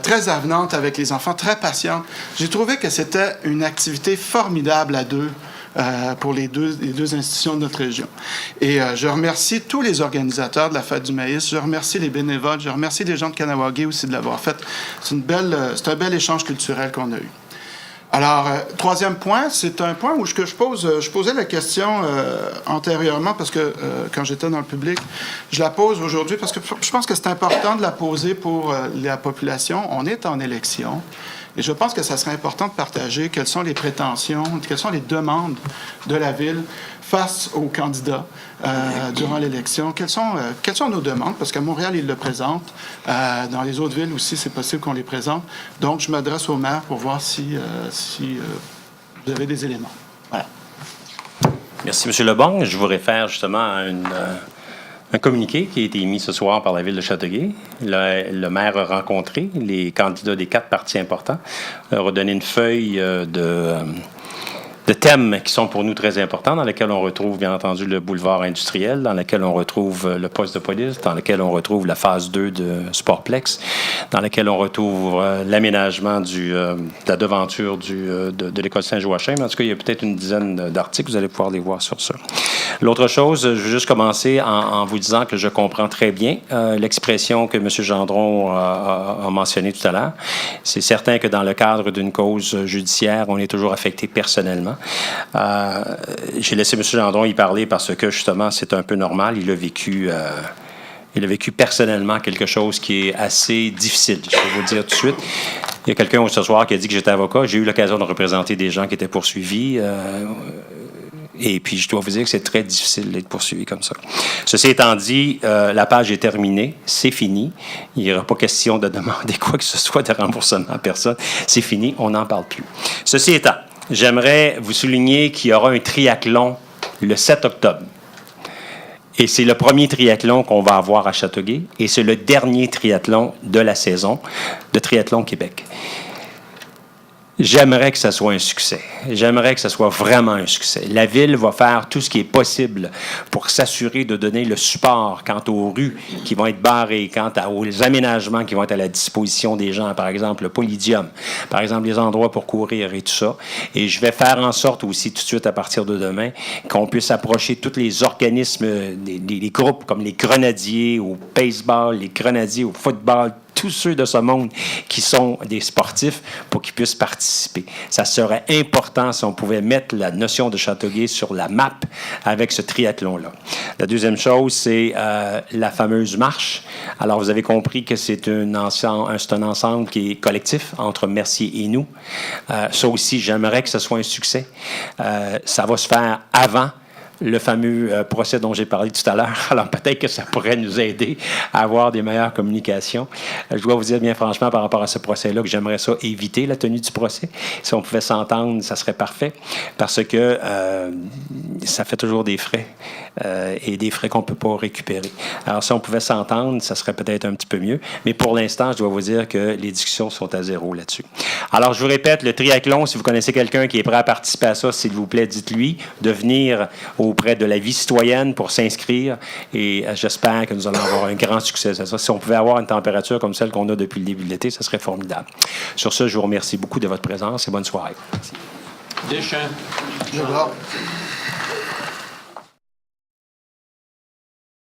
très avenante avec les enfants, très patiente. J'ai trouvé que c'était une activité formidable à deux. Pour les deux institutions de notre région. Et je remercie tous les organisateurs de la Fête du maïs, je remercie les bénévoles, je remercie les gens de Kahnawake aussi de l'avoir fait. C'est un bel échange culturel qu'on a eu. Alors, troisième point, c'est un point où je posais la question antérieurement, parce que quand j'étais dans le public, je la pose aujourd'hui parce que je pense que c'est important de la poser pour la population. On est en élection. Et je pense que ça serait important de partager quelles sont les prétentions, quelles sont les demandes de la Ville face aux candidats durant l'élection. Quelles sont nos demandes? Parce qu'à Montréal, ils le présentent. Dans les autres villes aussi, c'est possible qu'on les présente. Donc, je m'adresse au maire pour voir si vous avez des éléments. Voilà. Merci, M. Lebon. Je vous réfère justement à un communiqué qui a été émis ce soir par la Ville de Châteauguay. Le maire a rencontré les candidats des 4 partis importants, leur a donné une feuille de thèmes qui sont pour nous très importants, dans lesquels on retrouve, bien entendu, le boulevard industriel, dans lequel on retrouve le poste de police, dans lequel on retrouve la phase 2 de Sportplex, dans lequel on retrouve l'aménagement de la devanture de l'école Saint-Joachim. En tout cas, il y a peut-être une dizaine d'articles, vous allez pouvoir les voir sur ça. L'autre chose, je veux juste commencer en vous disant que je comprends très bien l'expression que M. Gendron a mentionnée tout à l'heure. C'est certain que dans le cadre d'une cause judiciaire, on est toujours affecté personnellement. J'ai laissé M. Gendron y parler parce que, justement, c'est un peu normal. Il a vécu personnellement quelque chose qui est assez difficile. Je vais vous le dire tout de suite. Il y a quelqu'un ce soir qui a dit que j'étais avocat. J'ai eu l'occasion de représenter des gens qui étaient poursuivis. Et puis, je dois vous dire que c'est très difficile d'être poursuivi comme ça. Ceci étant dit, la page est terminée. C'est fini. Il n'y aura pas question de demander quoi que ce soit de remboursement à personne. C'est fini. On n'en parle plus. Ceci étant, j'aimerais vous souligner qu'il y aura un triathlon le 7 octobre. Et c'est le premier triathlon qu'on va avoir à Châteauguay. Et c'est le dernier triathlon de la saison de Triathlon Québec. J'aimerais que ça soit un succès. J'aimerais que ça soit vraiment un succès. La Ville va faire tout ce qui est possible pour s'assurer de donner le support quant aux rues qui vont être barrées, quant aux aménagements qui vont être à la disposition des gens, par exemple le Polydium, par exemple les endroits pour courir et tout ça. Et je vais faire en sorte aussi tout de suite à partir de demain qu'on puisse approcher tous les organismes, les groupes comme les Grenadiers au baseball, les Grenadiers au football, tous ceux de ce monde qui sont des sportifs pour qu'ils puissent participer. Ça serait important si on pouvait mettre la notion de Châteauguay sur la map avec ce triathlon-là. La deuxième chose, c'est la fameuse marche. Alors, vous avez compris que c'est un ensemble qui est collectif entre Mercier et nous. Ça aussi, j'aimerais que ce soit un succès. Ça va se faire avant le fameux procès dont j'ai parlé tout à l'heure. Alors, peut-être que ça pourrait nous aider à avoir des meilleures communications. Je dois vous dire bien franchement par rapport à ce procès-là que j'aimerais ça éviter la tenue du procès. Si on pouvait s'entendre, ça serait parfait parce que ça fait toujours des frais et des frais qu'on ne peut pas récupérer. Alors, si on pouvait s'entendre, ça serait peut-être un petit peu mieux. Mais pour l'instant, je dois vous dire que les discussions sont à zéro là-dessus. Alors, je vous répète, le triathlon, si vous connaissez quelqu'un qui est prêt à participer à ça, s'il vous plaît, dites-lui de venir auprès de la vie citoyenne pour s'inscrire et j'espère que nous allons avoir un grand succès. Si on pouvait avoir une température comme celle qu'on a depuis le début de l'été, ça serait formidable. Sur ce, je vous remercie beaucoup de votre présence et bonne soirée. Merci. Deschamps.